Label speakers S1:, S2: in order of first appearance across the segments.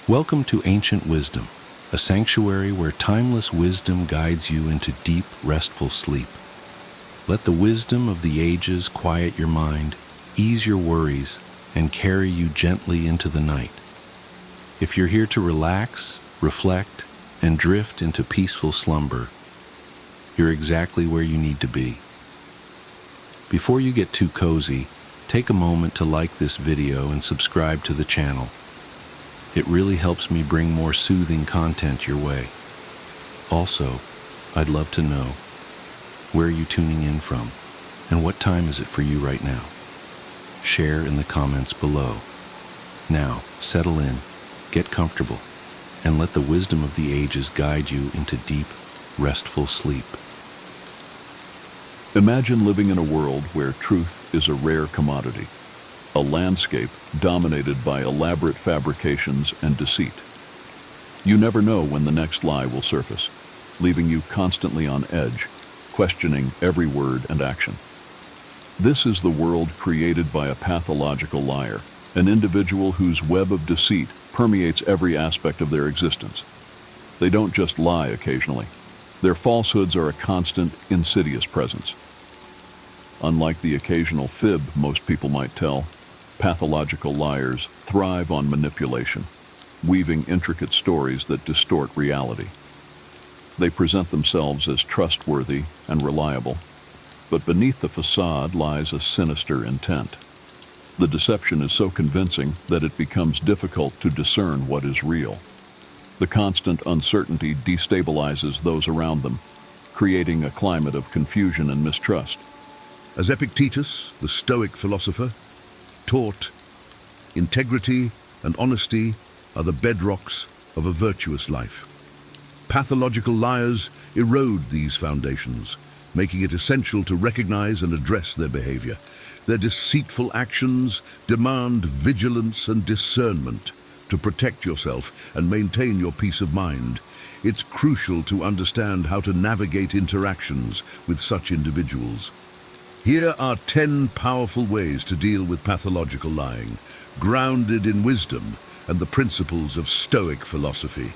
S1: Welcome to Ancient Wisdom, a sanctuary where timeless wisdom guides you into deep, restful sleep. Let the wisdom of the ages quiet your mind, ease your worries, and carry you gently into the night. If you're here to relax, reflect, and drift into peaceful slumber, you're exactly where you need to be. Before you get too cozy, take a moment to like this video and subscribe to the channel. It really helps me bring more soothing content your way. Also, I'd love to know, where are you tuning in from, and what time is it for you right now? Share in the comments below. Now, settle in, get comfortable, and let the wisdom of the ages guide you into deep, restful sleep.
S2: Imagine living in a world where truth is a rare commodity, a landscape dominated by elaborate fabrications and deceit. You never know when the next lie will surface, leaving you constantly on edge, questioning every word and action. This is the world created by a pathological liar, an individual whose web of deceit permeates every aspect of their existence. They don't just lie occasionally. Their falsehoods are a constant, insidious presence. Unlike the occasional fib most people might tell, pathological liars thrive on manipulation, weaving intricate stories that distort reality. They present themselves as trustworthy and reliable, but beneath the facade lies a sinister intent. The deception is so convincing that it becomes difficult to discern what is real. The constant uncertainty destabilizes those around them, creating a climate of confusion and mistrust.
S3: As Epictetus, the Stoic philosopher, taught, integrity and honesty are the bedrocks of a virtuous life. Pathological liars erode these foundations, making it essential to recognize and address their behavior. Their deceitful actions demand vigilance and discernment to protect yourself and maintain your peace of mind. It's crucial to understand how to navigate interactions with such individuals. Here are 10 powerful ways to deal with pathological lying, grounded in wisdom and the principles of Stoic philosophy.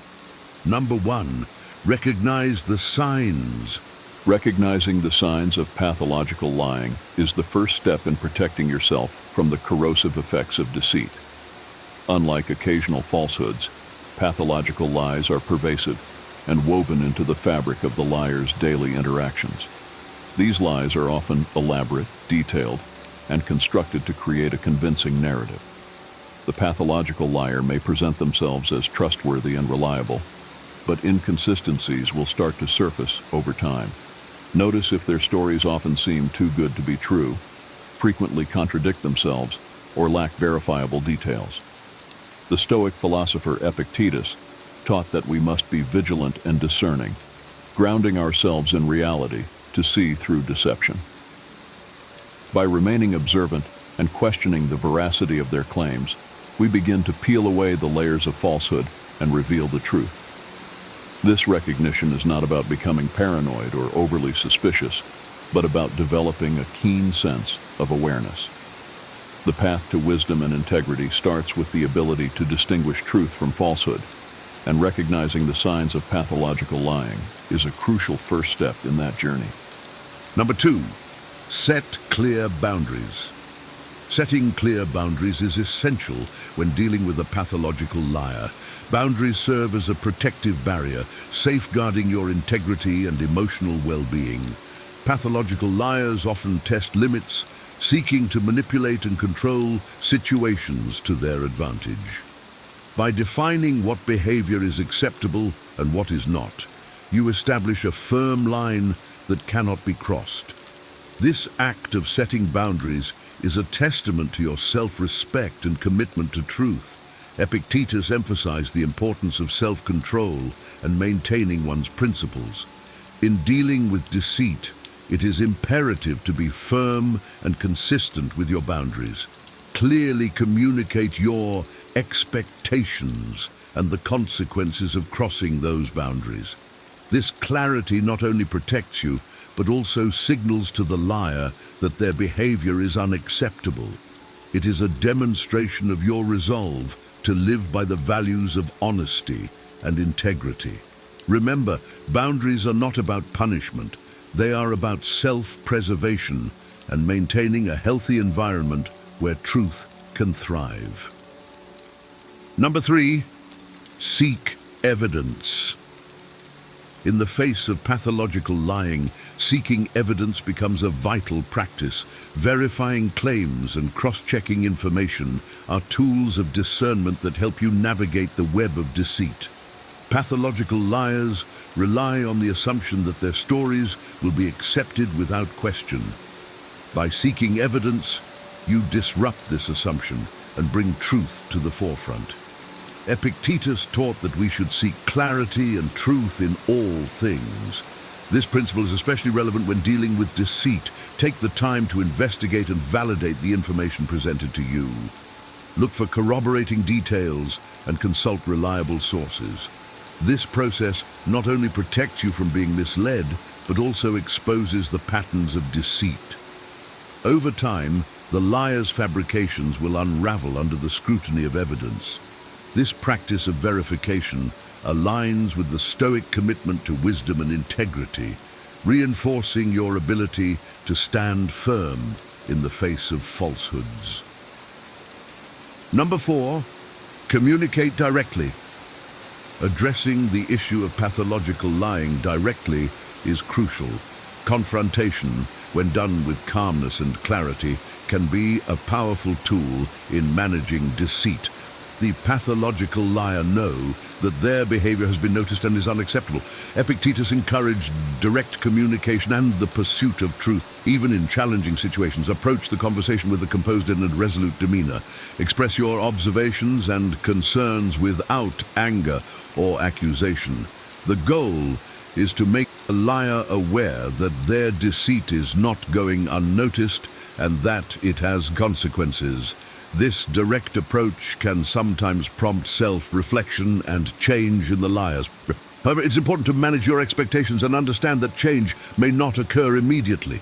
S3: Number 1, recognize the signs.
S2: Recognizing the signs of pathological lying is the first step in protecting yourself from the corrosive effects of deceit. Unlike occasional falsehoods, pathological lies are pervasive and woven into the fabric of the liar's daily interactions. These lies are often elaborate, detailed, and constructed to create a convincing narrative. The pathological liar may present themselves as trustworthy and reliable, but inconsistencies will start to surface over time. Notice if their stories often seem too good to be true, frequently contradict themselves, or lack verifiable details. The Stoic philosopher Epictetus taught that we must be vigilant and discerning, grounding ourselves in reality to see through deception. By remaining observant and questioning the veracity of their claims, we begin to peel away the layers of falsehood and reveal the truth. This recognition is not about becoming paranoid or overly suspicious, but about developing a keen sense of awareness. The path to wisdom and integrity starts with the ability to distinguish truth from falsehood, and recognizing the signs of pathological lying is a crucial first step in that journey.
S3: Number 2, set clear boundaries. Setting clear boundaries is essential when dealing with a pathological liar. Boundaries serve as a protective barrier, safeguarding your integrity and emotional well-being. Pathological liars often test limits, seeking to manipulate and control situations to their advantage. By defining what behavior is acceptable and what is not, you establish a firm line that cannot be crossed. This act of setting boundaries is a testament to your self-respect and commitment to truth. Epictetus emphasized the importance of self-control and maintaining one's principles. In dealing with deceit, it is imperative to be firm and consistent with your boundaries. Clearly communicate your expectations and the consequences of crossing those boundaries. This clarity not only protects you, but also signals to the liar that their behavior is unacceptable. It is a demonstration of your resolve to live by the values of honesty and integrity. Remember, boundaries are not about punishment. They are about self-preservation and maintaining a healthy environment where truth can thrive. Number 3, seek evidence. In the face of pathological lying, seeking evidence becomes a vital practice. Verifying claims and cross-checking information are tools of discernment that help you navigate the web of deceit. Pathological liars rely on the assumption that their stories will be accepted without question. By seeking evidence, you disrupt this assumption and bring truth to the forefront. Epictetus taught that we should seek clarity and truth in all things. This principle is especially relevant when dealing with deceit. Take the time to investigate and validate the information presented to you. Look for corroborating details and consult reliable sources. This process not only protects you from being misled, but also exposes the patterns of deceit. Over time, the liar's fabrications will unravel under the scrutiny of evidence. This practice of verification aligns with the Stoic commitment to wisdom and integrity, reinforcing your ability to stand firm in the face of falsehoods. Number 4, communicate directly. Addressing the issue of pathological lying directly is crucial. Confrontation, when done with calmness and clarity, can be a powerful tool in managing deceit. The pathological liar know that their behavior has been noticed and is unacceptable. Epictetus encouraged direct communication and the pursuit of truth. Even in challenging situations, approach the conversation with a composed and resolute demeanor. Express your observations and concerns without anger or accusation. The goal is to make a liar aware that their deceit is not going unnoticed and that it has consequences. This direct approach can sometimes prompt self-reflection and change in the liars. However, it's important to manage your expectations and understand that change may not occur immediately.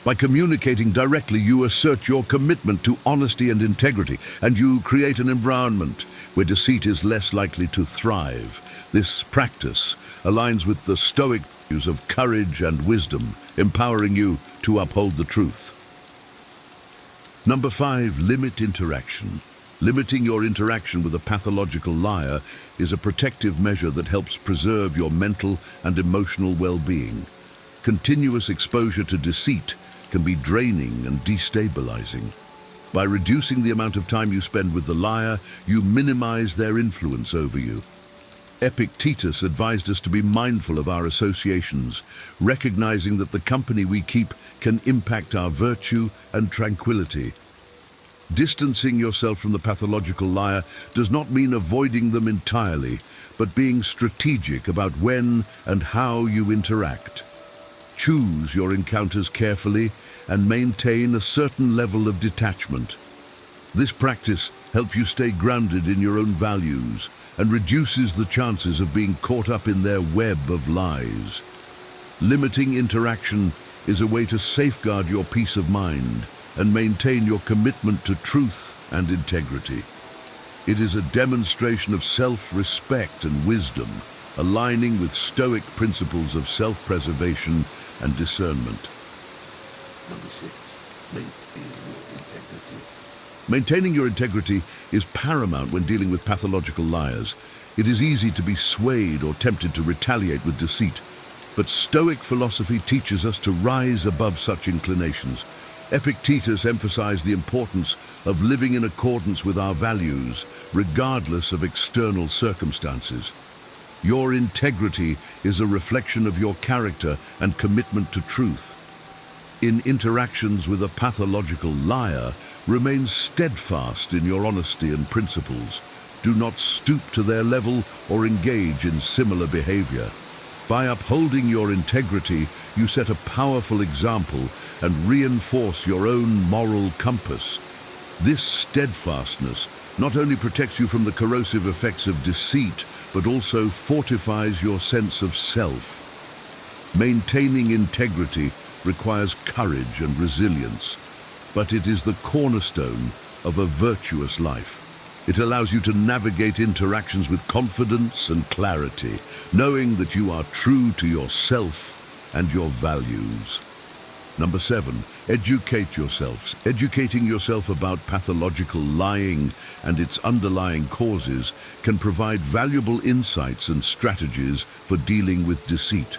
S3: By communicating directly, you assert your commitment to honesty and integrity, and you create an environment where deceit is less likely to thrive. This practice aligns with the Stoic values of courage and wisdom, empowering you to uphold the truth. Number 5, limit interaction. Limiting your interaction with a pathological liar is a protective measure that helps preserve your mental and emotional well-being. Continuous exposure to deceit can be draining and destabilizing. By reducing the amount of time you spend with the liar, you minimize their influence over you. Epictetus advised us to be mindful of our associations, recognizing that the company we keep can impact our virtue and tranquility. Distancing yourself from the pathological liar does not mean avoiding them entirely, but being strategic about when and how you interact. Choose your encounters carefully and maintain a certain level of detachment. This practice helps you stay grounded in your own values and reduces the chances of being caught up in their web of lies. Limiting interaction is a way to safeguard your peace of mind and maintain your commitment to truth and integrity. It is a demonstration of self-respect and wisdom, aligning with Stoic principles of self-preservation and discernment. Number 6, maintaining your integrity is paramount when dealing with pathological liars. It is easy to be swayed or tempted to retaliate with deceit, but Stoic philosophy teaches us to rise above such inclinations. Epictetus emphasized the importance of living in accordance with our values, regardless of external circumstances. Your integrity is a reflection of your character and commitment to truth. In interactions with a pathological liar, remain steadfast in your honesty and principles. Do not stoop to their level or engage in similar behavior. By upholding your integrity, you set a powerful example and reinforce your own moral compass. This steadfastness not only protects you from the corrosive effects of deceit, but also fortifies your sense of self. Maintaining integrity requires courage and resilience, but it is the cornerstone of a virtuous life. It allows you to navigate interactions with confidence and clarity, knowing that you are true to yourself and your values. Number 7, educate yourselves. Educating yourself about pathological lying and its underlying causes can provide valuable insights and strategies for dealing with deceit.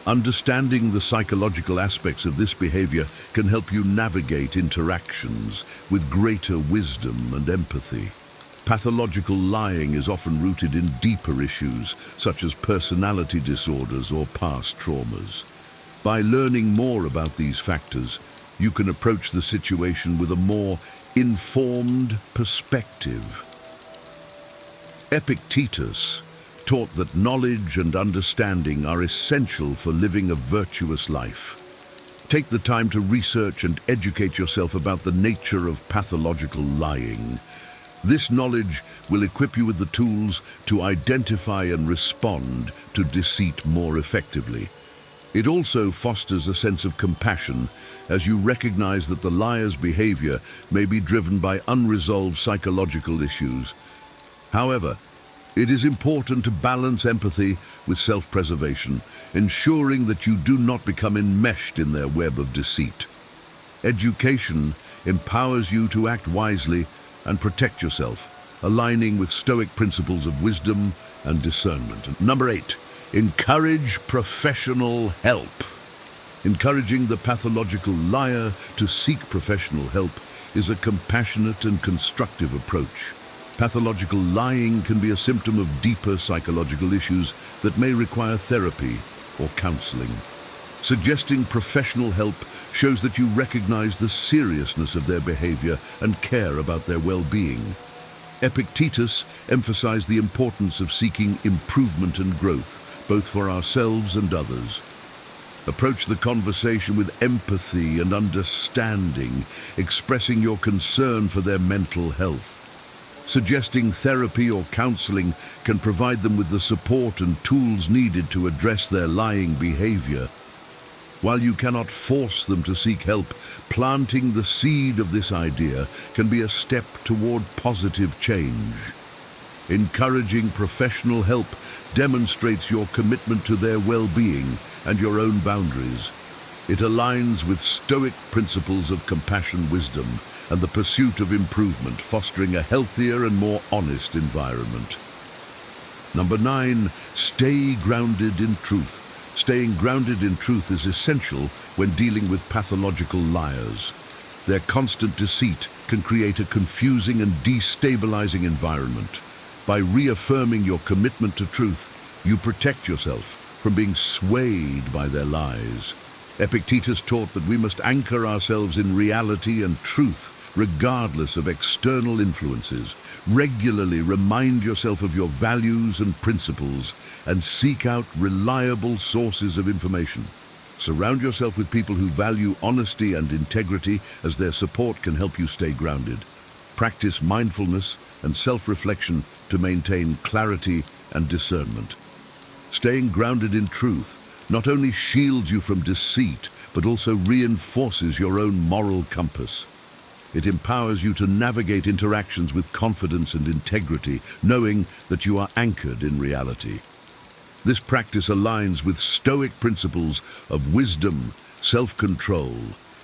S3: Understanding the psychological aspects of this behavior can help you navigate interactions with greater wisdom and empathy. Pathological lying is often rooted in deeper issues, such as personality disorders or past traumas. By learning more about these factors, you can approach the situation with a more informed perspective. Epictetus taught that knowledge and understanding are essential for living a virtuous life. Take the time to research and educate yourself about the nature of pathological lying. This knowledge will equip you with the tools to identify and respond to deceit more effectively. It also fosters a sense of compassion as you recognize that the liar's behavior may be driven by unresolved psychological issues. However, it is important to balance empathy with self-preservation, ensuring that you do not become enmeshed in their web of deceit. Education empowers you to act wisely and protect yourself, aligning with Stoic principles of wisdom and discernment. Number 8, encourage professional help. Encouraging the pathological liar to seek professional help is a compassionate and constructive approach. Pathological lying can be a symptom of deeper psychological issues that may require therapy or counseling. Suggesting professional help shows that you recognize the seriousness of their behavior and care about their well-being. Epictetus emphasized the importance of seeking improvement and growth, both for ourselves and others. Approach the conversation with empathy and understanding, expressing your concern for their mental health. Suggesting therapy or counseling can provide them with the support and tools needed to address their lying behavior. While you cannot force them to seek help, planting the seed of this idea can be a step toward positive change. Encouraging professional help demonstrates your commitment to their well-being and your own boundaries. It aligns with Stoic principles of compassion, wisdom, and the pursuit of improvement, fostering a healthier and more honest environment. Number 9, stay grounded in truth. Staying grounded in truth is essential when dealing with pathological liars. Their constant deceit can create a confusing and destabilizing environment. By reaffirming your commitment to truth, you protect yourself from being swayed by their lies. Epictetus taught that we must anchor ourselves in reality and truth, regardless of external influences. Regularly remind yourself of your values and principles and seek out reliable sources of information. Surround yourself with people who value honesty and integrity, as their support can help you stay grounded. Practice mindfulness and self-reflection to maintain clarity and discernment. Staying grounded in truth not only shields you from deceit, but also reinforces your own moral compass. It empowers you to navigate interactions with confidence and integrity, knowing that you are anchored in reality. This practice aligns with Stoic principles of wisdom, self-control,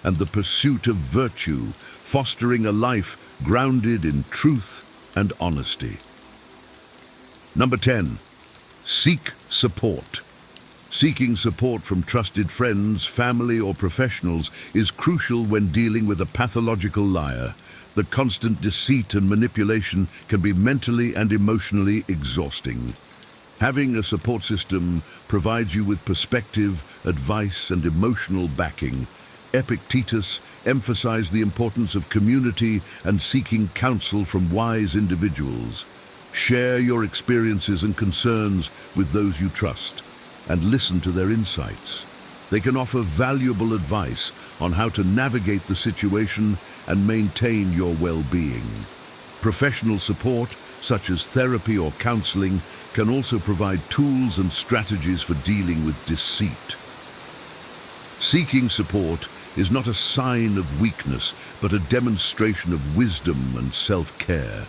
S3: and the pursuit of virtue, fostering a life grounded in truth and honesty. Number 10, seek support. Seeking support from trusted friends, family, or professionals is crucial when dealing with a pathological liar. The constant deceit and manipulation can be mentally and emotionally exhausting. Having a support system provides you with perspective, advice, and emotional backing. Epictetus emphasized the importance of community and seeking counsel from wise individuals. Share your experiences and concerns with those you trust, and listen to their insights. They can offer valuable advice on how to navigate the situation and maintain your well-being. Professional support, such as therapy or counseling, can also provide tools and strategies for dealing with deceit. Seeking support is not a sign of weakness, but a demonstration of wisdom and self-care.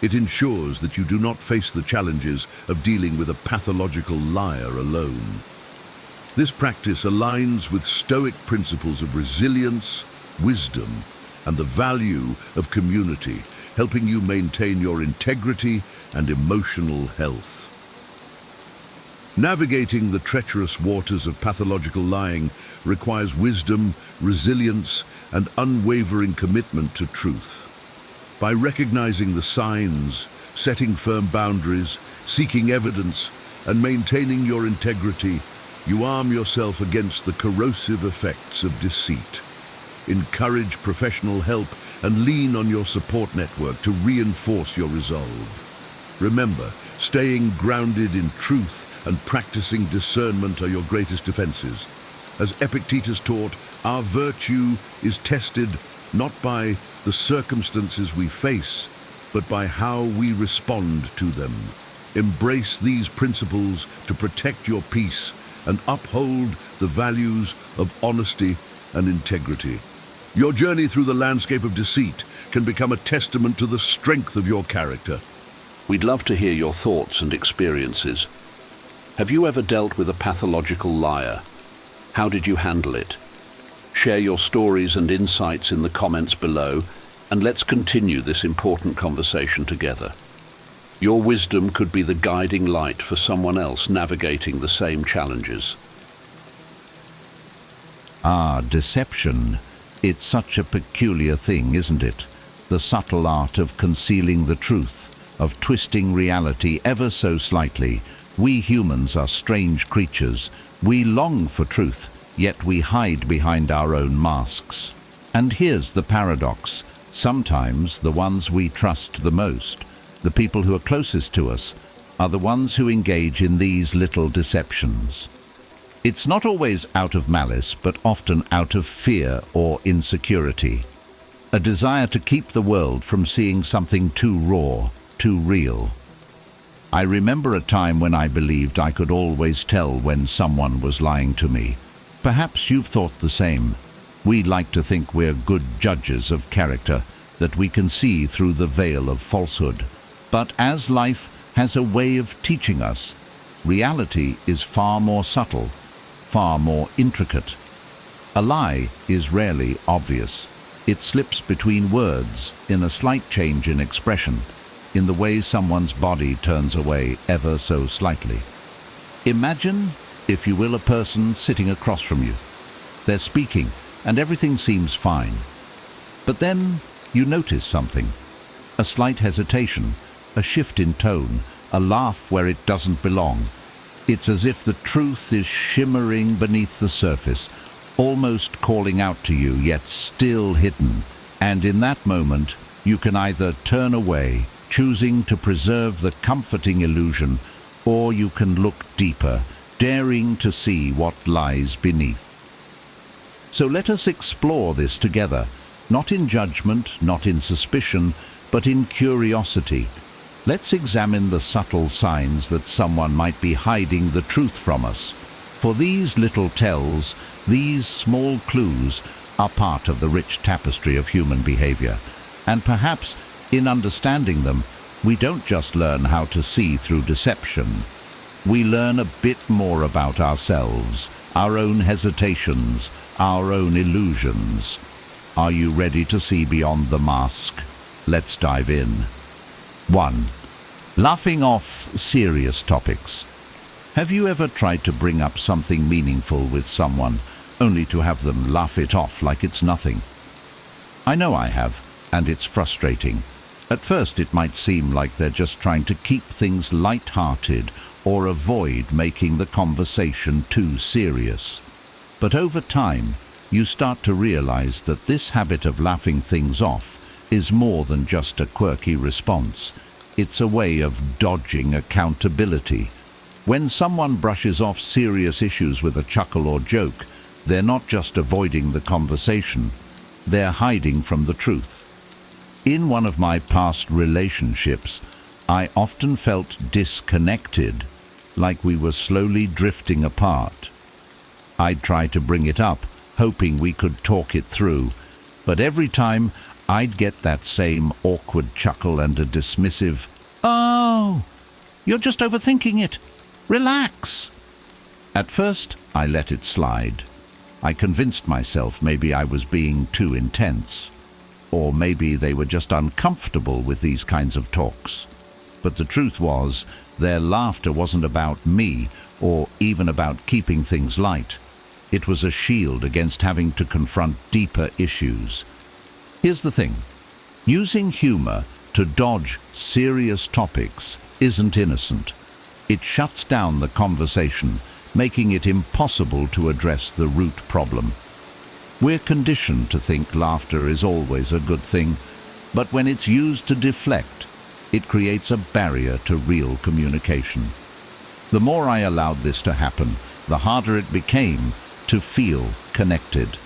S3: It ensures that you do not face the challenges of dealing with a pathological liar alone. This practice aligns with Stoic principles of resilience, wisdom, and the value of community, helping you maintain your integrity and emotional health. Navigating the treacherous waters of pathological lying requires wisdom, resilience, and unwavering commitment to truth. By recognizing the signs, setting firm boundaries, seeking evidence, and maintaining your integrity, you arm yourself against the corrosive effects of deceit. Encourage professional help and lean on your support network to reinforce your resolve. Remember, staying grounded in truth and practicing discernment are your greatest defenses. As Epictetus taught, our virtue is tested not by the circumstances we face, but by how we respond to them. Embrace these principles to protect your peace and uphold the values of honesty and integrity. Your journey through the landscape of deceit can become a testament to the strength of your character.
S2: We'd love to hear your thoughts and experiences. Have you ever dealt with a pathological liar? How did you handle it? Share your stories and insights in the comments below, and let's continue this important conversation together. Your wisdom could be the guiding light for someone else navigating the same challenges.
S4: Deception. It's such a peculiar thing, isn't it? The subtle art of concealing the truth, of twisting reality ever so slightly. We humans are strange creatures. We long for truth, yet we hide behind our own masks. And here's the paradox. Sometimes the ones we trust the most, the people who are closest to us, are the ones who engage in these little deceptions. It's not always out of malice, but often out of fear or insecurity. A desire to keep the world from seeing something too raw, too real. I remember a time when I believed I could always tell when someone was lying to me. Perhaps you've thought the same. We like to think we're good judges of character, that we can see through the veil of falsehood. But as life has a way of teaching us, reality is far more subtle, far more intricate. A lie is rarely obvious. It slips between words, in a slight change in expression, in the way someone's body turns away ever so slightly. Imagine, if you will, a person sitting across from you. They're speaking, and everything seems fine. But then you notice something. A slight hesitation, a shift in tone, a laugh where it doesn't belong. It's as if the truth is shimmering beneath the surface, almost calling out to you, yet still hidden. And in that moment, you can either turn away, choosing to preserve the comforting illusion, or you can look deeper, daring to see what lies beneath. So let us explore this together, not in judgment, not in suspicion, but in curiosity. Let's examine the subtle signs that someone might be hiding the truth from us. For these little tells, these small clues, are part of the rich tapestry of human behavior. And perhaps, in understanding them, we don't just learn how to see through deception. We learn a bit more about ourselves, our own hesitations, our own illusions. Are you ready to see beyond the mask? Let's dive in. 1. Laughing off serious topics. Have you ever tried to bring up something meaningful with someone, only to have them laugh it off like it's nothing? I know I have, and it's frustrating. At first it might seem like they're just trying to keep things light-hearted or avoid making the conversation too serious. But over time, you start to realize that this habit of laughing things off is more than just a quirky response. It's a way of dodging accountability. When someone brushes off serious issues with a chuckle or joke, they're not just avoiding the conversation, they're hiding from the truth. In one of my past relationships, I often felt disconnected, like we were slowly drifting apart. I'd try to bring it up, hoping we could talk it through, but every time I'd get that same awkward chuckle and a dismissive, "Oh, you're just overthinking it. Relax." At first, I let it slide. I convinced myself maybe I was being too intense, or maybe they were just uncomfortable with these kinds of talks. But the truth was, their laughter wasn't about me or even about keeping things light. It was a shield against having to confront deeper issues. Here's the thing. Using humor to dodge serious topics isn't innocent. It shuts down the conversation, making it impossible to address the root problem. We're conditioned to think laughter is always a good thing, but when it's used to deflect, it creates a barrier to real communication. The more I allowed this to happen, the harder it became to feel connected.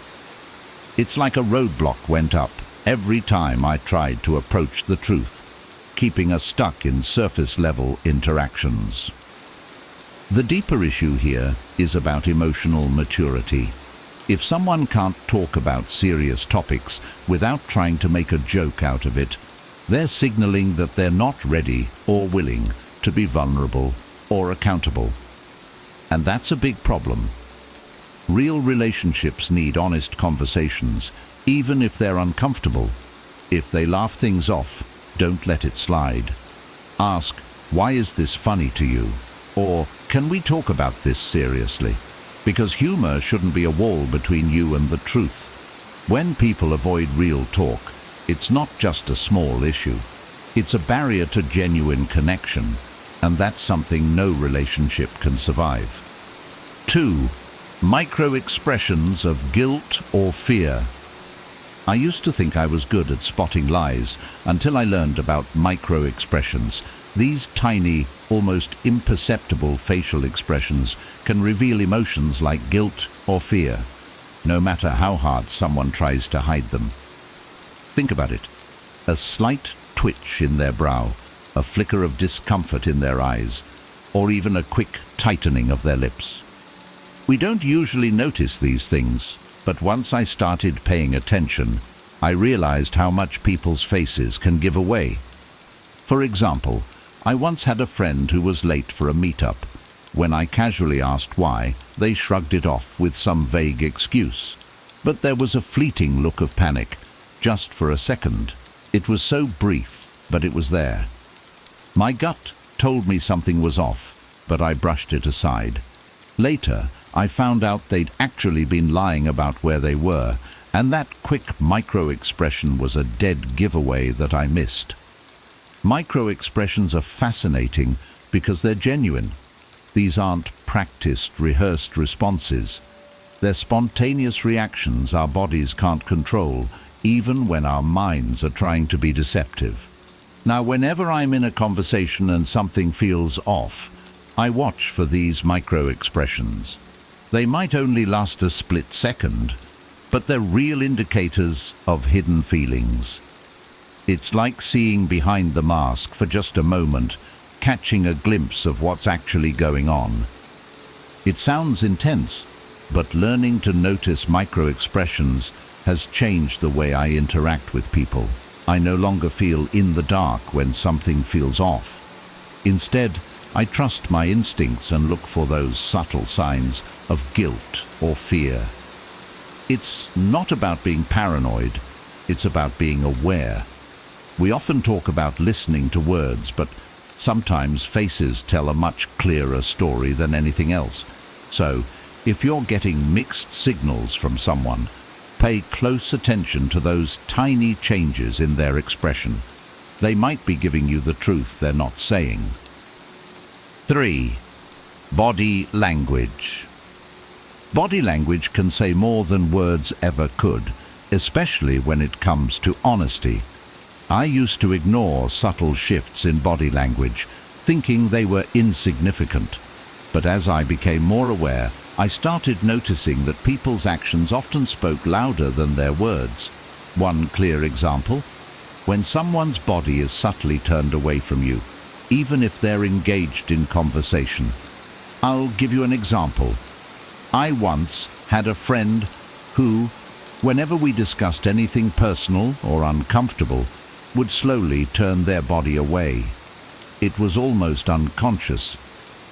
S4: It's like a roadblock went up every time I tried to approach the truth, keeping us stuck in surface-level interactions. The deeper issue here is about emotional maturity. If someone can't talk about serious topics without trying to make a joke out of it, they're signaling that they're not ready or willing to be vulnerable or accountable. And that's a big problem. Real relationships need honest conversations, even if they're uncomfortable. If they laugh things off, don't let it slide. Ask, "Why is this funny to you?" Or, "Can we talk about this seriously?" Because humor shouldn't be a wall between you and the truth. When people avoid real talk, it's not just a small issue. It's a barrier to genuine connection, and that's something no relationship can survive. 2. Micro-expressions of guilt or fear. I used to think I was good at spotting lies until I learned about micro-expressions. These tiny, almost imperceptible facial expressions can reveal emotions like guilt or fear, no matter how hard someone tries to hide them. Think about it. A slight twitch in their brow, a flicker of discomfort in their eyes, or even a quick tightening of their lips. We don't usually notice these things, but once I started paying attention, I realized how much people's faces can give away. For example, I once had a friend who was late for a meetup. When I casually asked why, they shrugged it off with some vague excuse. But there was a fleeting look of panic, just for a second. It was so brief, but it was there. My gut told me something was off, but I brushed it aside. Later, I found out they'd actually been lying about where they were, and that quick micro-expression was a dead giveaway that I missed. Micro-expressions are fascinating because they're genuine. These aren't practiced, rehearsed responses. They're spontaneous reactions our bodies can't control, even when our minds are trying to be deceptive. Now, whenever I'm in a conversation and something feels off, I watch for these micro-expressions. They might only last a split second, but they're real indicators of hidden feelings. It's like seeing behind the mask for just a moment, catching a glimpse of what's actually going on. It sounds intense, but learning to notice micro-expressions has changed the way I interact with people. I no longer feel in the dark when something feels off. Instead, I trust my instincts and look for those subtle signs of guilt or fear. It's not about being paranoid, it's about being aware. We often talk about listening to words, but sometimes faces tell a much clearer story than anything else. So, if you're getting mixed signals from someone, pay close attention to those tiny changes in their expression. They might be giving you the truth they're not saying. 3. Body language. Body language can say more than words ever could, especially when it comes to honesty. I used to ignore subtle shifts in body language, thinking they were insignificant. But as I became more aware, I started noticing that people's actions often spoke louder than their words. One clear example: when someone's body is subtly turned away from you, even if they're engaged in conversation. I'll give you an example. I once had a friend who, whenever we discussed anything personal or uncomfortable, would slowly turn their body away. It was almost unconscious.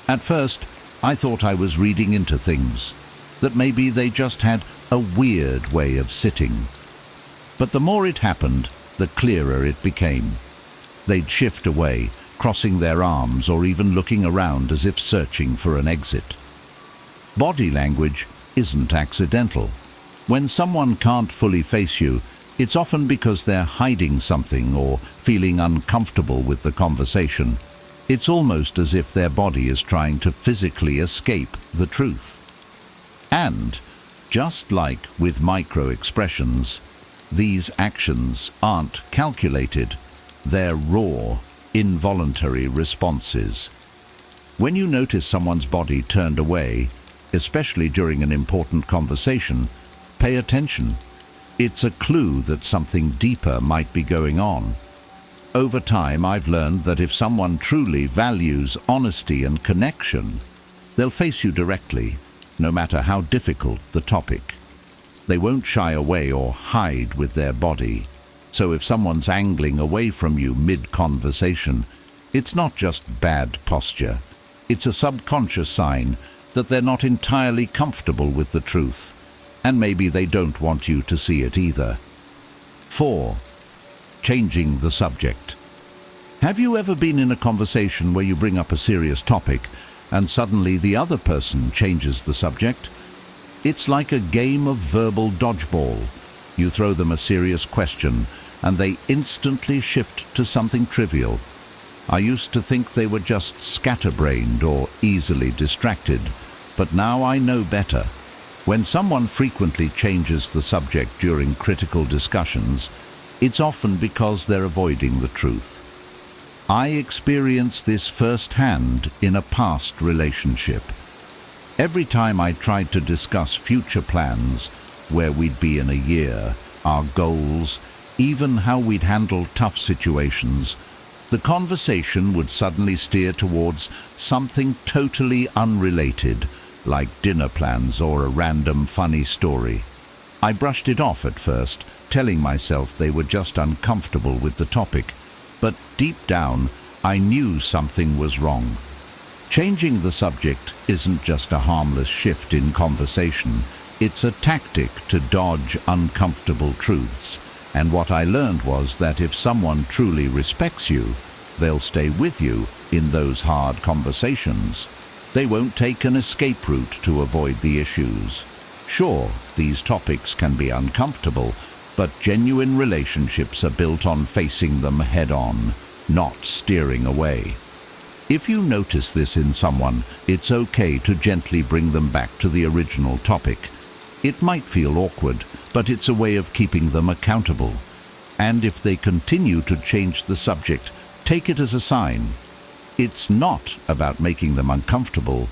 S4: At first, I thought I was reading into things, that maybe they just had a weird way of sitting. But the more it happened, the clearer it became. They'd shift away, crossing their arms or even looking around as if searching for an exit. Body language isn't accidental. When someone can't fully face you, it's often because they're hiding something or feeling uncomfortable with the conversation. It's almost as if their body is trying to physically escape the truth. And, just like with micro-expressions, these actions aren't calculated. They're raw, involuntary responses. When you notice someone's body turned away, especially during an important conversation, pay attention. It's a clue that something deeper might be going on. Over time, I've learned that if someone truly values honesty and connection, they'll face you directly, no matter how difficult the topic. They won't shy away or hide with their body. So if someone's angling away from you mid-conversation, it's not just bad posture. It's a subconscious sign that they're not entirely comfortable with the truth, and maybe they don't want you to see it either. 4. Changing the subject. Have you ever been in a conversation where you bring up a serious topic and suddenly the other person changes the subject? It's like a game of verbal dodgeball. You throw them a serious question and they instantly shift to something trivial. I used to think they were just scatterbrained or easily distracted, but now I know better. When someone frequently changes the subject during critical discussions, it's often because they're avoiding the truth. I experienced this firsthand in a past relationship. Every time I tried to discuss future plans, where we'd be in a year, our goals, even how we'd handle tough situations, the conversation would suddenly steer towards something totally unrelated, like dinner plans or a random funny story. I brushed it off at first, telling myself they were just uncomfortable with the topic, but deep down, I knew something was wrong. Changing the subject isn't just a harmless shift in conversation, it's a tactic to dodge uncomfortable truths. And what I learned was that if someone truly respects you, they'll stay with you in those hard conversations. They won't take an escape route to avoid the issues. Sure, these topics can be uncomfortable, but genuine relationships are built on facing them head-on, not steering away. If you notice this in someone, it's okay to gently bring them back to the original topic. It might feel awkward, but it's a way of keeping them accountable. And if they continue to change the subject, take it as a sign. It's not about making them uncomfortable.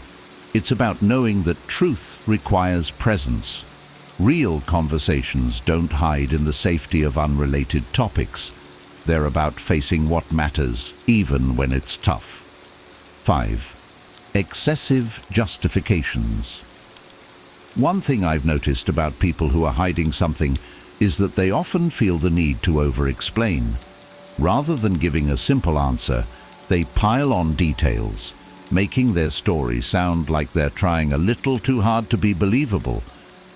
S4: It's about knowing that truth requires presence. Real conversations don't hide in the safety of unrelated topics. They're about facing what matters, even when it's tough. 5. Excessive justifications. One thing I've noticed about people who are hiding something is that they often feel the need to over-explain. Rather than giving a simple answer, they pile on details, making their story sound like they're trying a little too hard to be believable.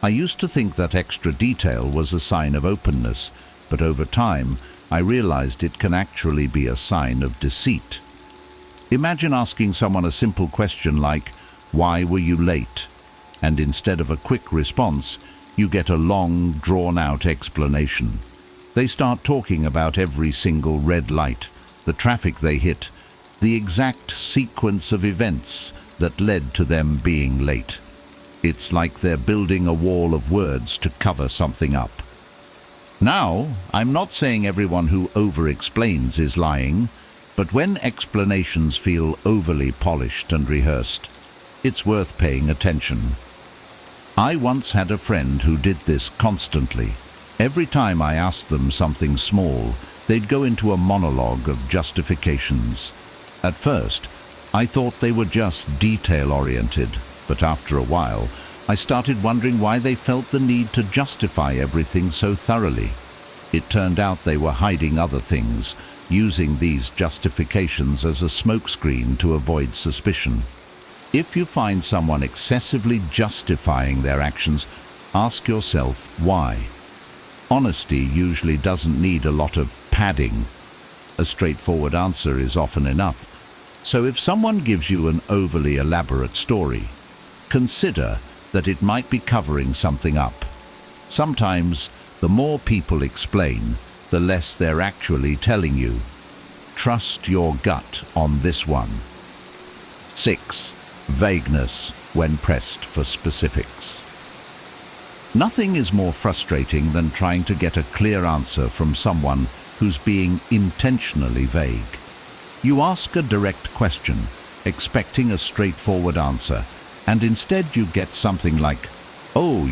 S4: I used to think that extra detail was a sign of openness, but over time, I realized it can actually be a sign of deceit. Imagine asking someone a simple question like, "Why were you late?" And instead of a quick response, you get a long, drawn-out explanation. They start talking about every single red light, the traffic they hit, the exact sequence of events that led to them being late. It's like they're building a wall of words to cover something up. Now, I'm not saying everyone who over-explains is lying, but when explanations feel overly polished and rehearsed, it's worth paying attention. I once had a friend who did this constantly. Every time I asked them something small, they'd go into a monologue of justifications. At first, I thought they were just detail-oriented, but after a while, I started wondering why they felt the need to justify everything so thoroughly. It turned out they were hiding other things, using these justifications as a smokescreen to avoid suspicion. If you find someone excessively justifying their actions, ask yourself why. Honesty usually doesn't need a lot of padding. A straightforward answer is often enough. So if someone gives you an overly elaborate story, consider that it might be covering something up. Sometimes, the more people explain, the less they're actually telling you. Trust your gut on this one. 6. Vagueness when pressed for specifics. Nothing is more frustrating than trying to get a clear answer from someone who's being intentionally vague. You ask a direct question, expecting a straightforward answer, and instead you get something like, "Oh,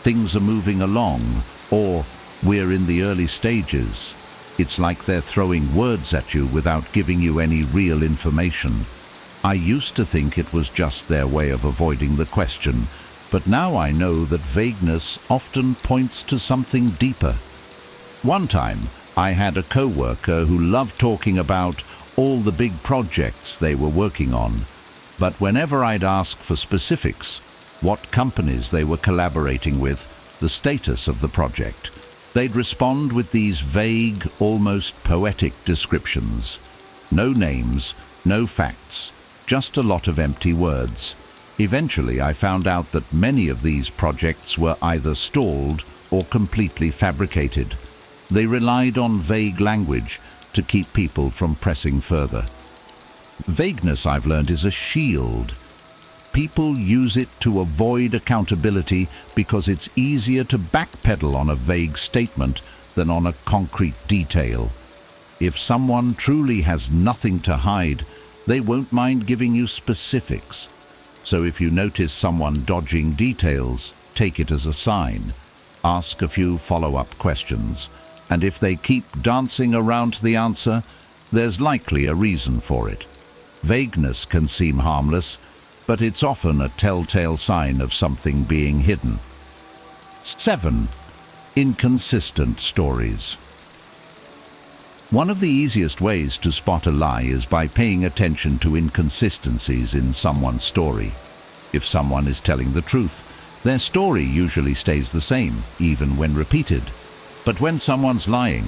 S4: things are moving along," or "We're in the early stages." It's like they're throwing words at you without giving you any real information. I used to think it was just their way of avoiding the question, but now I know that vagueness often points to something deeper. One time, I had a co-worker who loved talking about all the big projects they were working on, but whenever I'd ask for specifics, what companies they were collaborating with, the status of the project, they'd respond with these vague, almost poetic descriptions. No names, no facts, just a lot of empty words. Eventually, I found out that many of these projects were either stalled or completely fabricated. They relied on vague language to keep people from pressing further. Vagueness, I've learned, is a shield. People use it to avoid accountability because it's easier to backpedal on a vague statement than on a concrete detail. If someone truly has nothing to hide, they won't mind giving you specifics. So if you notice someone dodging details, take it as a sign. Ask a few follow-up questions, and if they keep dancing around the answer, there's likely a reason for it. Vagueness can seem harmless, but it's often a telltale sign of something being hidden. 7. Inconsistent stories. One of the easiest ways to spot a lie is by paying attention to inconsistencies in someone's story. If someone is telling the truth, their story usually stays the same, even when repeated. But when someone's lying,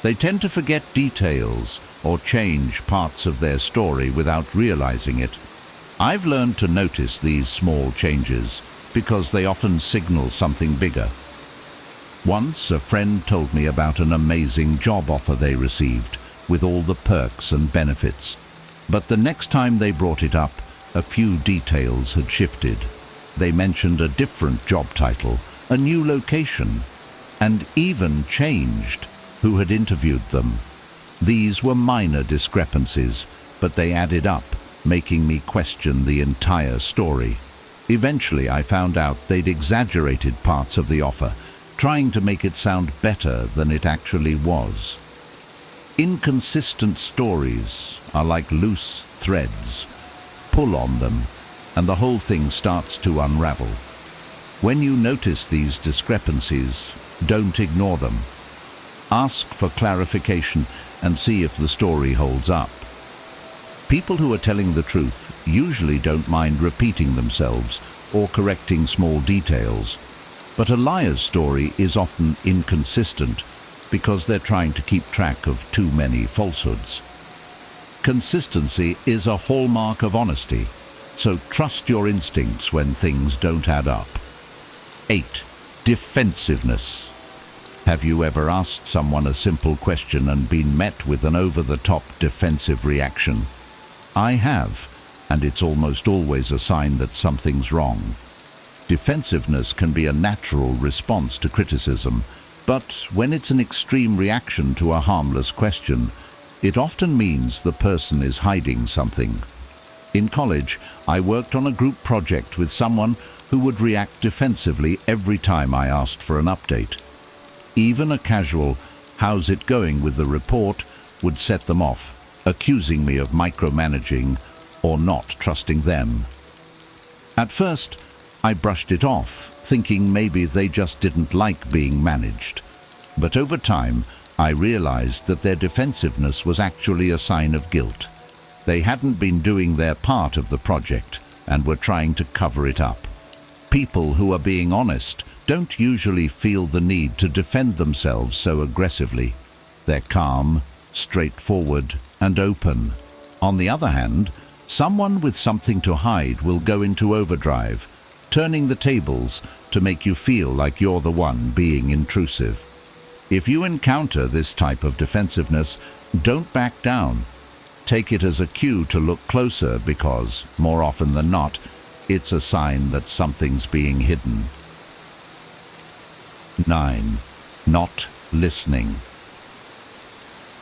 S4: they tend to forget details or change parts of their story without realizing it. I've learned to notice these small changes because they often signal something bigger. Once, a friend told me about an amazing job offer they received, with all the perks and benefits. But the next time they brought it up, a few details had shifted. They mentioned a different job title, a new location, and even changed who had interviewed them. These were minor discrepancies, but they added up, making me question the entire story. Eventually, I found out they'd exaggerated parts of the offer, trying to make it sound better than it actually was. Inconsistent stories are like loose threads. Pull on them, and the whole thing starts to unravel. When you notice these discrepancies, don't ignore them. Ask for clarification and see if the story holds up. People who are telling the truth usually don't mind repeating themselves or correcting small details. But a liar's story is often inconsistent because they're trying to keep track of too many falsehoods. Consistency is a hallmark of honesty, so trust your instincts when things don't add up. 8. Defensiveness. Have you ever asked someone a simple question and been met with an over-the-top defensive reaction? I have, and it's almost always a sign that something's wrong. Defensiveness can be a natural response to criticism, but when it's an extreme reaction to a harmless question, it often means the person is hiding something. In college, I worked on a group project with someone who would react defensively every time I asked for an update. Even a casual, "How's it going with the report?" would set them off, accusing me of micromanaging or not trusting them. At first, I brushed it off, thinking maybe they just didn't like being managed. But over time, I realized that their defensiveness was actually a sign of guilt. They hadn't been doing their part of the project and were trying to cover it up. People who are being honest don't usually feel the need to defend themselves so aggressively. They're calm, straightforward, and open. On the other hand, someone with something to hide will go into overdrive, turning the tables to make you feel like you're the one being intrusive. If you encounter this type of defensiveness, don't back down. Take it as a cue to look closer because, more often than not, it's a sign that something's being hidden. 9. Not listening.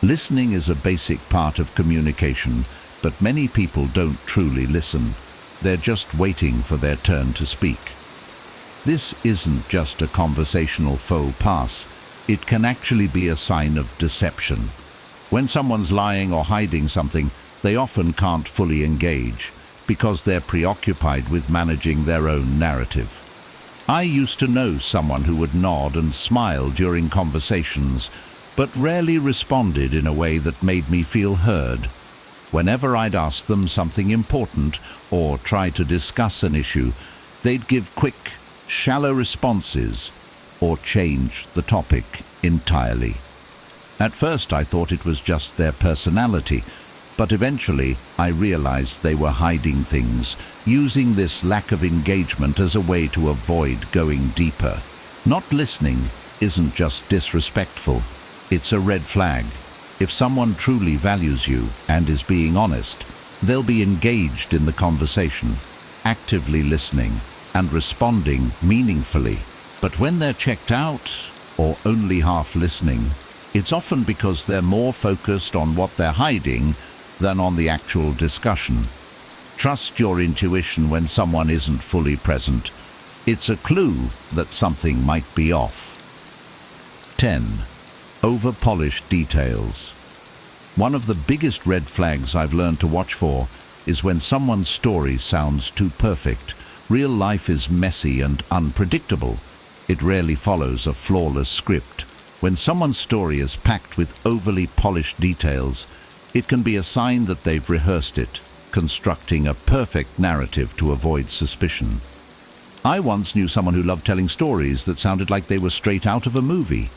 S4: Listening is a basic part of communication, but many people don't truly listen. They're just waiting for their turn to speak. This isn't just a conversational faux pas. It can actually be a sign of deception. When someone's lying or hiding something, they often can't fully engage because they're preoccupied with managing their own narrative. I used to know someone who would nod and smile during conversations, but rarely responded in a way that made me feel heard. Whenever I'd ask them something important or try to discuss an issue, they'd give quick, shallow responses or change the topic entirely. At first I thought it was just their personality, but eventually I realized they were hiding things, using this lack of engagement as a way to avoid going deeper. Not listening isn't just disrespectful, it's a red flag. If someone truly values you and is being honest, they'll be engaged in the conversation, actively listening and responding meaningfully. But when they're checked out or only half listening, it's often because they're more focused on what they're hiding than on the actual discussion. Trust your intuition when someone isn't fully present. It's a clue that something might be off. 10. Over-polished details. One of the biggest red flags I've learned to watch for is when someone's story sounds too perfect. Real life is messy and unpredictable. It rarely follows a flawless script. When someone's story is packed with overly polished details, it can be a sign that they've rehearsed it, constructing a perfect narrative to avoid suspicion. I once knew someone who loved telling stories that sounded like they were straight out of a movie.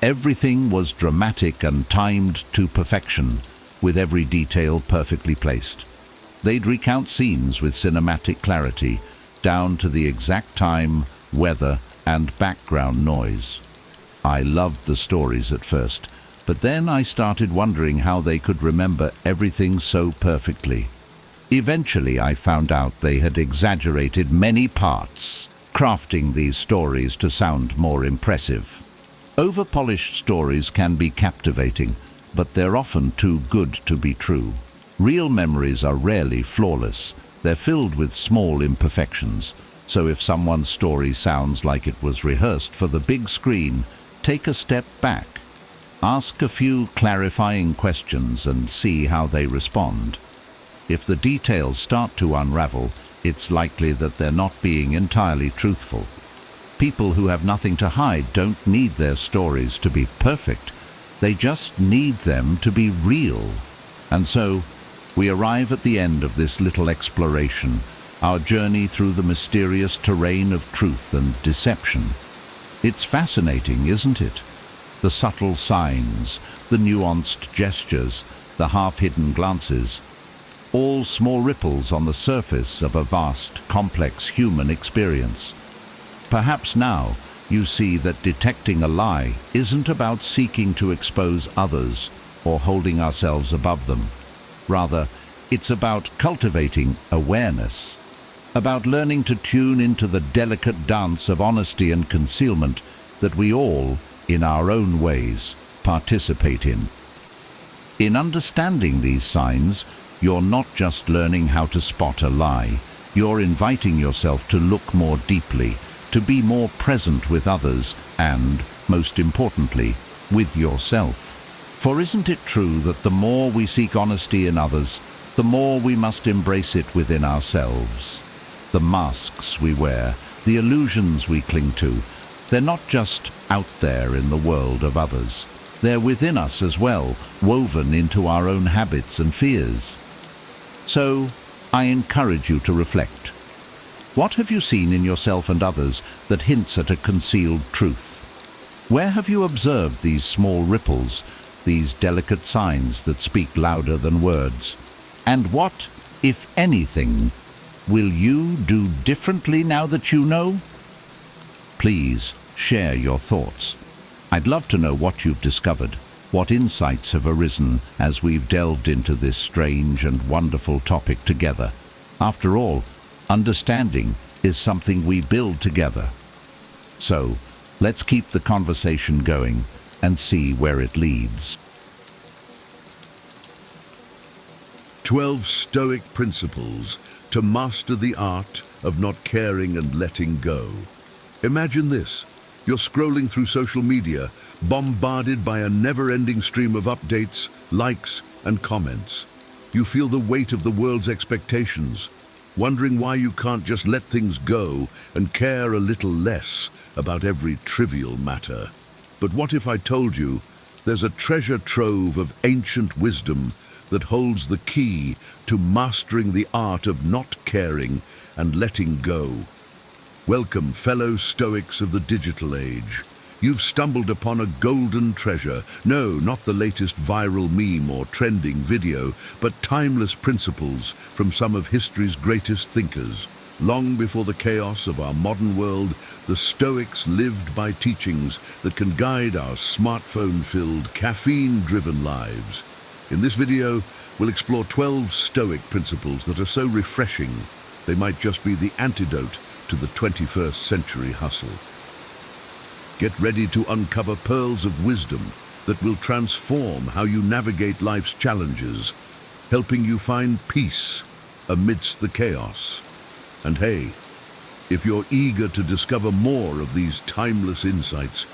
S4: Everything was dramatic and timed to perfection, with every detail perfectly placed. They'd recount scenes with cinematic clarity, down to the exact time, weather, and background noise. I loved the stories at first, but then I started wondering how they could remember everything so perfectly. Eventually I found out they had exaggerated many parts, crafting these stories to sound more impressive. Over-polished stories can be captivating, but they're often too good to be true. Real memories are rarely flawless. They're filled with small imperfections. So if someone's story sounds like it was rehearsed for the big screen, take a step back. Ask a few clarifying questions and see how they respond. If the details start to unravel, it's likely that they're not being entirely truthful. People who have nothing to hide don't need their stories to be perfect. They just need them to be real. And so, we arrive at the end of this little exploration, our journey through the mysterious terrain of truth and deception. It's fascinating, isn't it? The subtle signs, the nuanced gestures, the half-hidden glances, all small ripples on the surface of a vast, complex human experience. Perhaps now you see that detecting a lie isn't about seeking to expose others or holding ourselves above them. Rather, it's about cultivating awareness, about learning to tune into the delicate dance of honesty and concealment that we all, in our own ways, participate in. In understanding these signs, you're not just learning how to spot a lie, you're inviting yourself to look more deeply, to be more present with others and, most importantly, with yourself. For isn't it true that the more we seek honesty in others, the more we must embrace it within ourselves? the masks we wear, the illusions we cling to. They're not just out there in the world of others. They're within us as well, woven into our own habits and fears. So, I encourage you to reflect. What have you seen in yourself and others that hints at a concealed truth? Where have you observed these small ripples, these delicate signs that speak louder than words? And what, if anything, will you do differently now that you know? Please share your thoughts. I'd love to know what you've discovered, what insights have arisen as we've delved into this strange and wonderful topic together. After all, understanding is something we build together. So, let's keep the conversation going and see where it leads.
S3: 12 Stoic principles to master the art of not caring and letting go. Imagine this. You're scrolling through social media, bombarded by a never-ending stream of updates, likes, and comments. You feel the weight of the world's expectations, wondering why you can't just let things go and care a little less about every trivial matter. But what if I told you there's a treasure trove of ancient wisdom that holds the key to mastering the art of not caring and letting go? Welcome, fellow Stoics of the digital age. You've stumbled upon a golden treasure. No, not the latest viral meme or trending video, but timeless principles from some of history's greatest thinkers. Long before the chaos of our modern world, the Stoics lived by teachings that can guide our smartphone-filled, caffeine-driven lives. In this video, we'll explore 12 Stoic principles that are so refreshing, they might just be the antidote to the 21st century hustle. Get ready to uncover pearls of wisdom that will transform how you navigate life's challenges, helping you find peace amidst the chaos. And hey, if you're eager to discover more of these timeless insights,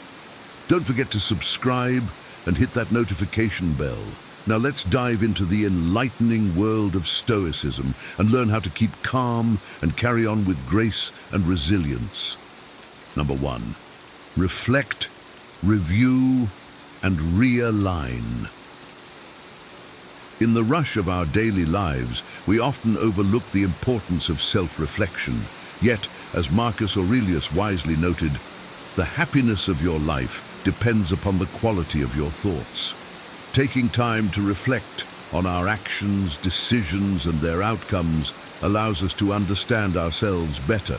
S3: don't forget to subscribe and hit that notification bell. Now let's dive into the enlightening world of Stoicism and learn how to keep calm and carry on with grace and resilience. Number 1, reflect, review, and realign. In the rush of our daily lives, we often overlook the importance of self-reflection. Yet, as Marcus Aurelius wisely noted, the happiness of your life depends upon the quality of your thoughts. Taking time to reflect on our actions, decisions, and their outcomes allows us to understand ourselves better.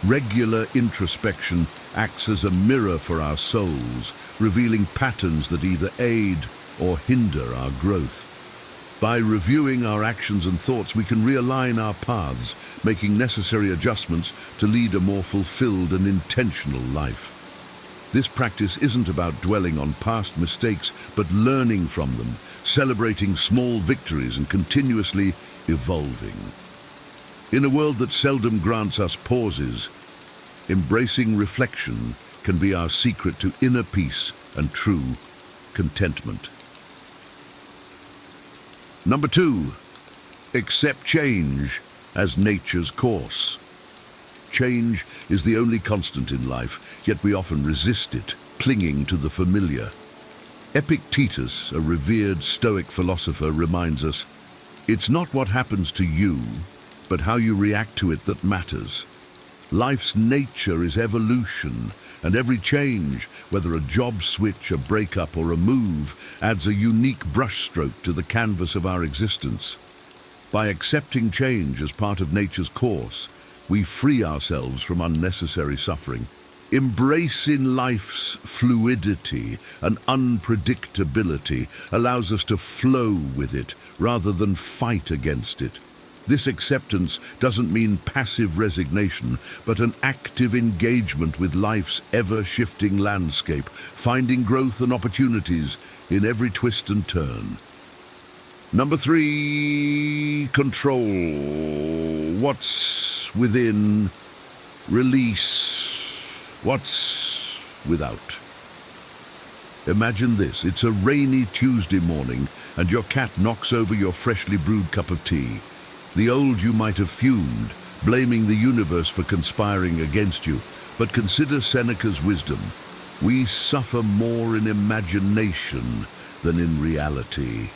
S3: Regular introspection acts as a mirror for our souls, revealing patterns that either aid or hinder our growth. By reviewing our actions and thoughts, we can realign our paths, making necessary adjustments to lead a more fulfilled and intentional life. This practice isn't about dwelling on past mistakes, but learning from them, celebrating small victories, and continuously evolving. In a world that seldom grants us pauses, embracing reflection can be our secret to inner peace and true contentment. Number 2, accept change as nature's course. Change is the only constant in life, yet we often resist it, clinging to the familiar. Epictetus, a revered Stoic philosopher, reminds us, it's not what happens to you, but how you react to it that matters. Life's nature is evolution, and every change, whether a job switch, a breakup, or a move, adds a unique brushstroke to the canvas of our existence. By accepting change as part of nature's course, we free ourselves from unnecessary suffering. Embracing life's fluidity and unpredictability allows us to flow with it rather than fight against it. This acceptance doesn't mean passive resignation, but an active engagement with life's ever-shifting landscape, finding growth and opportunities in every twist and turn. Number 3, control. What's within, release what's without. Imagine this, it's a rainy Tuesday morning and your cat knocks over your freshly brewed cup of tea. The old you might have fumed, blaming the universe for conspiring against you. But consider Seneca's wisdom. We suffer more in imagination than in reality.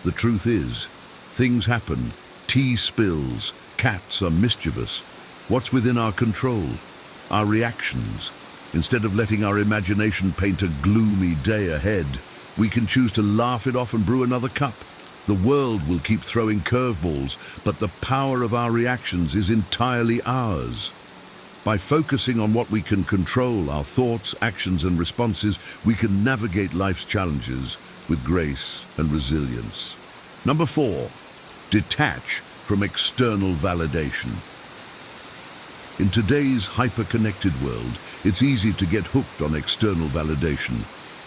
S3: The truth is, things happen. Tea spills, cats are mischievous. What's within our control? Our reactions. Instead of letting our imagination paint a gloomy day ahead, we can choose to laugh it off and brew another cup. The world will keep throwing curveballs, but the power of our reactions is entirely ours. By focusing on what we can control, our thoughts, actions, and responses, we can navigate life's challenges with grace and resilience. Number 4, detach from external validation. In today's hyper-connected world, it's easy to get hooked on external validation.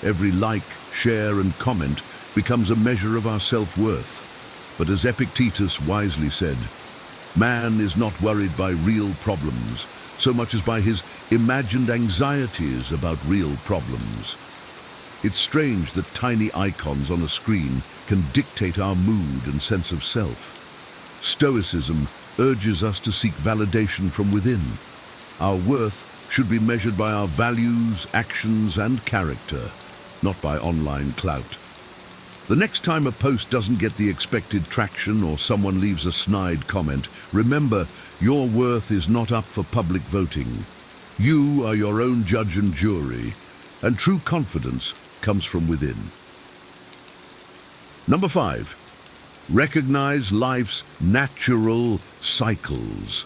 S3: Every like, share, and comment becomes a measure of our self-worth. But as Epictetus wisely said, man is not worried by real problems so much as by his imagined anxieties about real problems. It's strange that tiny icons on a screen can dictate our mood and sense of self. Stoicism urges us to seek validation from within. Our worth should be measured by our values, actions, and character, not by online clout. The next time a post doesn't get the expected traction or someone leaves a snide comment, remember, your worth is not up for public voting. You are your own judge and jury, and true confidence comes from within. Number 5, recognize life's natural cycles.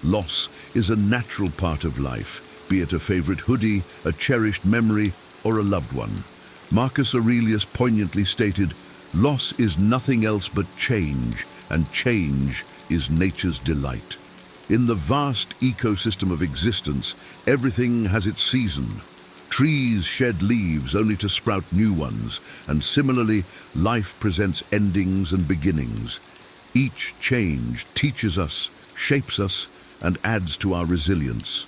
S3: Loss is a natural part of life, be it a favorite hoodie, a cherished memory, or a loved one. Marcus Aurelius poignantly stated, "Loss is nothing else but change, and change is nature's delight." In the vast ecosystem of existence, everything has its season. Trees shed leaves only to sprout new ones, and similarly, life presents endings and beginnings. Each change teaches us, shapes us, and adds to our resilience.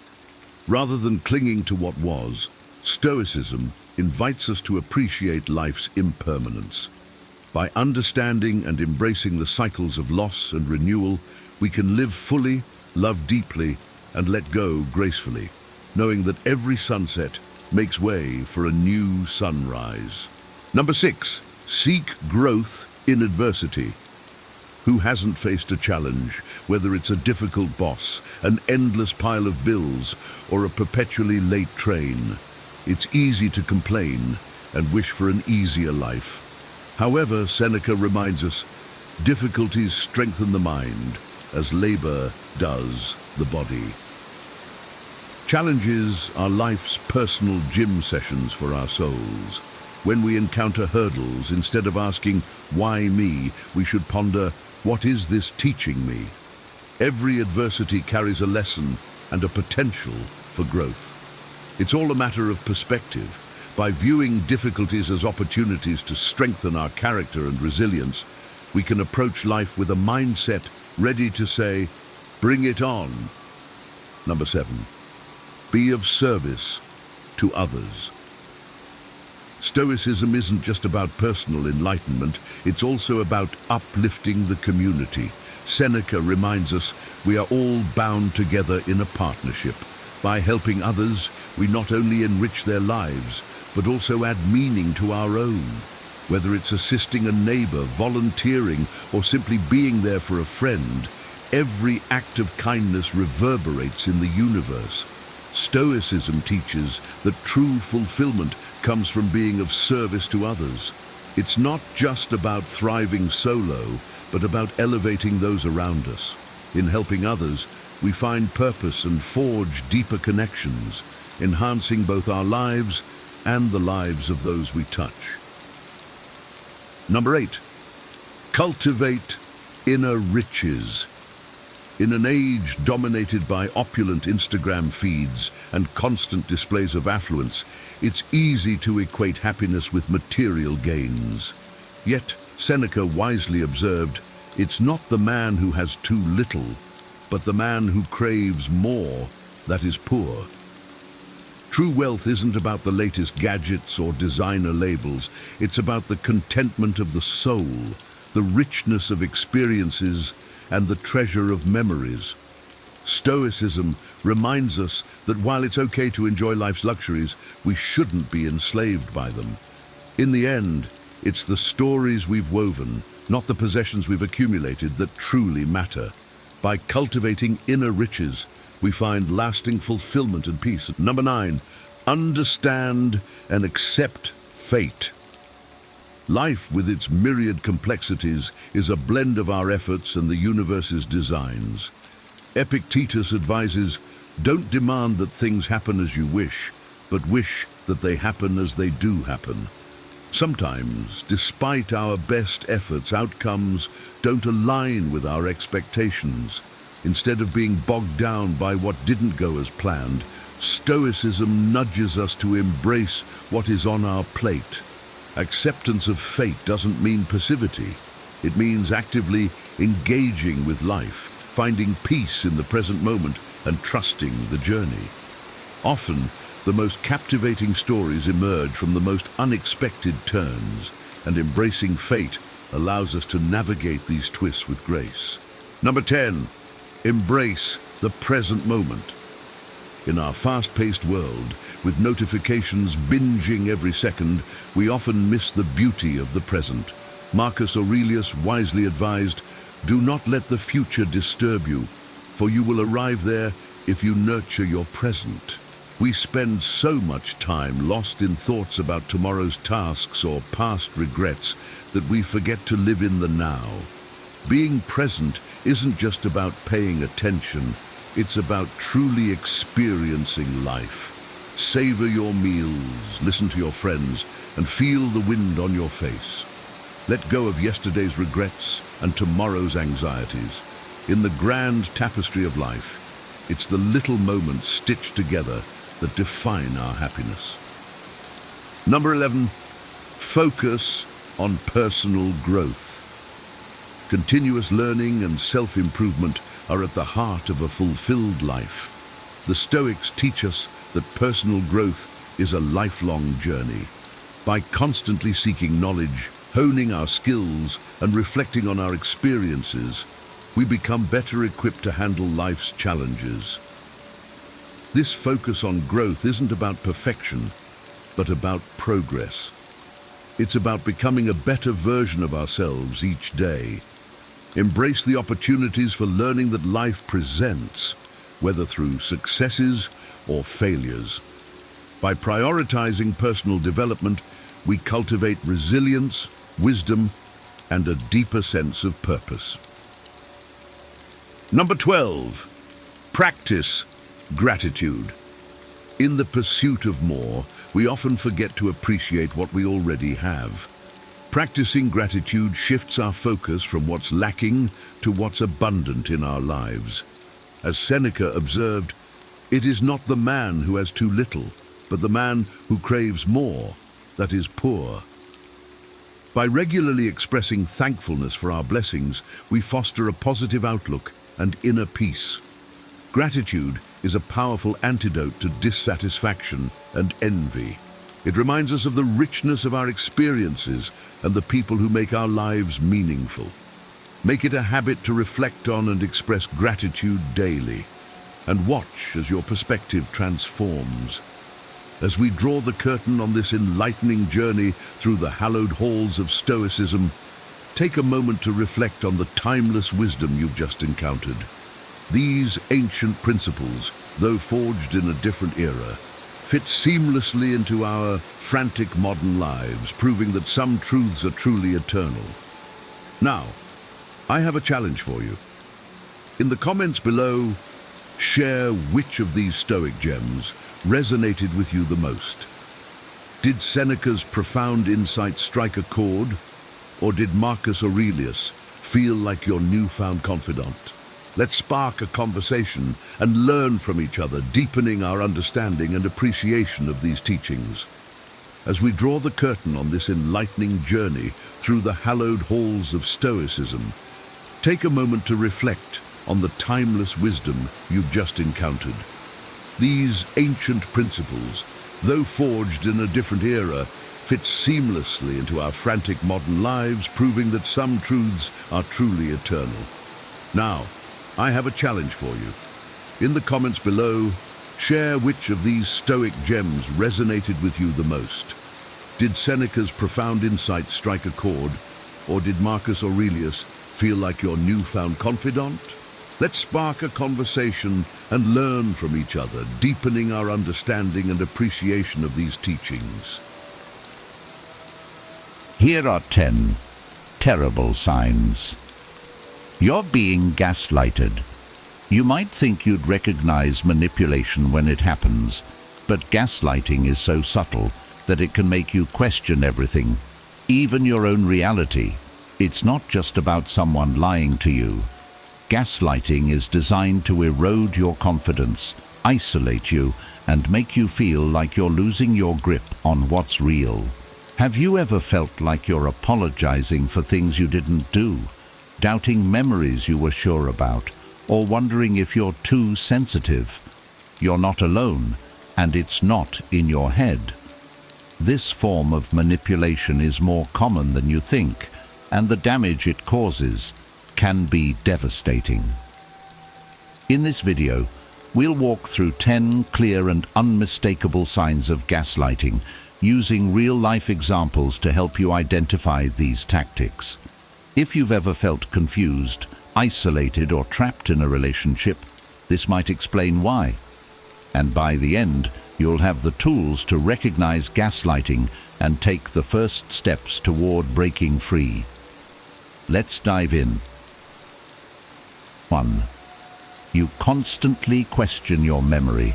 S3: Rather than clinging to what was, Stoicism invites us to appreciate life's impermanence. By understanding and embracing the cycles of loss and renewal, we can live fully, love deeply, and let go gracefully, knowing that every sunset makes way for a new sunrise. Number 6, seek growth in adversity. Who hasn't faced a challenge, whether it's a difficult boss, an endless pile of bills, or a perpetually late train? It's easy to complain and wish for an easier life. However, Seneca reminds us, difficulties strengthen the mind, as labor does the body. Challenges are life's personal gym sessions for our souls. When we encounter hurdles, instead of asking, "Why me?" we should ponder, "What is this teaching me?" Every adversity carries a lesson and a potential for growth. It's all a matter of perspective. By viewing difficulties as opportunities to strengthen our character and resilience, we can approach life with a mindset ready to say, "Bring it on." Number 7, be of service to others. Stoicism isn't just about personal enlightenment, it's also about uplifting the community. Seneca reminds us we are all bound together in a partnership. By helping others, we not only enrich their lives, but also add meaning to our own. Whether it's assisting a neighbor, volunteering, or simply being there for a friend, every act of kindness reverberates in the universe. Stoicism teaches that true fulfillment comes from being of service to others. It's not just about thriving solo, but about elevating those around us. In helping others, we find purpose and forge deeper connections, enhancing both our lives and the lives of those we touch. Number 8, cultivate inner riches. In an age dominated by opulent Instagram feeds and constant displays of affluence, it's easy to equate happiness with material gains. Yet, Seneca wisely observed, it's not the man who has too little, but the man who craves more that is poor. True wealth isn't about the latest gadgets or designer labels. It's about the contentment of the soul, the richness of experiences, and the treasure of memories. Stoicism reminds us that while it's okay to enjoy life's luxuries, we shouldn't be enslaved by them. In the end, it's the stories we've woven, not the possessions we've accumulated, that truly matter. By cultivating inner riches, we find lasting fulfillment and peace. Number 9, understand and accept fate. Life, with its myriad complexities, is a blend of our efforts and the universe's designs. Epictetus advises, don't demand that things happen as you wish, but wish that they happen as they do happen. Sometimes, despite our best efforts, outcomes don't align with our expectations. Instead of being bogged down by what didn't go as planned, Stoicism nudges us to embrace what is on our plate. Acceptance of fate doesn't mean passivity. It means actively engaging with life, finding peace in the present moment and trusting the journey. Often, the most captivating stories emerge from the most unexpected turns, and embracing fate allows us to navigate these twists with grace. Number 10, embrace the present moment. In our fast-paced world, with notifications binging every second, we often miss the beauty of the present. Marcus Aurelius wisely advised, do not let the future disturb you, for you will arrive there if you nurture your present. We spend so much time lost in thoughts about tomorrow's tasks or past regrets that we forget to live in the now. Being present isn't just about paying attention, it's about truly experiencing life. Savor your meals, listen to your friends, and feel the wind on your face. Let go of yesterday's regrets and tomorrow's anxieties. In the grand tapestry of life, it's the little moments stitched together that define our happiness. Number 11, focus on personal growth. Continuous learning and self-improvement are at the heart of a fulfilled life. The Stoics teach us that personal growth is a lifelong journey. By constantly seeking knowledge, honing our skills, and reflecting on our experiences, we become better equipped to handle life's challenges. This focus on growth isn't about perfection, but about progress. It's about becoming a better version of ourselves each day. Embrace the opportunities for learning that life presents, whether through successes or failures. By prioritizing personal development, we cultivate resilience, wisdom, and a deeper sense of purpose. Number 12, practice gratitude. In the pursuit of more, we often forget to appreciate what we already have. Practicing gratitude shifts our focus from what's lacking to what's abundant in our lives. As Seneca observed, it is not the man who has too little, but the man who craves more that is poor. By regularly expressing thankfulness for our blessings, we foster a positive outlook and inner peace. Gratitude is a powerful antidote to dissatisfaction and envy. It reminds us of the richness of our experiences and the people who make our lives meaningful. Make it a habit to reflect on and express gratitude daily, and watch as your perspective transforms. As we draw the curtain on this enlightening journey through the hallowed halls of Stoicism, take a moment to reflect on the timeless wisdom you've just encountered. These ancient principles, though forged in a different era, fit seamlessly into our frantic modern lives, proving that some truths are truly eternal. Now, I have a challenge for you. In the comments below, share which of these Stoic gems resonated with you the most. Did Seneca's profound insight strike a chord, or did Marcus Aurelius feel like your newfound confidant? Let's spark a conversation and learn from each other, deepening our understanding and appreciation of these teachings. As we draw the curtain on this enlightening journey through the hallowed halls of Stoicism, take a moment to reflect on the timeless wisdom you've just encountered. These ancient principles, though forged in a different era, fit seamlessly into our frantic modern lives, proving that some truths are truly eternal. Now, I have a challenge for you. In the comments below, share which of these Stoic gems resonated with you the most. Did Seneca's profound insights strike a chord, or did Marcus Aurelius feel like your newfound confidant? Let's spark a conversation and learn from each other, deepening our understanding and appreciation of these teachings.
S4: Here are 10 terrible signs. You're being gaslighted. You might think you'd recognize manipulation when it happens, but gaslighting is so subtle that it can make you question everything, even your own reality. It's not just about someone lying to you. Gaslighting is designed to erode your confidence, isolate you, and make you feel like you're losing your grip on what's real. Have you ever felt like you're apologizing for things you didn't do, doubting memories you were sure about, or wondering if you're too sensitive? You're not alone, and it's not in your head. This form of manipulation is more common than you think, and the damage it causes can be devastating. In this video, we'll walk through 10 clear and unmistakable signs of gaslighting, using real-life examples to help you identify these tactics. If you've ever felt confused, isolated, or trapped in a relationship, this might explain why. And by the end, you'll have the tools to recognize gaslighting and take the first steps toward breaking free. Let's dive in. 1. You constantly question your memory.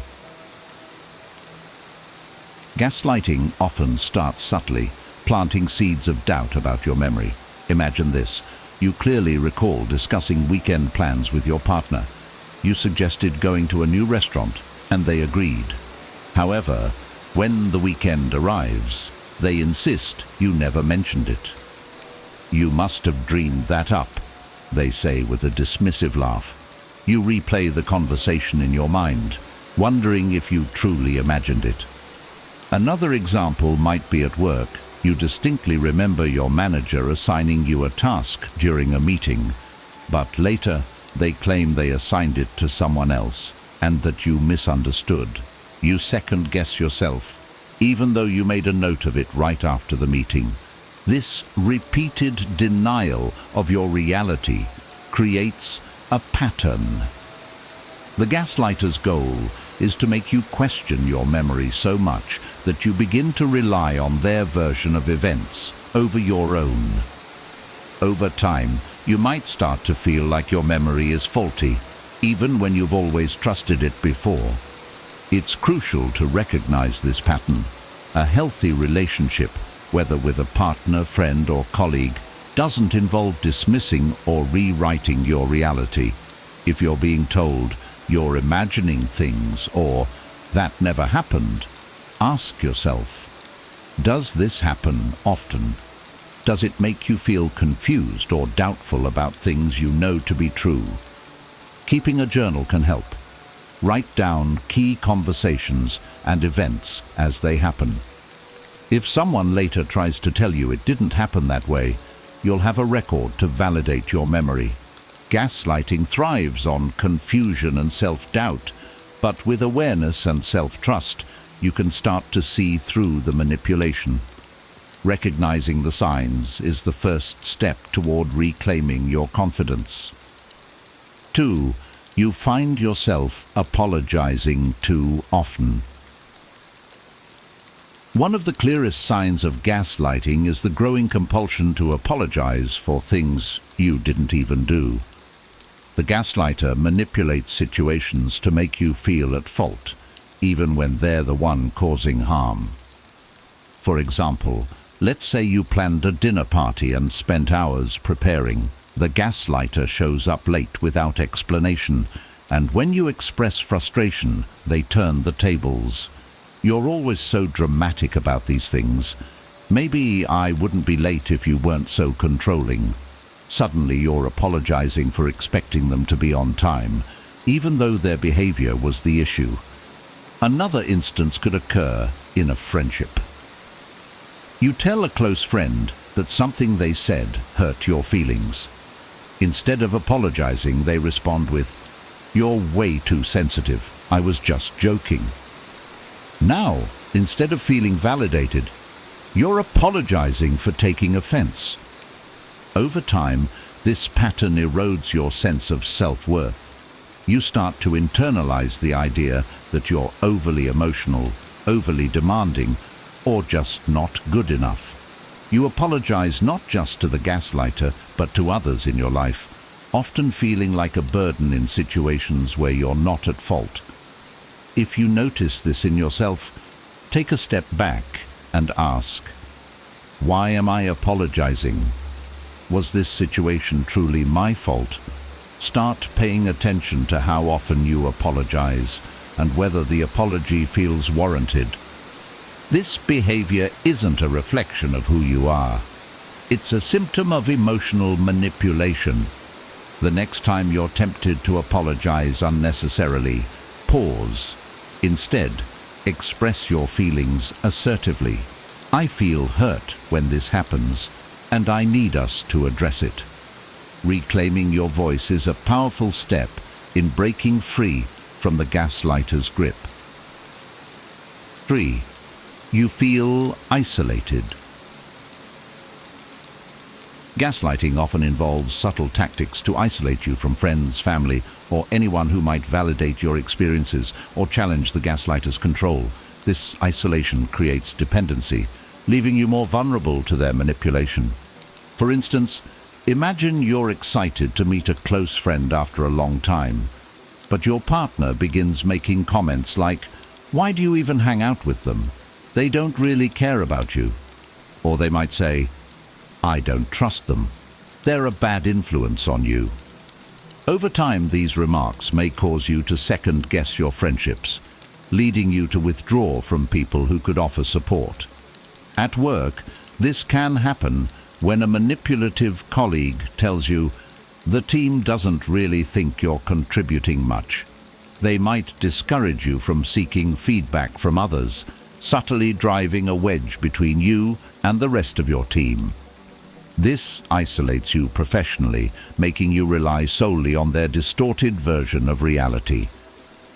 S4: Gaslighting often starts subtly, planting seeds of doubt about your memory. Imagine this. You clearly recall discussing weekend plans with your partner. You suggested going to a new restaurant, and they agreed. However, when the weekend arrives, they insist you never mentioned it. You must have dreamed that up, they say with a dismissive laugh. You replay the conversation in your mind, wondering if you truly imagined it. Another example might be at work. You distinctly remember your manager assigning you a task during a meeting, but later they claim they assigned it to someone else and that you misunderstood. You second-guess yourself, even though you made a note of it right after the meeting. This repeated denial of your reality creates a pattern. The gaslighter's goal is to make you question your memory so much that you begin to rely on their version of events over your own. Over time, you might start to feel like your memory is faulty, even when you've always trusted it before. It's crucial to recognize this pattern. A healthy relationship, whether with a partner, friend, or colleague, doesn't involve dismissing or rewriting your reality. If you're being told you're imagining things or that never happened, ask yourself, does this happen often? Does it make you feel confused or doubtful about things you know to be true? Keeping a journal can help. Write down key conversations and events as they happen. If someone later tries to tell you it didn't happen that way, you'll have a record to validate your memory. Gaslighting thrives on confusion and self-doubt, but with awareness and self-trust, you can start to see through the manipulation. Recognizing the signs is the first step toward reclaiming your confidence. 2. You find yourself apologizing too often. One of the clearest signs of gaslighting is the growing compulsion to apologize for things you didn't even do. The gaslighter manipulates situations to make you feel at fault, even when they're the one causing harm. For example, let's say you planned a dinner party and spent hours preparing. The gaslighter shows up late without explanation, and when you express frustration, they turn the tables. You're always so dramatic about these things. Maybe I wouldn't be late if you weren't so controlling. Suddenly you're apologizing for expecting them to be on time, even though their behavior was the issue. Another instance could occur in a friendship. You tell a close friend that something they said hurt your feelings. Instead of apologizing, they respond with, "You're way too sensitive. I was just joking." Now, instead of feeling validated, you're apologizing for taking offense. Over time, this pattern erodes your sense of self-worth. You start to internalize the idea that you're overly emotional, overly demanding, or just not good enough. You apologize not just to the gaslighter, but to others in your life, often feeling like a burden in situations where you're not at fault. If you notice this in yourself, take a step back and ask, why am I apologizing? Was this situation truly my fault? Start paying attention to how often you apologize and whether the apology feels warranted. This behavior isn't a reflection of who you are. It's a symptom of emotional manipulation. The next time you're tempted to apologize unnecessarily, pause. Instead, express your feelings assertively. I feel hurt when this happens, and I need us to address it. Reclaiming your voice is a powerful step in breaking free from the gaslighter's grip. 3. You feel isolated. Gaslighting often involves subtle tactics to isolate you from friends, family, or anyone who might validate your experiences or challenge the gaslighter's control. This isolation creates dependency, leaving you more vulnerable to their manipulation. For instance, imagine you're excited to meet a close friend after a long time, but your partner begins making comments like, "Why do you even hang out with them? They don't really care about you." Or they might say, "I don't trust them. They're a bad influence on you." Over time, these remarks may cause you to second-guess your friendships, leading you to withdraw from people who could offer support. At work, this can happen when a manipulative colleague tells you, "The team doesn't really think you're contributing much." They might discourage you from seeking feedback from others, subtly driving a wedge between you and the rest of your team. This isolates you professionally, making you rely solely on their distorted version of reality.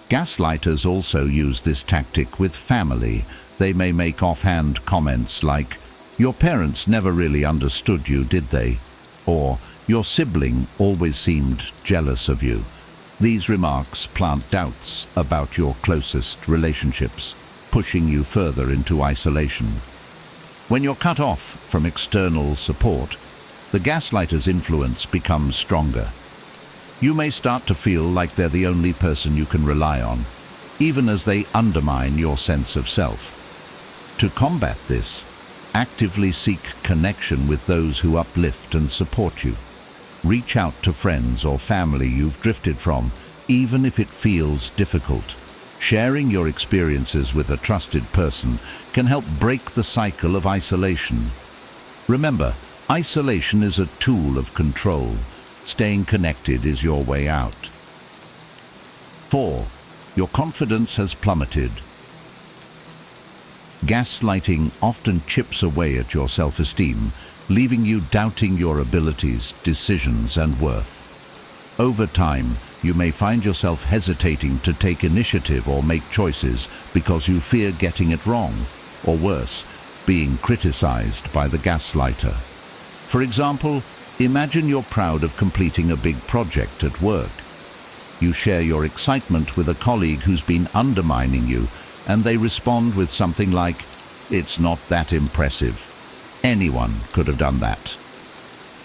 S4: Gaslighters also use this tactic with family. They may make offhand comments like, "Your parents never really understood you, did they?" Or, "Your sibling always seemed jealous of you." These remarks plant doubts about your closest relationships, pushing you further into isolation. When you're cut off from external support, the gaslighter's influence becomes stronger. You may start to feel like they're the only person you can rely on, even as they undermine your sense of self. To combat this, actively seek connection with those who uplift and support you. Reach out to friends or family you've drifted from, even if it feels difficult. Sharing your experiences with a trusted person can help break the cycle of isolation. Remember, isolation is a tool of control. Staying connected is your way out. 4. Your confidence has plummeted. Gaslighting often chips away at your self-esteem, leaving you doubting your abilities, decisions, and worth. Over time, you may find yourself hesitating to take initiative or make choices because you fear getting it wrong, or worse, being criticized by the gaslighter. For example, imagine you're proud of completing a big project at work. You share your excitement with a colleague who's been undermining you, and they respond with something like, "It's not that impressive. Anyone could have done that."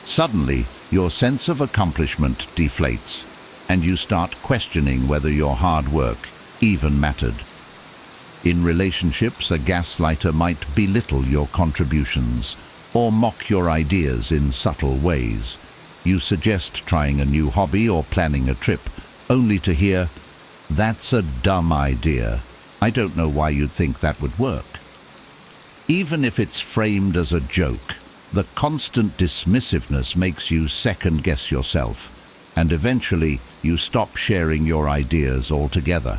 S4: Suddenly, your sense of accomplishment deflates, and you start questioning whether your hard work even mattered. In relationships, a gaslighter might belittle your contributions or mock your ideas in subtle ways. You suggest trying a new hobby or planning a trip, only to hear, "That's a dumb idea. I don't know why you'd think that would work." Even if it's framed as a joke, the constant dismissiveness makes you second-guess yourself, and eventually you stop sharing your ideas altogether.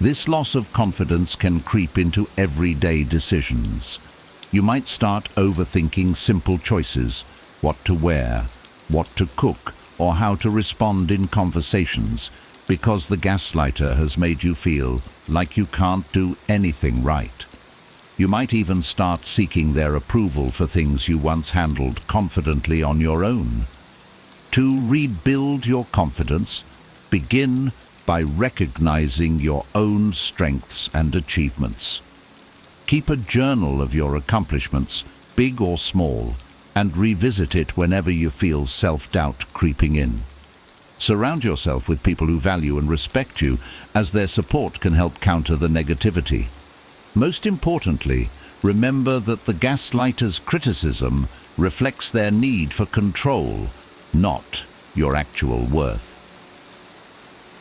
S4: This loss of confidence can creep into everyday decisions. You might start overthinking simple choices: what to wear, what to cook, or how to respond in conversations because the gaslighter has made you feel like you can't do anything right. You might even start seeking their approval for things you once handled confidently on your own. To rebuild your confidence, begin by recognizing your own strengths and achievements. Keep a journal of your accomplishments, big or small, and revisit it whenever you feel self-doubt creeping in. Surround yourself with people who value and respect you, as their support can help counter the negativity. Most importantly, remember that the gaslighter's criticism reflects their need for control, not your actual worth.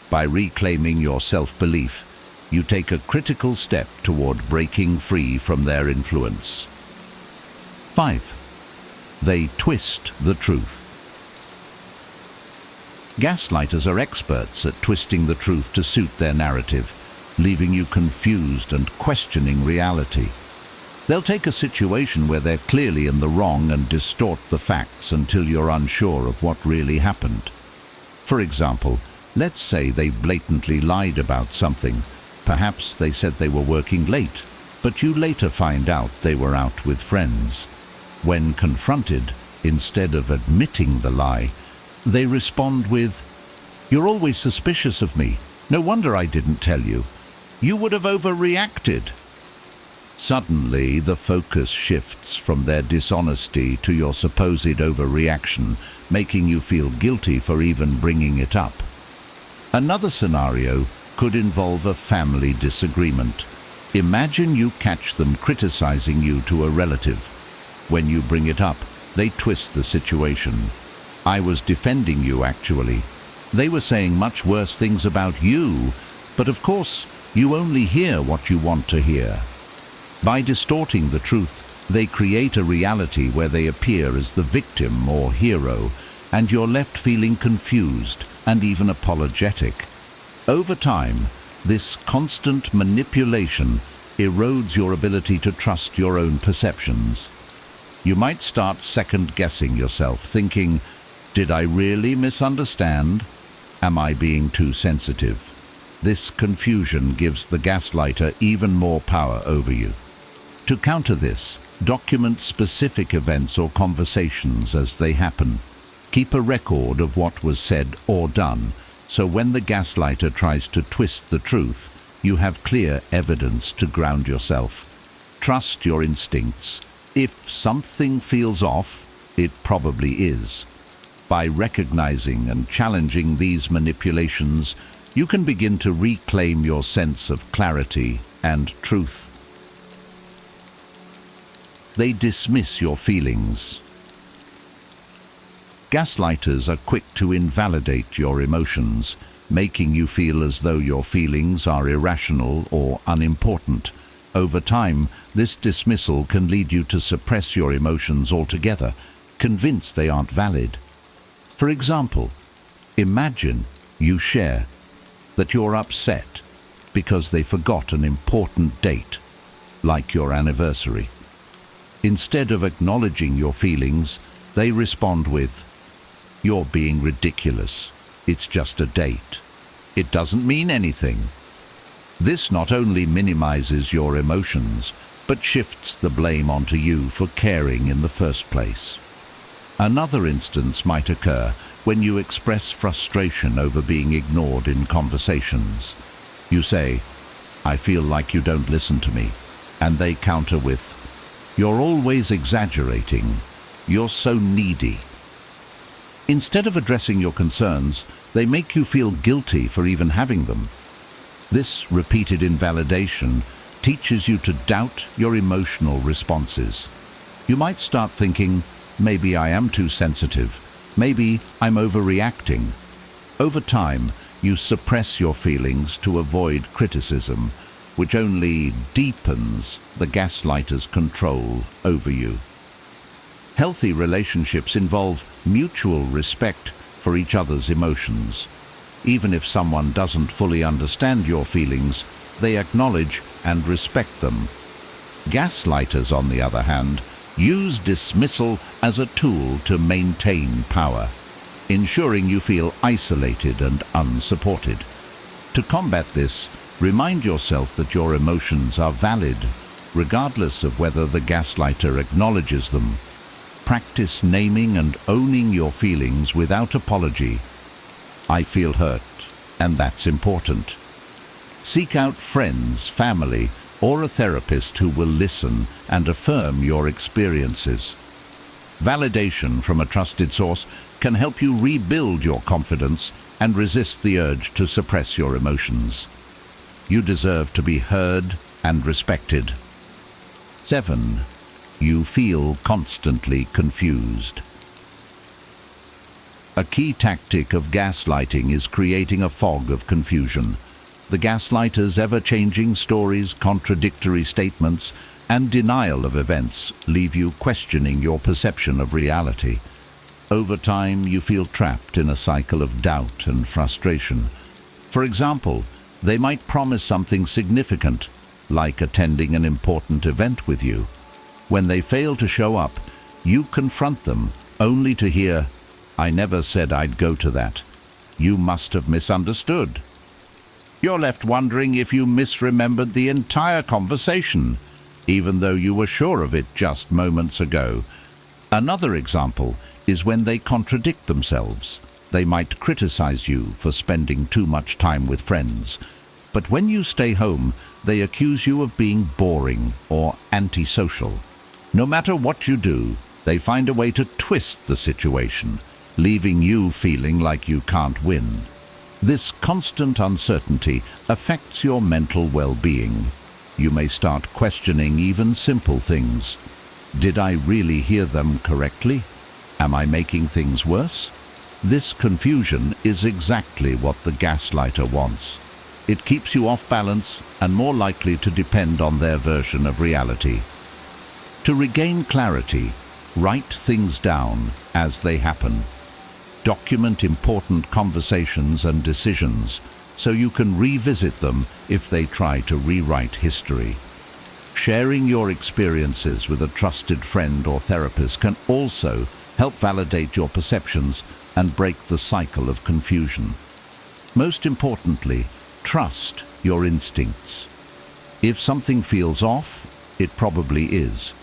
S4: By reclaiming your self-belief, you take a critical step toward breaking free from their influence. 5. They twist the truth. Gaslighters are experts at twisting the truth to suit their narrative, leaving you confused and questioning reality. They'll take a situation where they're clearly in the wrong and distort the facts until you're unsure of what really happened. For example, let's say they blatantly lied about something. Perhaps they said they were working late, but you later find out they were out with friends. When confronted, instead of admitting the lie, they respond with, "You're always suspicious of me. No wonder I didn't tell you. You would have overreacted." Suddenly, the focus shifts from their dishonesty to your supposed overreaction, making you feel guilty for even bringing it up. Another scenario could involve a family disagreement. Imagine you catch them criticizing you to a relative. When you bring it up, they twist the situation. "I was defending you, actually. They were saying much worse things about you, but of course, you only hear what you want to hear." By distorting the truth, they create a reality where they appear as the victim or hero, and you're left feeling confused and even apologetic. Over time, this constant manipulation erodes your ability to trust your own perceptions. You might start second-guessing yourself, thinking, "Did I really misunderstand? Am I being too sensitive?" This confusion gives the gaslighter even more power over you. To counter this, document specific events or conversations as they happen. Keep a record of what was said or done, so when the gaslighter tries to twist the truth, you have clear evidence to ground yourself. Trust your instincts. If something feels off, it probably is. By recognizing and challenging these manipulations, you can begin to reclaim your sense of clarity and truth. They dismiss your feelings. Gaslighters are quick to invalidate your emotions, making you feel as though your feelings are irrational or unimportant. Over time, this dismissal can lead you to suppress your emotions altogether, convinced they aren't valid. For example, imagine you share that you're upset because they forgot an important date, like your anniversary. Instead of acknowledging your feelings, they respond with, "You're being ridiculous. It's just a date. It doesn't mean anything." This not only minimizes your emotions, but shifts the blame onto you for caring in the first place. Another instance might occur when you express frustration over being ignored in conversations. You say, "I feel like you don't listen to me," and they counter with, "You're always exaggerating. You're so needy." Instead of addressing your concerns, they make you feel guilty for even having them. This repeated invalidation teaches you to doubt your emotional responses. You might start thinking, "Maybe I am too sensitive. Maybe I'm overreacting." Over time, you suppress your feelings to avoid criticism, which only deepens the gaslighter's control over you. Healthy relationships involve mutual respect for each other's emotions. Even if someone doesn't fully understand your feelings, they acknowledge and respect them. Gaslighters, on the other hand, use dismissal as a tool to maintain power. ensuring you feel isolated and unsupported. To combat this, remind yourself that your emotions are valid, regardless of whether the gaslighter acknowledges them. Practice naming and owning your feelings without apology. I feel hurt, and that's important. Seek out friends, family, or a therapist who will listen and affirm your experiences. Validation from a trusted source can help you rebuild your confidence and resist the urge to suppress your emotions. You deserve to be heard and respected. 7. You feel constantly confused. A key tactic of gaslighting is creating a fog of confusion. The gaslighter's ever-changing stories, contradictory statements, and denial of events leave you questioning your perception of reality. Over time, you feel trapped in a cycle of doubt and frustration. For example, they might promise something significant, like attending an important event with you. When they fail to show up, you confront them, only to hear, "I never said I'd go to that. You must have misunderstood." You're left wondering if you misremembered the entire conversation, even though you were sure of it just moments ago. Another example is when they contradict themselves. They might criticize you for spending too much time with friends, but when you stay home, they accuse you of being boring or antisocial. No matter what you do, they find a way to twist the situation, leaving you feeling like you can't win. This constant uncertainty affects your mental well-being. You may start questioning even simple things. Did I really hear them correctly? Am I making things worse? This confusion is exactly what the gaslighter wants. It keeps you off balance and more likely to depend on their version of reality. To regain clarity, write things down as they happen. Document important conversations and decisions so you can revisit them if they try to rewrite history. Sharing your experiences with a trusted friend or therapist can also help validate your perceptions and break the cycle of confusion. Most importantly, trust your instincts. If something feels off, it probably is.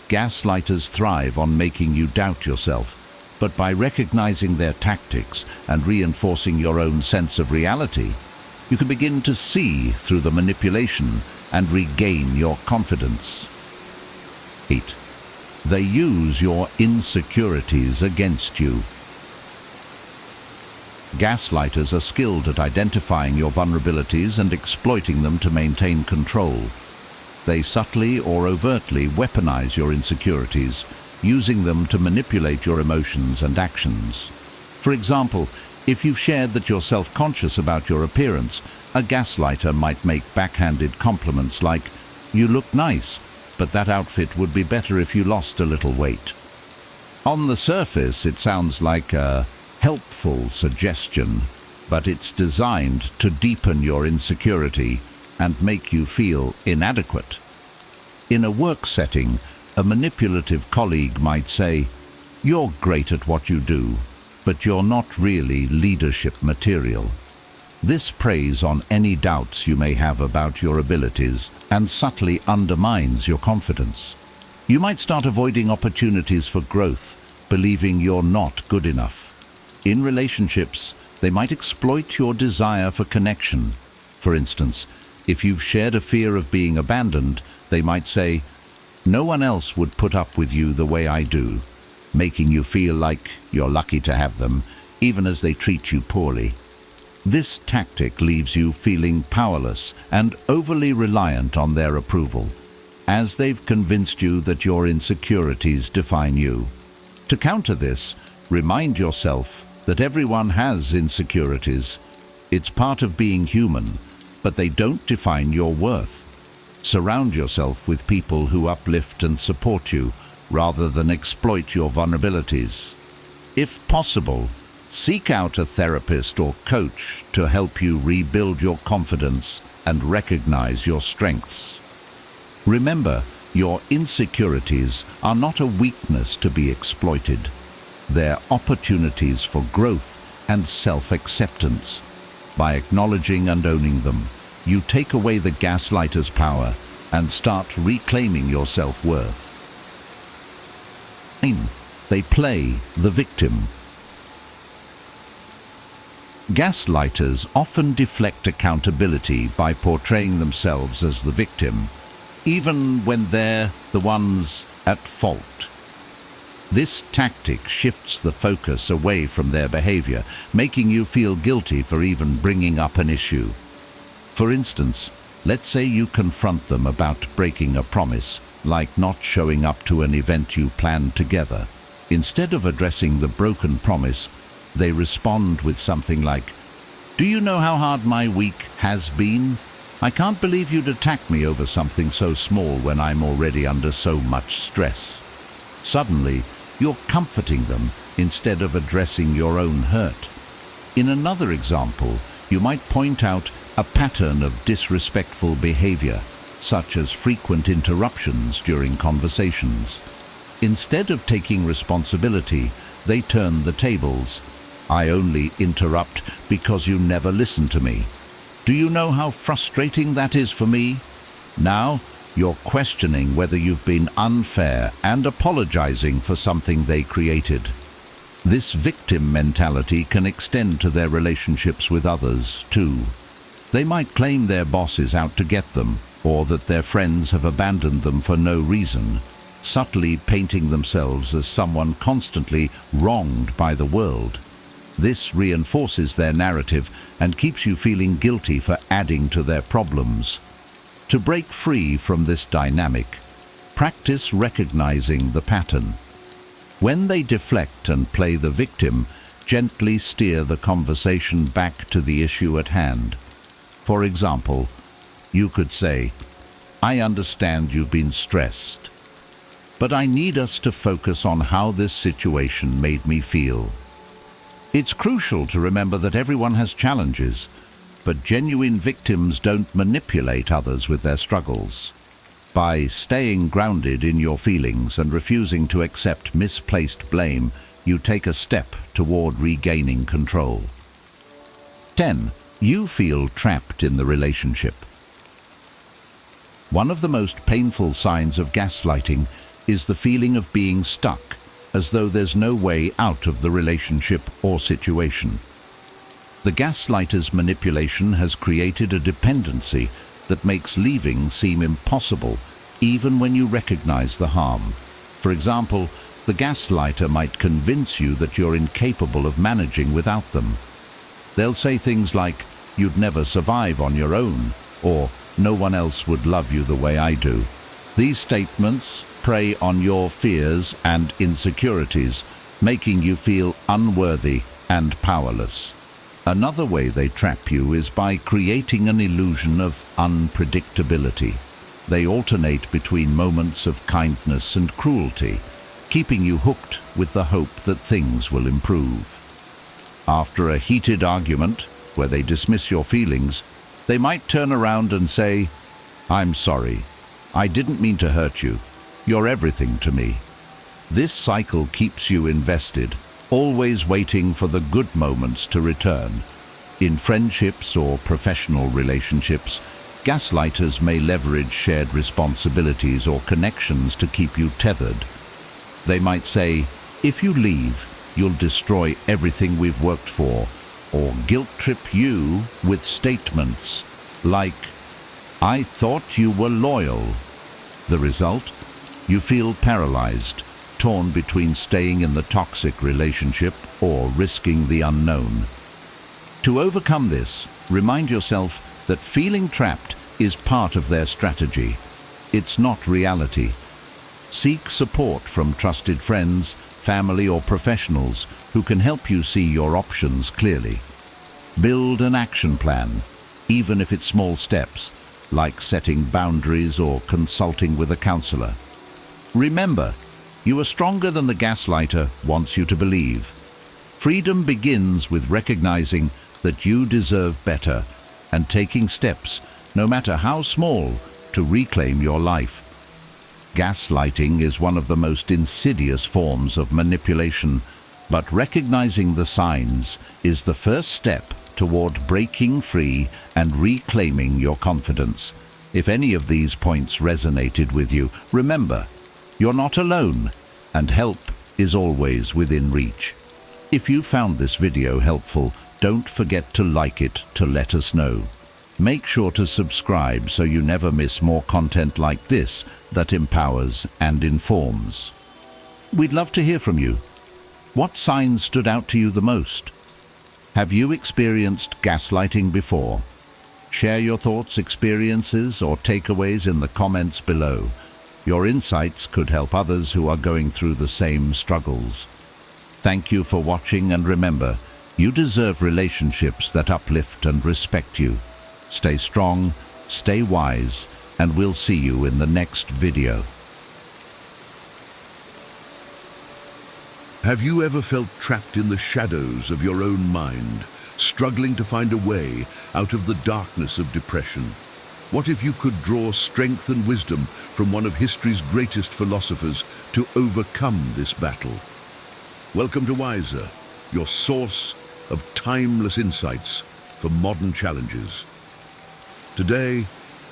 S4: Gaslighters thrive on making you doubt yourself, but by recognizing their tactics and reinforcing your own sense of reality, you can begin to see through the manipulation and regain your confidence. 8. They use your insecurities against you. Gaslighters are skilled at identifying your vulnerabilities and exploiting them to maintain control. They subtly or overtly weaponize your insecurities, using them to manipulate your emotions and actions. For example, if you've shared that you're self-conscious about your appearance, a gaslighter might make backhanded compliments like, "You look nice, but that outfit would be better if you lost a little weight." On the surface, it sounds like a helpful suggestion, but it's designed to deepen your insecurity and make you feel inadequate. In a work setting, a manipulative colleague might say, "You're great at what you do, but you're not really leadership material." This preys on any doubts you may have about your abilities and subtly undermines your confidence. You might start avoiding opportunities for growth, believing you're not good enough. In relationships, they might exploit your desire for connection. For instance, if you've shared a fear of being abandoned, they might say, "No one else would put up with you the way I do," making you feel like you're lucky to have them, even as they treat you poorly. This tactic leaves you feeling powerless and overly reliant on their approval, as they've convinced you that your insecurities define you. To counter this, remind yourself that everyone has insecurities. It's part of being human, but they don't define your worth. Surround yourself with people who uplift and support you, rather than exploit your vulnerabilities. If possible, seek out a therapist or coach to help you rebuild your confidence and recognize your strengths. Remember, your insecurities are not a weakness to be exploited. They're opportunities for growth and self-acceptance. By acknowledging and owning them, you take away the gaslighter's power and start reclaiming your self-worth. They play the victim. Gaslighters often deflect accountability by portraying themselves as the victim, even when they're the ones at fault. This tactic shifts the focus away from their behavior, making you feel guilty for even bringing up an issue. For instance, let's say you confront them about breaking a promise, like not showing up to an event you planned together. Instead of addressing the broken promise, they respond with something like, "Do you know how hard my week has been? I can't believe you'd attack me over something so small when I'm already under so much stress." Suddenly, you're comforting them instead of addressing your own hurt. In another example, you might point out a pattern of disrespectful behavior, such as frequent interruptions during conversations. Instead of taking responsibility, they turn the tables. "I only interrupt because you never listen to me. Do you know how frustrating that is for me?" Now, you're questioning whether you've been unfair and apologizing for something they created. This victim mentality can extend to their relationships with others, too. They might claim their boss is out to get them, or that their friends have abandoned them for no reason, subtly painting themselves as someone constantly wronged by the world. This reinforces their narrative and keeps you feeling guilty for adding to their problems. To break free from this dynamic, practice recognizing the pattern. When they deflect and play the victim, gently steer the conversation back to the issue at hand. For example, you could say, "I understand you've been stressed, but I need us to focus on how this situation made me feel." It's crucial to remember that everyone has challenges, but genuine victims don't manipulate others with their struggles. By staying grounded in your feelings and refusing to accept misplaced blame, you take a step toward regaining control. 10. You feel trapped in the relationship. One of the most painful signs of gaslighting is the feeling of being stuck, as though there's no way out of the relationship or situation. The gaslighter's manipulation has created a dependency that makes leaving seem impossible, even when you recognize the harm. For example, the gaslighter might convince you that you're incapable of managing without them. They'll say things like, "You'd never survive on your own," or "No one else would love you the way I do." These statements prey on your fears and insecurities, making you feel unworthy and powerless. Another way they trap you is by creating an illusion of unpredictability. They alternate between moments of kindness and cruelty, keeping you hooked with the hope that things will improve. After a heated argument, where they dismiss your feelings, they might turn around and say, "I'm sorry. I didn't mean to hurt you. You're everything to me." This cycle keeps you invested, always waiting for the good moments to return. In friendships or professional relationships, gaslighters may leverage shared responsibilities or connections to keep you tethered. They might say, "If you leave, you'll destroy everything we've worked for," or guilt-trip you with statements like, "I thought you were loyal." The result? You feel paralyzed, torn between staying in the toxic relationship or risking the unknown. To overcome this, remind yourself that feeling trapped is part of their strategy. It's not reality. Seek support from trusted friends, family, or professionals who can help you see your options clearly. Build an action plan, even if it's small steps, like setting boundaries or consulting with a counselor. Remember, you are stronger than the gaslighter wants you to believe. Freedom begins with recognizing that you deserve better and taking steps, no matter how small, to reclaim your life. Gaslighting is one of the most insidious forms of manipulation, But recognizing the signs is the first step toward breaking free and reclaiming your confidence. If any of these points resonated with you, remember, you're not alone, and help is always within reach. If you found this video helpful, don't forget to like it to let us know. Make sure to subscribe so you never miss more content like this that empowers and informs. We'd love to hear from you. What signs stood out to you the most? Have you experienced gaslighting before? Share your thoughts, experiences, or takeaways in the comments below. Your insights could help others who are going through the same struggles. Thank you for watching, and remember, you deserve relationships that uplift and respect you. Stay strong, stay wise, and we'll see you in the next video.
S3: Have you ever felt trapped in the shadows of your own mind, struggling to find a way out of the darkness of depression? What if you could draw strength and wisdom from one of history's greatest philosophers to overcome this battle? Welcome to Wiser, your source of timeless insights for modern challenges. Today,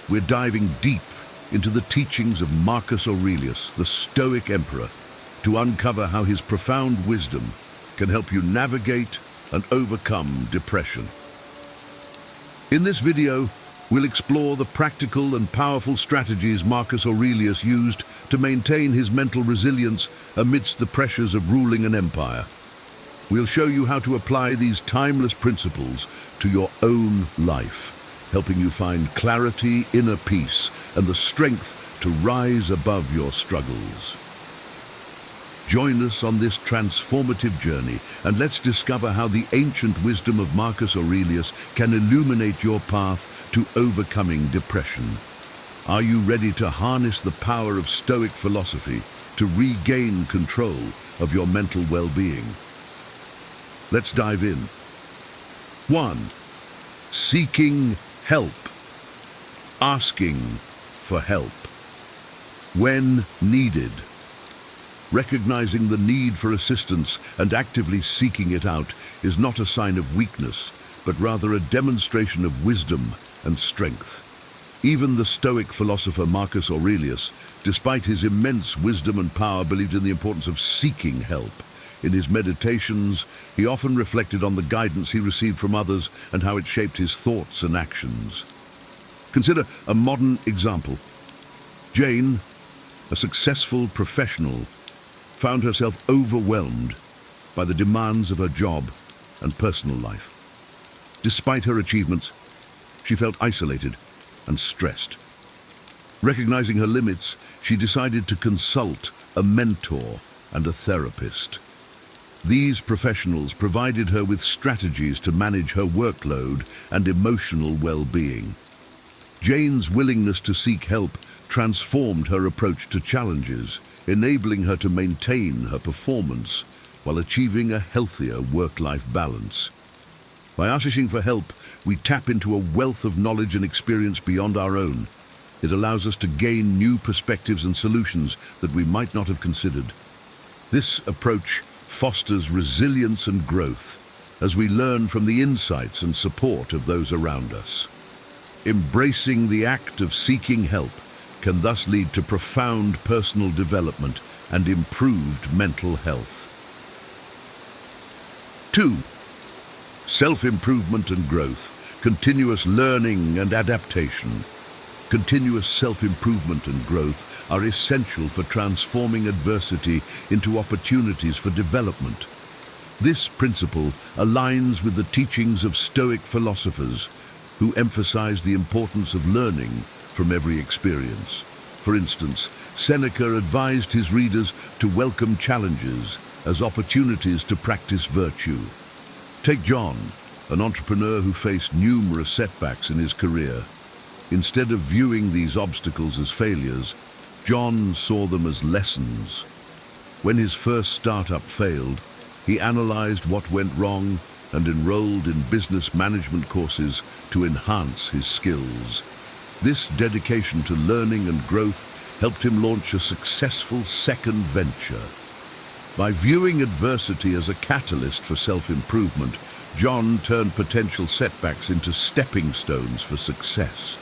S3: we're diving deep into the teachings of Marcus Aurelius, the Stoic emperor, to uncover how his profound wisdom can help you navigate and overcome depression. In this video, we'll explore the practical and powerful strategies Marcus Aurelius used to maintain his mental resilience amidst the pressures of ruling an empire. We'll show you how to apply these timeless principles to your own life, helping you find clarity, inner peace, and the strength to rise above your struggles. Join us on this transformative journey, and let's discover how the ancient wisdom of Marcus Aurelius can illuminate your path to overcoming depression. Are you ready to harness the power of Stoic philosophy to regain control of your mental well-being? Let's dive in. 1. Seeking help. Asking for help when needed. Recognizing the need for assistance and actively seeking it out is not a sign of weakness, but rather a demonstration of wisdom and strength. Even the Stoic philosopher Marcus Aurelius, despite his immense wisdom and power, believed in the importance of seeking help. In his meditations, he often reflected on the guidance he received from others and how it shaped his thoughts and actions. Consider a modern example. Jane, a successful professional, found herself overwhelmed by the demands of her job and personal life. Despite her achievements, she felt isolated and stressed. Recognizing her limits, she decided to consult a mentor and a therapist. These professionals provided her with strategies to manage her workload and emotional well-being. Jane's willingness to seek help transformed her approach to challenges, enabling her to maintain her performance while achieving a healthier work-life balance. By asking for help, we tap into a wealth of knowledge and experience beyond our own. It allows us to gain new perspectives and solutions that we might not have considered. This approach fosters resilience and growth as we learn from the insights and support of those around us. Embracing the act of seeking help can thus lead to profound personal development and improved mental health. 2. Self-improvement and growth, continuous learning and adaptation. Continuous self-improvement and growth are essential for transforming adversity into opportunities for development. This principle aligns with the teachings of Stoic philosophers who emphasize the importance of learning from every experience. For instance, Seneca advised his readers to welcome challenges as opportunities to practice virtue. Take John, an entrepreneur who faced numerous setbacks in his career. Instead of viewing these obstacles as failures, John saw them as lessons. When his first startup failed, he analyzed what went wrong and enrolled in business management courses to enhance his skills. This dedication to learning and growth helped him launch a successful second venture. By viewing adversity as a catalyst for self-improvement, John turned potential setbacks into stepping stones for success.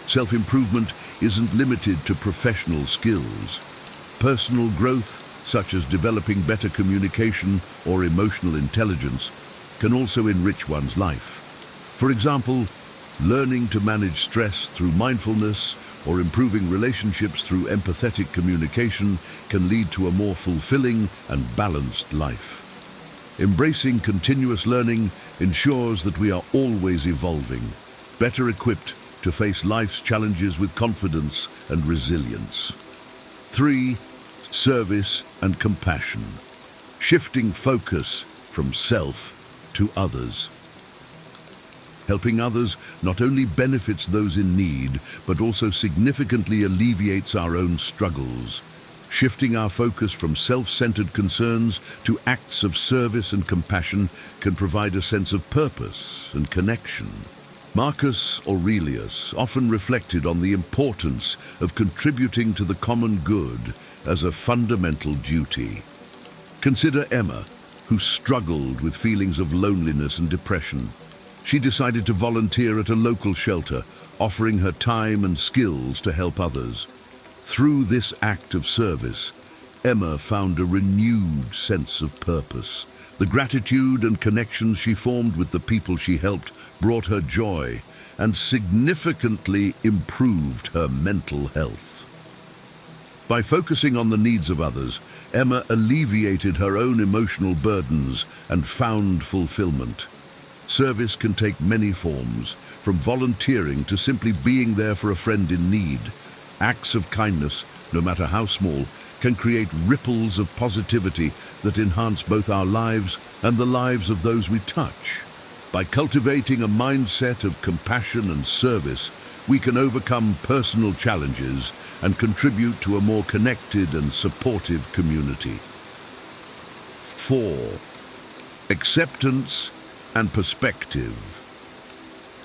S3: Self-improvement isn't limited to professional skills. Personal growth, such as developing better communication or emotional intelligence, can also enrich one's life. For example, learning to manage stress through mindfulness or improving relationships through empathetic communication can lead to a more fulfilling and balanced life. Embracing continuous learning ensures that we are always evolving, better equipped to face life's challenges with confidence and resilience. 3. Service and compassion. Shifting focus from self to others. Helping others not only benefits those in need, but also significantly alleviates our own struggles. Shifting our focus from self-centered concerns to acts of service and compassion can provide a sense of purpose and connection. Marcus Aurelius often reflected on the importance of contributing to the common good as a fundamental duty. Consider Emma, who struggled with feelings of loneliness and depression. She decided to volunteer at a local shelter, offering her time and skills to help others. Through this act of service, Emma found a renewed sense of purpose. The gratitude and connections she formed with the people she helped brought her joy and significantly improved her mental health. By focusing on the needs of others, Emma alleviated her own emotional burdens and found fulfillment. Service can take many forms, from volunteering to simply being there for a friend in need. Acts of kindness, no matter how small, can create ripples of positivity that enhance both our lives and the lives of those we touch. By cultivating a mindset of compassion and service, we can overcome personal challenges and contribute to a more connected and supportive community. 4. Acceptance and perspective.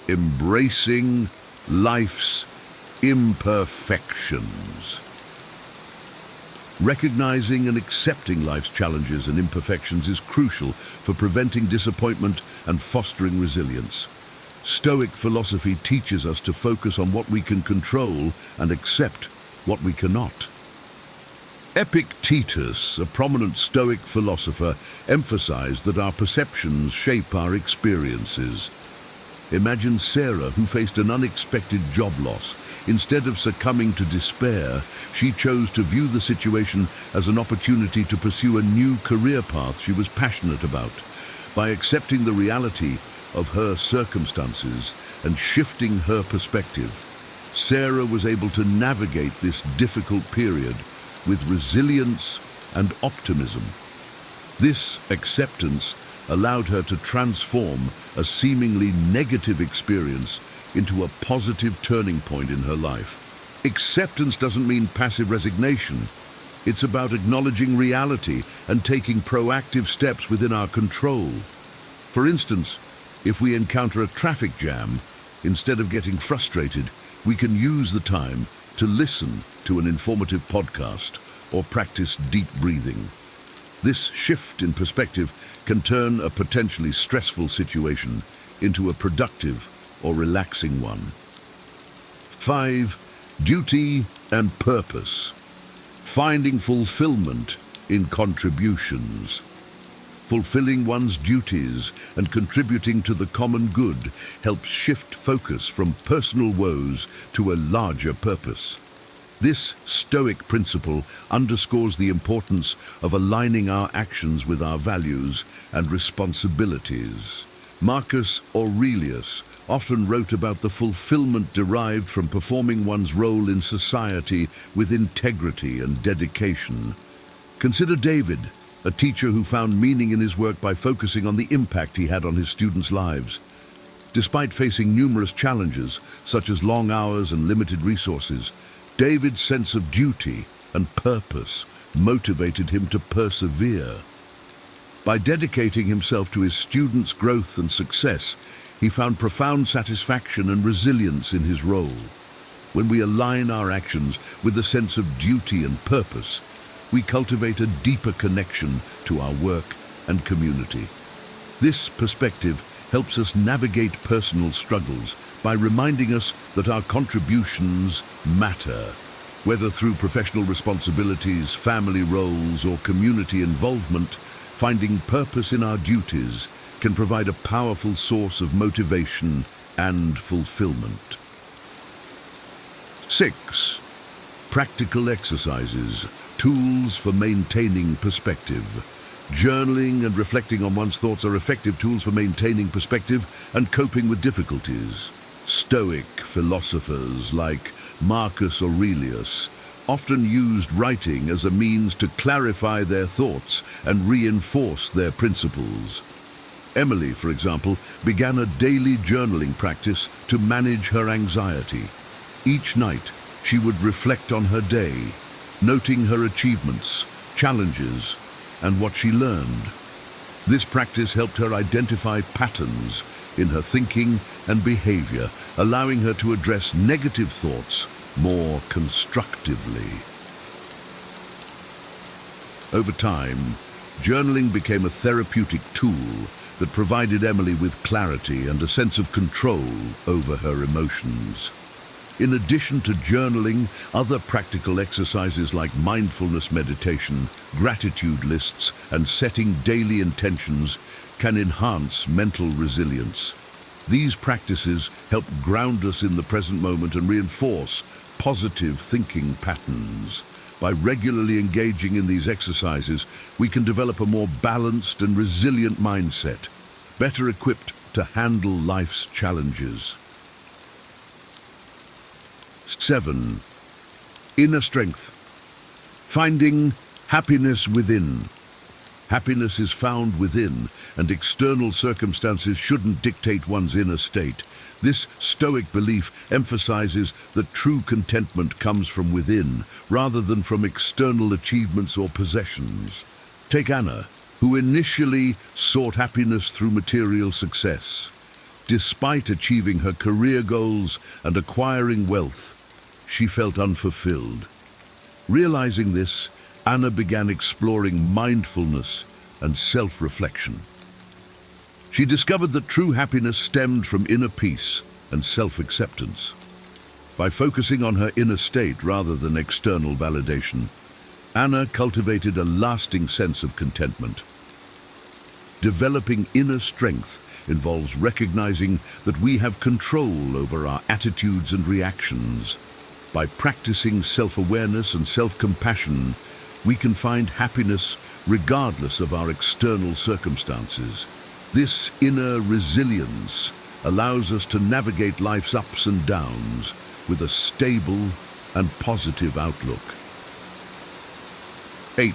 S3: Embracing life's imperfections. Recognizing and accepting life's challenges and imperfections is crucial for preventing disappointment and fostering resilience. Stoic philosophy teaches us to focus on what we can control and accept what we cannot. Epictetus, a prominent Stoic philosopher, emphasized that our perceptions shape our experiences. Imagine Sarah, who faced an unexpected job loss. Instead of succumbing to despair, she chose to view the situation as an opportunity to pursue a new career path she was passionate about. By accepting the reality of her circumstances and shifting her perspective, Sarah was able to navigate this difficult period with resilience and optimism. This acceptance allowed her to transform a seemingly negative experience into a positive turning point in her life. Acceptance doesn't mean passive resignation. It's about acknowledging reality and taking proactive steps within our control. For instance, if we encounter a traffic jam, instead of getting frustrated, we can use the time to listen to an informative podcast or practice deep breathing. This shift in perspective can turn a potentially stressful situation into a productive or relaxing one. 5. Duty and purpose. Finding fulfillment in contributions. Fulfilling one's duties and contributing to the common good helps shift focus from personal woes to a larger purpose. This Stoic principle underscores the importance of aligning our actions with our values and responsibilities. Marcus Aurelius often wrote about the fulfillment derived from performing one's role in society with integrity and dedication. Consider David, a teacher who found meaning in his work by focusing on the impact he had on his students' lives. Despite facing numerous challenges, such as long hours and limited resources, David's sense of duty and purpose motivated him to persevere. By dedicating himself to his students' growth and success, he found profound satisfaction and resilience in his role. When we align our actions with a sense of duty and purpose, we can ensure that our lives are we cultivate a deeper connection to our work and community. This perspective helps us navigate personal struggles by reminding us that our contributions matter. Whether through professional responsibilities, family roles, or community involvement, finding purpose in our duties can provide a powerful source of motivation and fulfillment. 6. Practical exercises, tools for maintaining perspective. Journaling and reflecting on one's thoughts are effective tools for maintaining perspective and coping with difficulties. Stoic philosophers like Marcus Aurelius often used writing as a means to clarify their thoughts and reinforce their principles. Emily, for example, began a daily journaling practice to manage her anxiety. Each night, she would reflect on her day, noting her achievements, challenges, and what she learned. This practice helped her identify patterns in her thinking and behavior, allowing her to address negative thoughts more constructively. Over time, journaling became a therapeutic tool that provided Emily with clarity and a sense of control over her emotions. In addition to journaling, other practical exercises like mindfulness meditation, gratitude lists, and setting daily intentions can enhance mental resilience. These practices help ground us in the present moment and reinforce positive thinking patterns. By regularly engaging in these exercises, we can develop a more balanced and resilient mindset, better equipped to handle life's challenges. 7. Inner strength. Finding happiness within. Happiness is found within, and external circumstances shouldn't dictate one's inner state. This Stoic belief emphasizes that true contentment comes from within, rather than from external achievements or possessions. Take Anna, who initially sought happiness through material success. Despite achieving her career goals and acquiring wealth, she felt unfulfilled. Realizing this, Anna began exploring mindfulness and self-reflection. She discovered that true happiness stemmed from inner peace and self-acceptance. By focusing on her inner state rather than external validation, Anna cultivated a lasting sense of contentment. Developing inner strength involves recognizing that we have control over our attitudes and reactions. By practicing self-awareness and self-compassion, we can find happiness regardless of our external circumstances. This inner resilience allows us to navigate life's ups and downs with a stable and positive outlook. 8.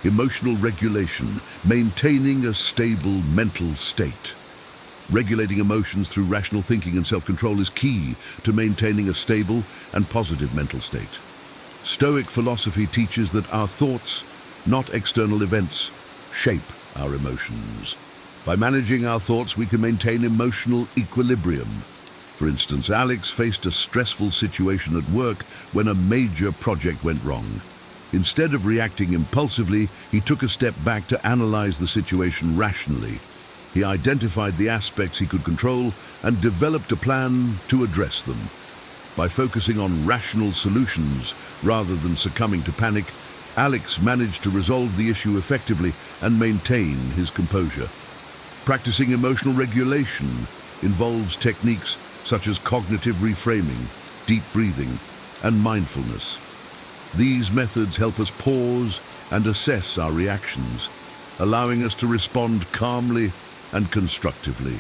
S3: Emotional regulation, maintaining a stable mental state. Regulating emotions through rational thinking and self-control is key to maintaining a stable and positive mental state. Stoic philosophy teaches that our thoughts, not external events, shape our emotions. By managing our thoughts, we can maintain emotional equilibrium. For instance, Alex faced a stressful situation at work when a major project went wrong. Instead of reacting impulsively, he took a step back to analyze the situation rationally. He identified the aspects he could control and developed a plan to address them. By focusing on rational solutions rather than succumbing to panic, Alex managed to resolve the issue effectively and maintain his composure. Practicing emotional regulation involves techniques such as cognitive reframing, deep breathing, and mindfulness. These methods help us pause and assess our reactions, allowing us to respond calmly and constructively.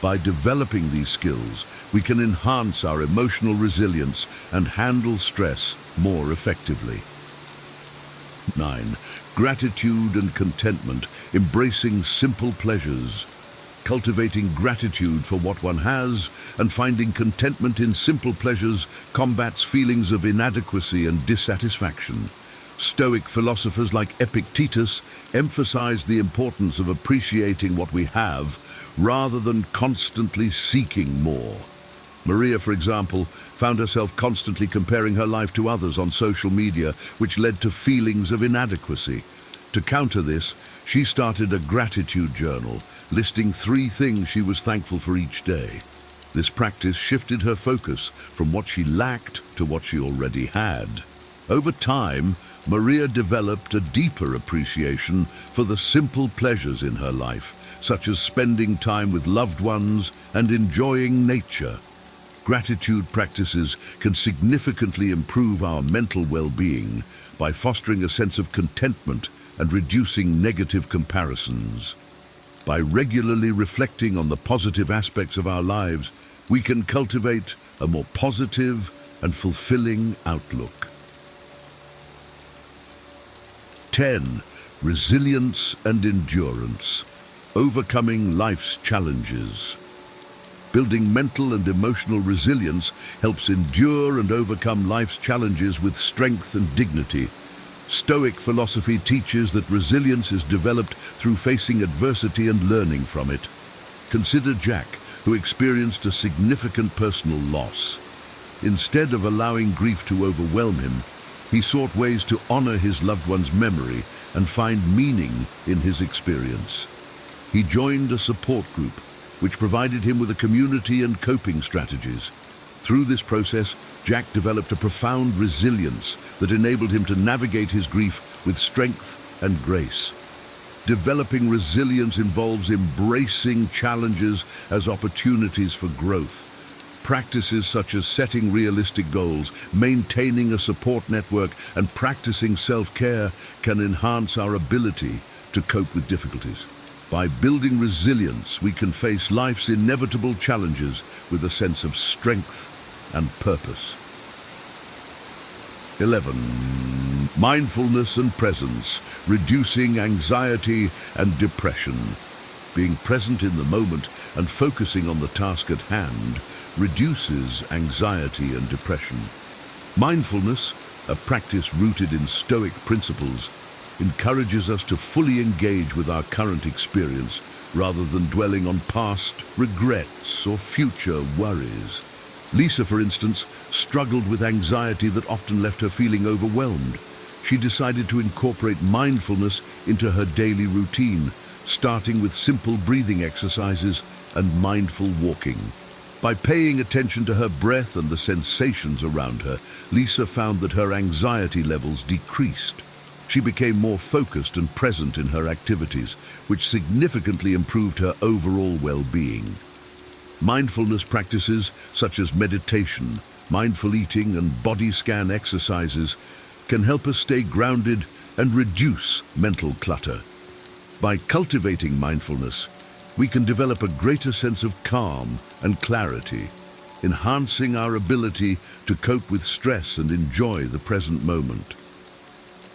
S3: By developing these skills, we can enhance our emotional resilience and handle stress more effectively. 9. Gratitude and contentment, embracing simple pleasures. Cultivating gratitude for what one has and finding contentment in simple pleasures combats feelings of inadequacy and dissatisfaction. Stoic philosophers like Epictetus emphasize the importance of appreciating what we have rather than constantly seeking more. Maria, for example, found herself constantly comparing her life to others on social media, which led to feelings of inadequacy. To counter this, she started a gratitude journal, listing 3 things she was thankful for each day. This practice shifted her focus from what she lacked to what she already had. Over time, Maria developed a deeper appreciation for the simple pleasures in her life, such as spending time with loved ones and enjoying nature. Gratitude practices can significantly improve our mental well-being by fostering a sense of contentment and reducing negative comparisons. By regularly reflecting on the positive aspects of our lives, we can cultivate a more positive and fulfilling outlook. 10. Resilience and endurance. Overcoming life's challenges. Building mental and emotional resilience helps endure and overcome life's challenges with strength and dignity. Stoic philosophy teaches that resilience is developed through facing adversity and learning from it. Consider Jack, who experienced a significant personal loss. Instead of allowing grief to overwhelm him, he sought ways to honor his loved one's memory and find meaning in his experience. He joined a support group, which provided him with a community and coping strategies. Through this process, Jack developed a profound resilience that enabled him to navigate his grief with strength and grace. Developing resilience involves embracing challenges as opportunities for growth. Practices such as setting realistic goals, maintaining a support network, and practicing self-care can enhance our ability to cope with difficulties. By building resilience, we can face life's inevitable challenges with a sense of strength and purpose. 11. Mindfulness and presence, reducing anxiety and depression. Being present in the moment and focusing on the task at hand reduces anxiety and depression. Mindfulness, a practice rooted in Stoic principles, encourages us to fully engage with our current experience rather than dwelling on past regrets or future worries. Lisa, for instance, struggled with anxiety that often left her feeling overwhelmed. She decided to incorporate mindfulness into her daily routine, starting with simple breathing exercises and mindful walking. By paying attention to her breath and the sensations around her, Lisa found that her anxiety levels decreased. She became more focused and present in her activities, which significantly improved her overall well-being. Mindfulness practices such as meditation, mindful eating, and body scan exercises can help us stay grounded and reduce mental clutter. By cultivating mindfulness, we can develop a greater sense of calm and clarity, enhancing our ability to cope with stress and enjoy the present moment.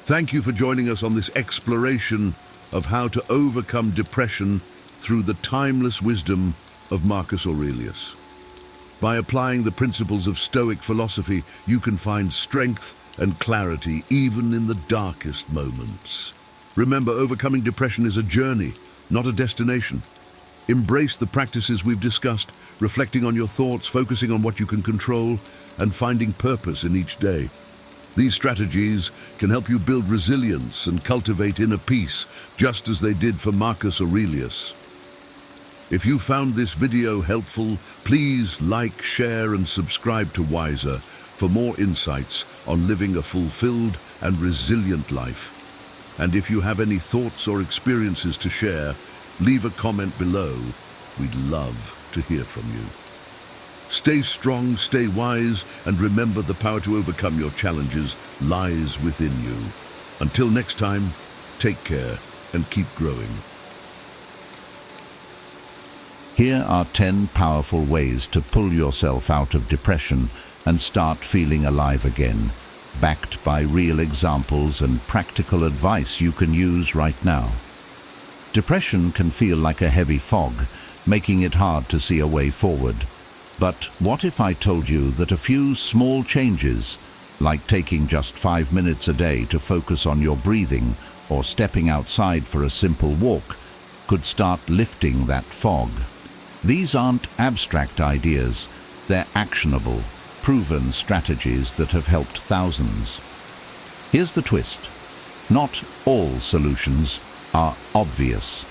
S3: Thank you for joining us on this exploration of how to overcome depression through the timeless wisdom of Marcus Aurelius. By applying the principles of Stoic philosophy, you can find strength and clarity even in the darkest moments. Remember, overcoming depression is a journey, not a destination. Embrace the practices we've discussed, reflecting on your thoughts, focusing on what you can control, and finding purpose in each day. These strategies can help you build resilience and cultivate inner peace, just as they did for Marcus Aurelius. If you found this video helpful, please like, share, and subscribe to Wiser for more insights on living a fulfilled and resilient life. And if you have any thoughts or experiences to share, leave a comment below. We'd love to hear from you. Stay strong, stay wise, and remember, the power to overcome your challenges lies within you. Until next time, take care and keep growing.
S4: Here are 10 powerful ways to pull yourself out of depression and start feeling alive again, backed by real examples and practical advice you can use right now. Depression can feel like a heavy fog, making it hard to see a way forward. But what if I told you that a few small changes, like taking just 5 minutes a day to focus on your breathing or stepping outside for a simple walk, could start lifting that fog? These aren't abstract ideas. They're actionable, proven strategies that have helped thousands. Here's the twist. Not all solutions are obvious.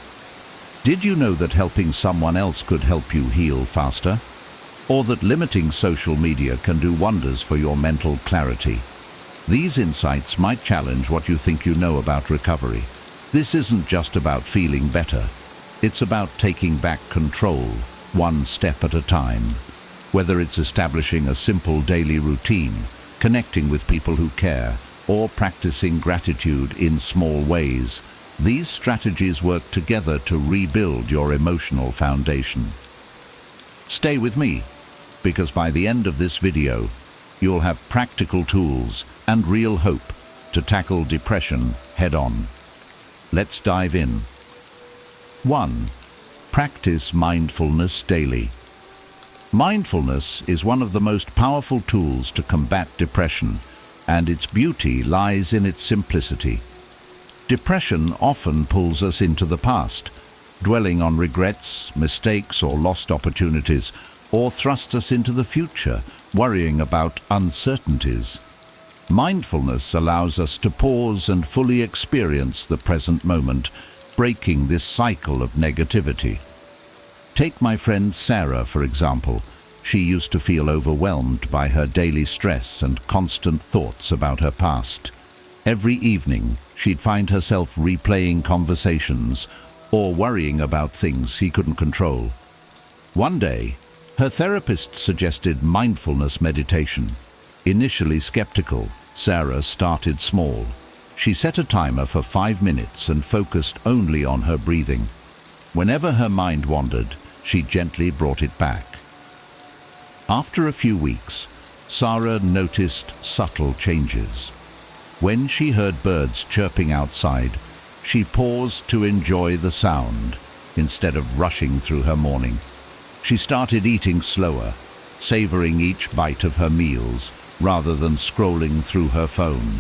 S4: Did you know that helping someone else could help you heal faster? Or that limiting social media can do wonders for your mental clarity? These insights might challenge what you think you know about recovery. This isn't just about feeling better. It's about taking back control, one step at a time. Whether it's establishing a simple daily routine, connecting with people who care, or practicing gratitude in small ways, these strategies work together to rebuild your emotional foundation. Stay with me, because by the end of this video, you'll have practical tools and real hope to tackle depression head-on. Let's dive in. 1. Practice mindfulness daily. Mindfulness is one of the most powerful tools to combat depression, and its beauty lies in its simplicity. Depression often pulls us into the past, dwelling on regrets, mistakes, or lost opportunities, or thrusts us into the future, worrying about uncertainties. Mindfulness allows us to pause and fully experience the present moment, breaking this cycle of negativity. Take my friend Sarah, for example. She used to feel overwhelmed by her daily stress and constant thoughts about her past. Every evening, she'd find herself replaying conversations or worrying about things he couldn't control. One day, her therapist suggested mindfulness meditation. Initially skeptical, Sarah started small. She set a timer for 5 minutes and focused only on her breathing. Whenever her mind wandered, she gently brought it back. After a few weeks, Sarah noticed subtle changes. When she heard birds chirping outside, she paused to enjoy the sound instead of rushing through her morning. She started eating slower, savoring each bite of her meals rather than scrolling through her phone.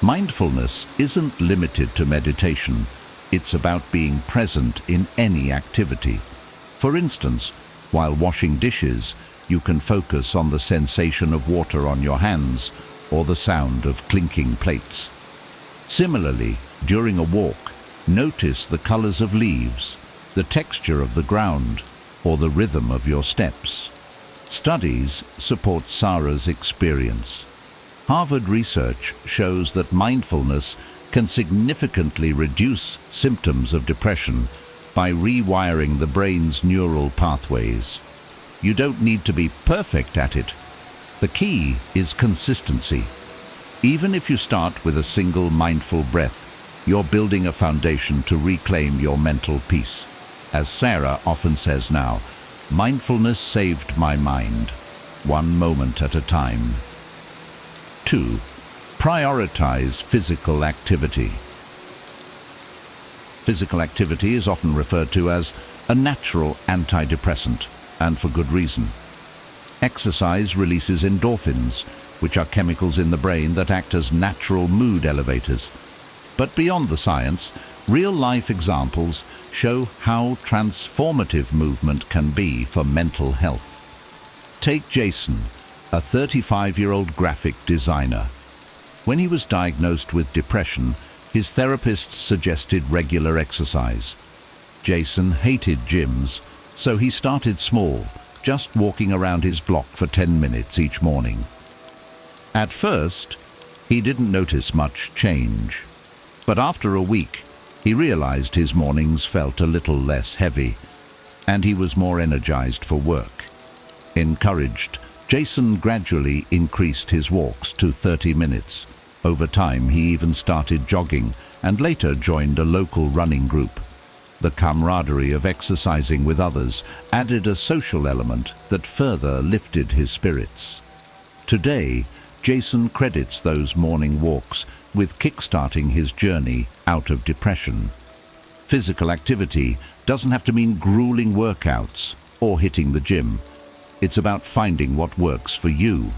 S4: Mindfulness isn't limited to meditation. It's about being present in any activity. For instance, while washing dishes, you can focus on the sensation of water on your hands or the sound of clinking plates. Similarly, during a walk, notice the colors of leaves, the texture of the ground, or the rhythm of your steps. Studies support Sarah's experience. Harvard research shows that mindfulness can significantly reduce symptoms of depression by rewiring the brain's neural pathways. You don't need to be perfect at it. The key is consistency. Even if you start with a single mindful breath, you're building a foundation to reclaim your mental peace. As Sarah often says now, mindfulness saved my mind, one moment at a time. 2. Prioritize physical activity. Physical activity is often referred to as a natural antidepressant, and for good reason. Exercise releases endorphins, which are chemicals in the brain that act as natural mood elevators. But beyond the science, real-life examples show how transformative movement can be for mental health. Take Jason, a 35-year-old graphic designer. When he was diagnosed with depression, his therapist suggested regular exercise. Jason hated gyms, so he started small, just walking around his block for 10 minutes each morning. At first, he didn't notice much change. But after a week, he realized his mornings felt a little less heavy, and he was more energized for work. Encouraged, Jason gradually increased his walks to 30 minutes. Over time, he even started jogging and later joined a local running group. The camaraderie of exercising with others added a social element that further lifted his spirits. Today, Jason credits those morning walks with kickstarting his journey out of depression. Physical activity doesn't have to mean grueling workouts or hitting the gym. It's about finding what works for you.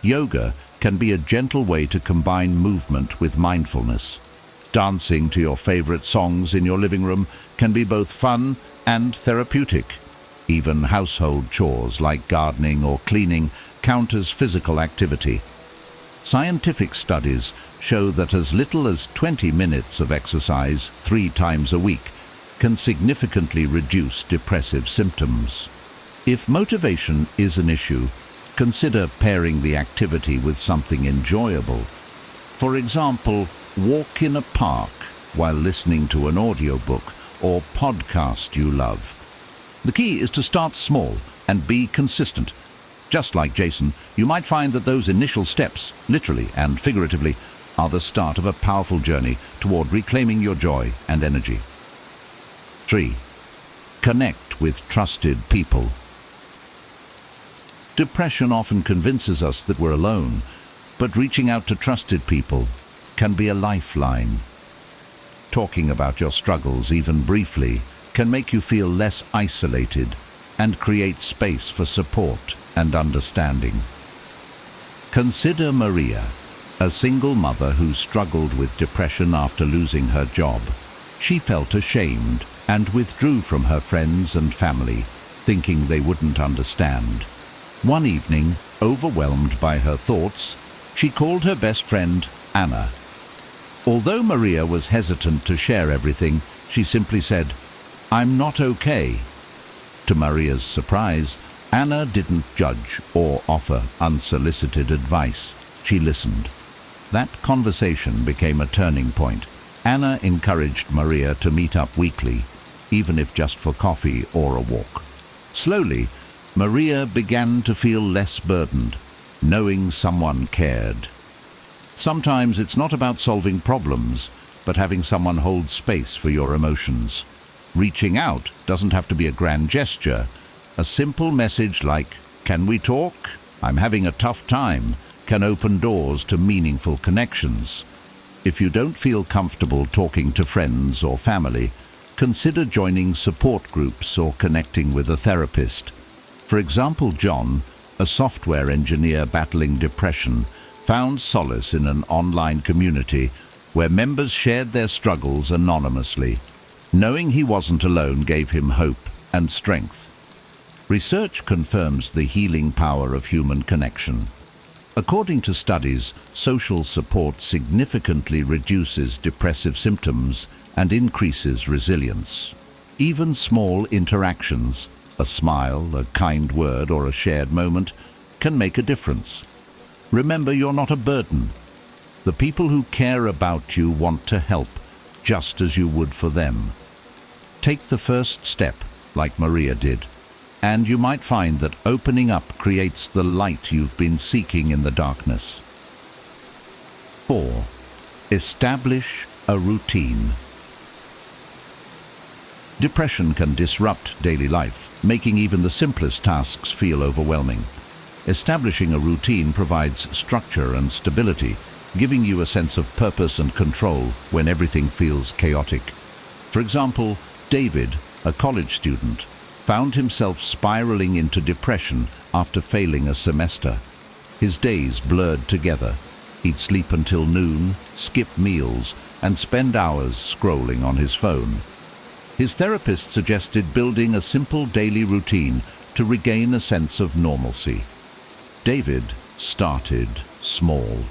S4: Yoga can be a gentle way to combine movement with mindfulness. Dancing to your favorite songs in your living room can be both fun and therapeutic. Even household chores like gardening or cleaning count as physical activity. Scientific studies show that as little as 20 minutes of exercise 3 times a week can significantly reduce depressive symptoms. If motivation is an issue, consider pairing the activity with something enjoyable. For example, walk in a park while listening to an audiobook or podcast you love. The key is to start small and be consistent. Just like Jason, you might find that those initial steps, literally and figuratively, are the start of a powerful journey toward reclaiming your joy and energy. 3. Connect with trusted people. Depression often convinces us that we're alone, but reaching out to trusted people can be a lifeline. Talking about your struggles, even briefly, can make you feel less isolated and create space for support and understanding. Consider Maria, a single mother who struggled with depression after losing her job. She felt ashamed and withdrew from her friends and family, thinking they wouldn't understand. One evening, overwhelmed by her thoughts, she called her best friend, Anna. Although Maria was hesitant to share everything, she simply said, "I'm not okay." To Maria's surprise, Anna didn't judge or offer unsolicited advice. She listened. That conversation became a turning point. Anna encouraged Maria to meet up weekly, even if just for coffee or a walk. Slowly, Maria began to feel less burdened, knowing someone cared. Sometimes it's not about solving problems, but having someone hold space for your emotions. Reaching out doesn't have to be a grand gesture. A simple message like, "Can we talk? I'm having a tough time," can open doors to meaningful connections. If you don't feel comfortable talking to friends or family, consider joining support groups or connecting with a therapist. For example, John, a software engineer battling depression, found solace in an online community where members shared their struggles anonymously. Knowing he wasn't alone gave him hope and strength. Research confirms the healing power of human connection. According to studies, social support significantly reduces depressive symptoms and increases resilience. Even small interactions, a smile, a kind word, or a shared moment, can make a difference. Remember, you're not a burden. The people who care about you want to help, just as you would for them. Take the first step, like Maria did, and you might find that opening up creates the light you've been seeking in the darkness. 4. Establish a routine. Depression can disrupt daily life, making even the simplest tasks feel overwhelming. Establishing a routine provides structure and stability, giving you a sense of purpose and control when everything feels chaotic. For example, David, a college student, found himself spiraling into depression after failing a semester. His days blurred together. He'd sleep until noon, skip meals, and spend hours scrolling on his phone. His therapist suggested building a simple daily routine to regain a sense of normalcy. David started small.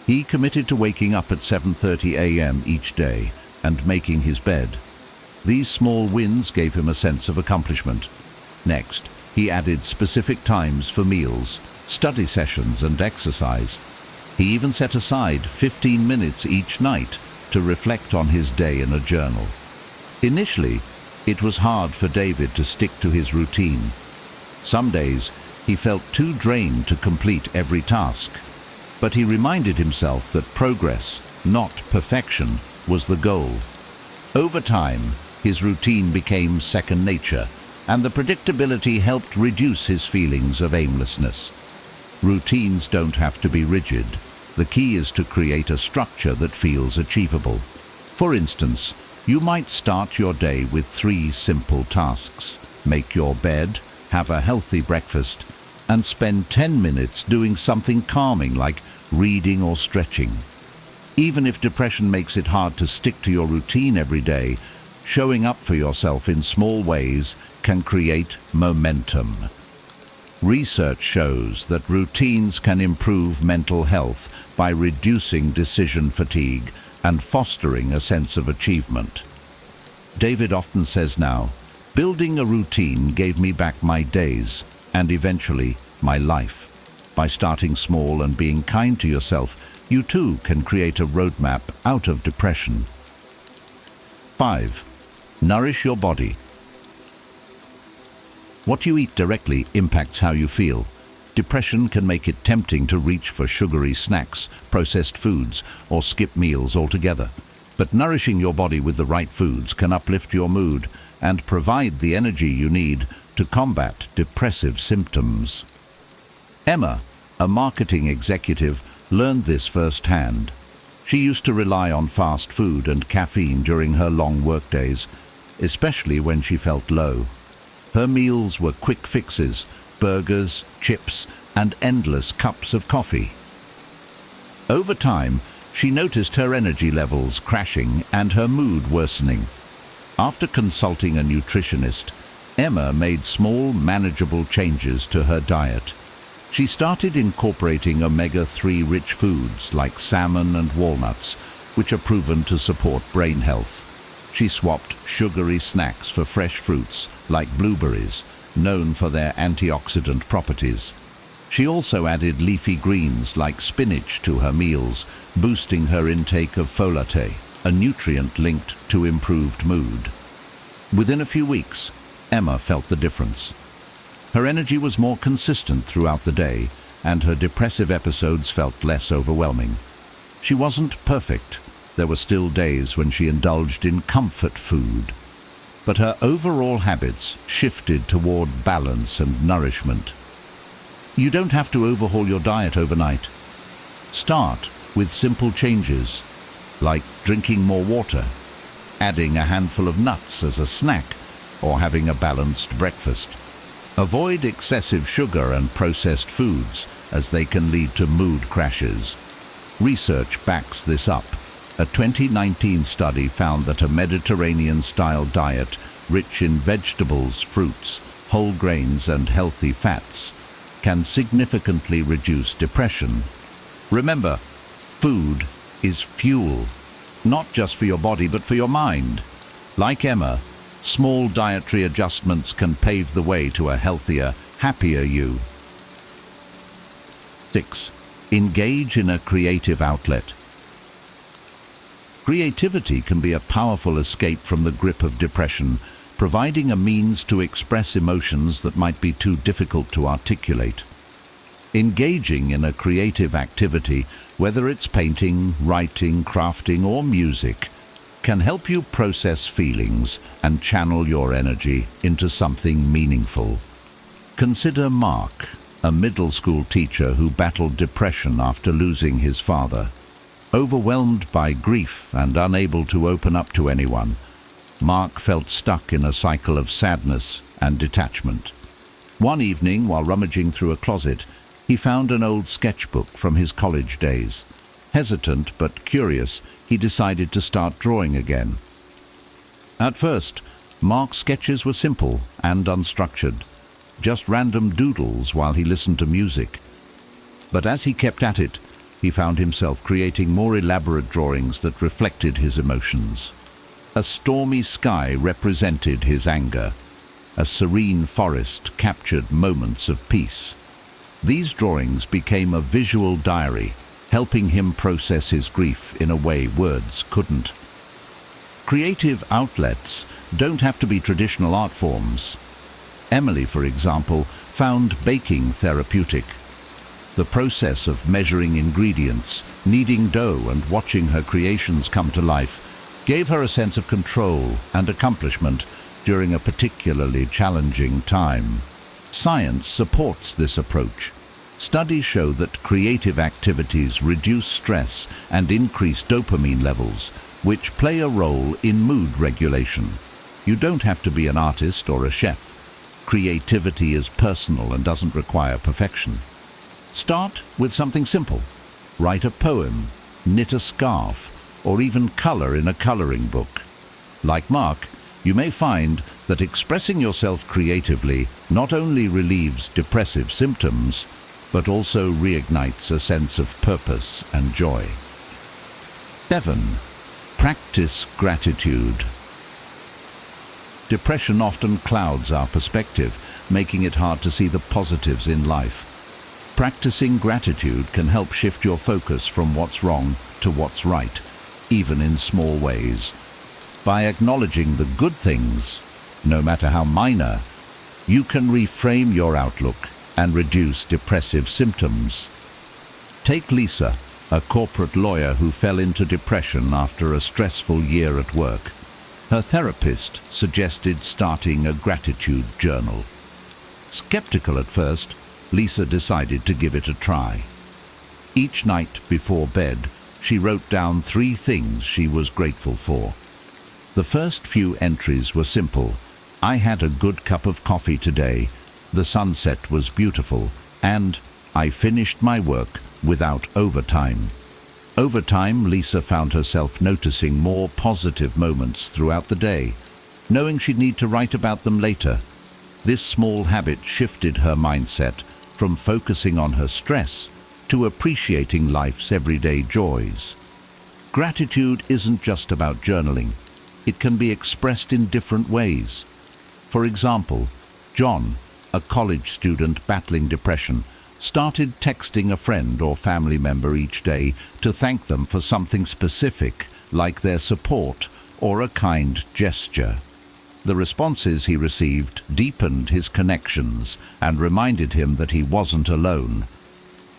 S4: He committed to waking up at 7:30 a.m. each day and making his bed. These small wins gave him a sense of accomplishment. Next, he added specific times for meals, study sessions, and exercise. He even set aside 15 minutes each night to reflect on his day in a journal. Initially, it was hard for David to stick to his routine. Some days, he felt too drained to complete every task. But he reminded himself that progress, not perfection, was the goal. Over time, his routine became second nature, and the predictability helped reduce his feelings of aimlessness. Routines don't have to be rigid. The key is to create a structure that feels achievable. For instance, you might start your day with 3 simple tasks. Make your bed, have a healthy breakfast, and spend 10 minutes doing something calming like reading or stretching. Even if depression makes it hard to stick to your routine every day, showing up for yourself in small ways can create momentum. Research shows that routines can improve mental health by reducing decision fatigue and fostering a sense of achievement. David often says now, "Building a routine gave me back my days and eventually my life." By starting small and being kind to yourself, you too can create a roadmap out of depression. 5. Nourish your body. What you eat directly impacts how you feel. Depression can make it tempting to reach for sugary snacks, processed foods, or skip meals altogether. But nourishing your body with the right foods can uplift your mood and provide the energy you need to combat depressive symptoms. Emma, a marketing executive, learned this firsthand. She used to rely on fast food and caffeine during her long workdays, especially when she felt low. Her meals were quick fixes, burgers, chips, and endless cups of coffee. Over time, she noticed her energy levels crashing and her mood worsening. After consulting a nutritionist, Emma made small, manageable changes to her diet. She started incorporating omega-3 rich foods like salmon and walnuts, which are proven to support brain health. She swapped sugary snacks for fresh fruits like blueberries, known for their antioxidant properties. She also added leafy greens like spinach to her meals, boosting her intake of folate, a nutrient linked to improved mood. Within a few weeks, Emma felt the difference. Her energy was more consistent throughout the day, and her depressive episodes felt less overwhelming. She wasn't perfect. There were still days when she indulged in comfort food. But her overall habits shifted toward balance and nourishment. You don't have to overhaul your diet overnight. Start with simple changes, like drinking more water, adding a handful of nuts as a snack, or having a balanced breakfast. Avoid excessive sugar and processed foods, as they can lead to mood crashes. Research backs this up. A 2019 study found that a Mediterranean-style diet, rich in vegetables, fruits, whole grains and healthy fats, can significantly reduce depression. Remember, food is fuel, not just for your body but for your mind. Like Emma, small dietary adjustments can pave the way to a healthier, happier you. 6. Engage in a creative outlet. Creativity can be a powerful escape from the grip of depression, providing a means to express emotions that might be too difficult to articulate. Engaging in a creative activity, whether it's painting, writing, crafting, or music, can help you process feelings and channel your energy into something meaningful. Consider Mark, a middle school teacher who battled depression after losing his father. Overwhelmed by grief and unable to open up to anyone, Mark felt stuck in a cycle of sadness and detachment. One evening, while rummaging through a closet, he found an old sketchbook from his college days. Hesitant but curious, he decided to start drawing again. At first, Mark's sketches were simple and unstructured, just random doodles while he listened to music. But as he kept at it, he found himself creating more elaborate drawings that reflected his emotions. A stormy sky represented his anger. A serene forest captured moments of peace. These drawings became a visual diary, helping him process his grief in a way words couldn't. Creative outlets don't have to be traditional art forms. Emily, for example, found baking therapeutic. The process of measuring ingredients, kneading dough, and watching her creations come to life gave her a sense of control and accomplishment during a particularly challenging time. Science supports this approach. Studies show that creative activities reduce stress and increase dopamine levels, which play a role in mood regulation. You don't have to be an artist or a chef. Creativity is personal and doesn't require perfection. Start with something simple. Write a poem, knit a scarf, or even color in a coloring book. Like Mark, You may find that expressing yourself creatively not only relieves depressive symptoms, but also reignites a sense of purpose and joy. 7. Practice gratitude. Depression often clouds our perspective, making it hard to see the positives in life. Practicing gratitude can help shift your focus from what's wrong to what's right, even in small ways. By acknowledging the good things, no matter how minor, you can reframe your outlook and reduce depressive symptoms. Take Lisa, a corporate lawyer who fell into depression after a stressful year at work. Her therapist suggested starting a gratitude journal. Skeptical at first, Lisa decided to give it a try. Each night before bed, she wrote down 3 things she was grateful for. The first few entries were simple. I had a good cup of coffee today, the sunset was beautiful, and I finished my work without overtime. Over time, Lisa found herself noticing more positive moments throughout the day, knowing she'd need to write about them later. This small habit shifted her mindset from focusing on her stress to appreciating life's everyday joys. Gratitude isn't just about journaling. It can be expressed in different ways. For example, John, a college student battling depression, started texting a friend or family member each day to thank them for something specific, like their support or a kind gesture. The responses he received deepened his connections and reminded him that he wasn't alone.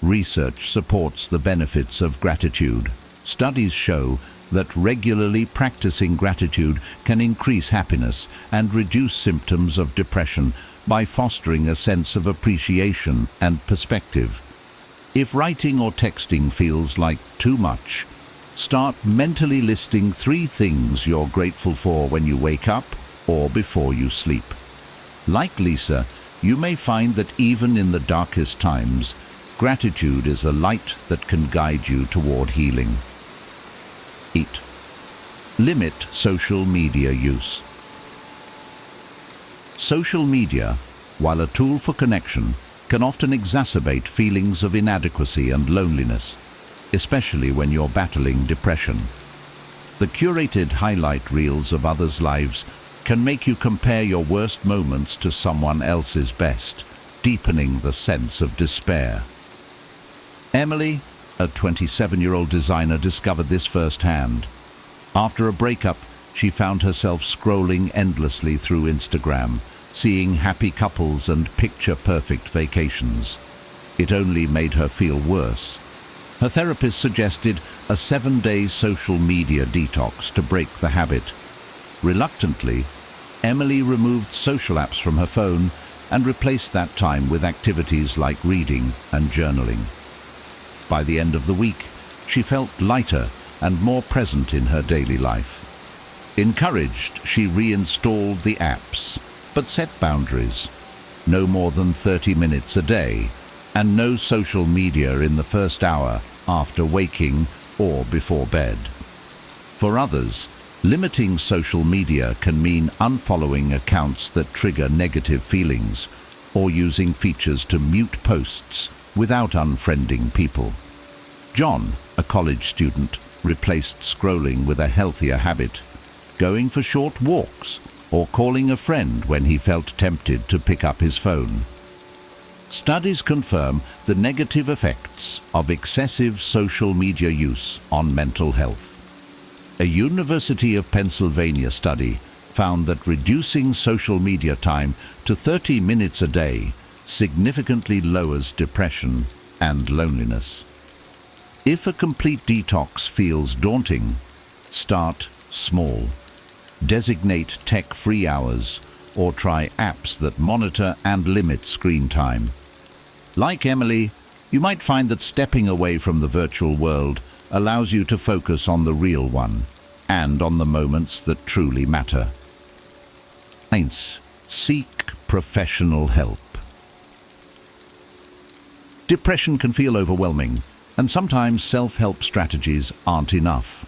S4: Research supports the benefits of gratitude. Studies show that regularly practicing gratitude can increase happiness and reduce symptoms of depression by fostering a sense of appreciation and perspective. If writing or texting feels like too much, start mentally listing 3 things you're grateful for when you wake up or before you sleep. Like Lisa, you may find that even in the darkest times, gratitude is a light that can guide you toward healing. 8. Limit social media use. Social media, while a tool for connection, can often exacerbate feelings of inadequacy and loneliness, especially when you're battling depression. The curated highlight reels of others' lives can make you compare your worst moments to someone else's best, deepening the sense of despair. Emily, a 27-year-old designer, discovered this firsthand. After a breakup, she found herself scrolling endlessly through Instagram, seeing happy couples and picture-perfect vacations. It only made her feel worse. Her therapist suggested a 7-day social media detox to break the habit. Reluctantly, Emily removed social apps from her phone and replaced that time with activities like reading and journaling. By the end of the week, she felt lighter and more present in her daily life. Encouraged, she reinstalled the apps, but set boundaries. No more than 30 minutes a day, and no social media in the first hour after waking or before bed. For others, limiting social media can mean unfollowing accounts that trigger negative feelings, or using features to mute posts without unfriending people. John, a college student, replaced scrolling with a healthier habit, going for short walks or calling a friend when he felt tempted to pick up his phone. Studies confirm the negative effects of excessive social media use on mental health. A University of Pennsylvania study found that reducing social media time to 30 minutes a day significantly lowers depression and loneliness. If a complete detox feels daunting, start small. Designate tech-free hours or try apps that monitor and limit screen time. Like Emily, you might find that stepping away from the virtual world allows you to focus on the real one and on the moments that truly matter. 9. Seek professional help. Depression can feel overwhelming, and sometimes self-help strategies aren't enough.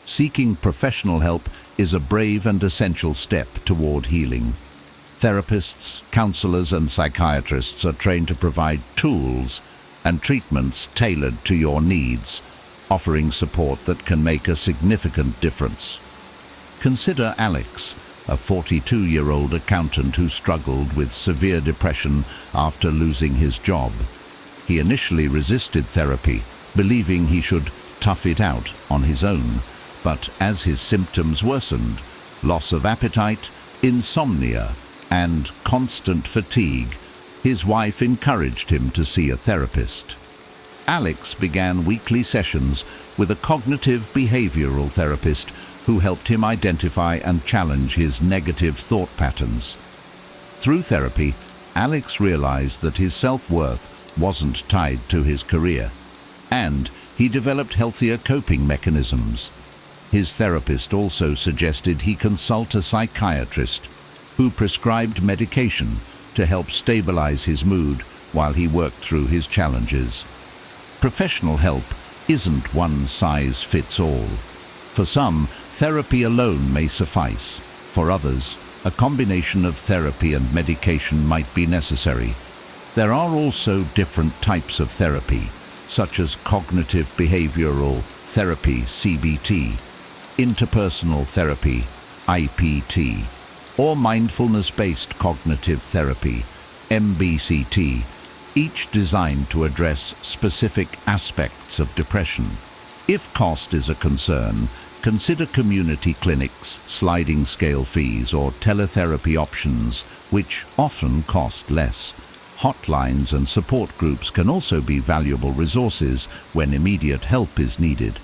S4: Seeking professional help is a brave and essential step toward healing. Therapists, counselors, and psychiatrists are trained to provide tools and treatments tailored to your needs, offering support that can make a significant difference. Consider Alex, a 42-year-old accountant who struggled with severe depression after losing his job. He initially resisted therapy, believing he should tough it out on his own. But as his symptoms worsened, loss of appetite, insomnia, and constant fatigue, his wife encouraged him to see a therapist. Alex began weekly sessions with a cognitive behavioral therapist who helped him identify and challenge his negative thought patterns. Through therapy, Alex realized that his self-worth wasn't tied to his career, and he developed healthier coping mechanisms. His therapist also suggested he consult a psychiatrist who prescribed medication to help stabilize his mood while he worked through his challenges. Professional help isn't one size fits all. For some, therapy alone may suffice. For others, a combination of therapy and medication might be necessary. There are also different types of therapy, such as cognitive behavioral therapy, CBT, interpersonal therapy, IPT, or mindfulness-based cognitive therapy, MBCT, each designed to address specific aspects of depression. If cost is a concern, consider community clinics, sliding scale fees, or teletherapy options, which often cost less. Hotlines and support groups can also be valuable resources when immediate help is needed.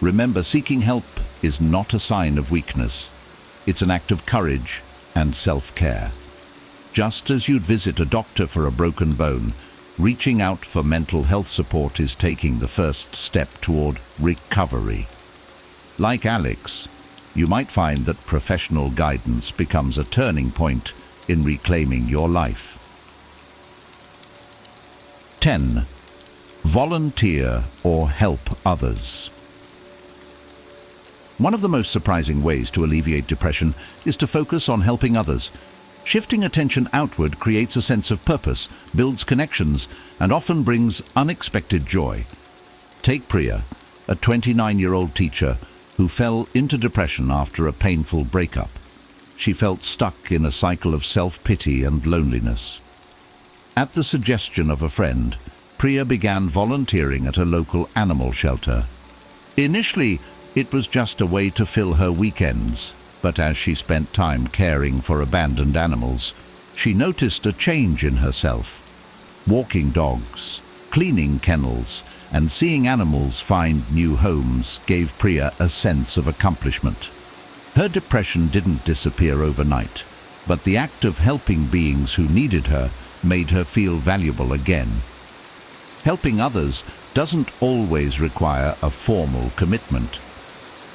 S4: Remember, seeking help is not a sign of weakness. It's an act of courage and self-care. Just as you'd visit a doctor for a broken bone, reaching out for mental health support is taking the first step toward recovery. Like Alex, you might find that professional guidance becomes a turning point in reclaiming your life. 10. Volunteer or help others. One of the most surprising ways to alleviate depression is to focus on helping others. Shifting attention outward creates a sense of purpose, builds connections, and often brings unexpected joy. Take Priya, a 29-year-old teacher who fell into depression after a painful breakup. She felt stuck in a cycle of self-pity and loneliness. At the suggestion of a friend, Priya began volunteering at a local animal shelter. Initially, it was just a way to fill her weekends, but as she spent time caring for abandoned animals, she noticed a change in herself. Walking dogs, cleaning kennels, and seeing animals find new homes gave Priya a sense of accomplishment. Her depression didn't disappear overnight, but the act of helping beings who needed her made her feel valuable again. Helping others doesn't always require a formal commitment.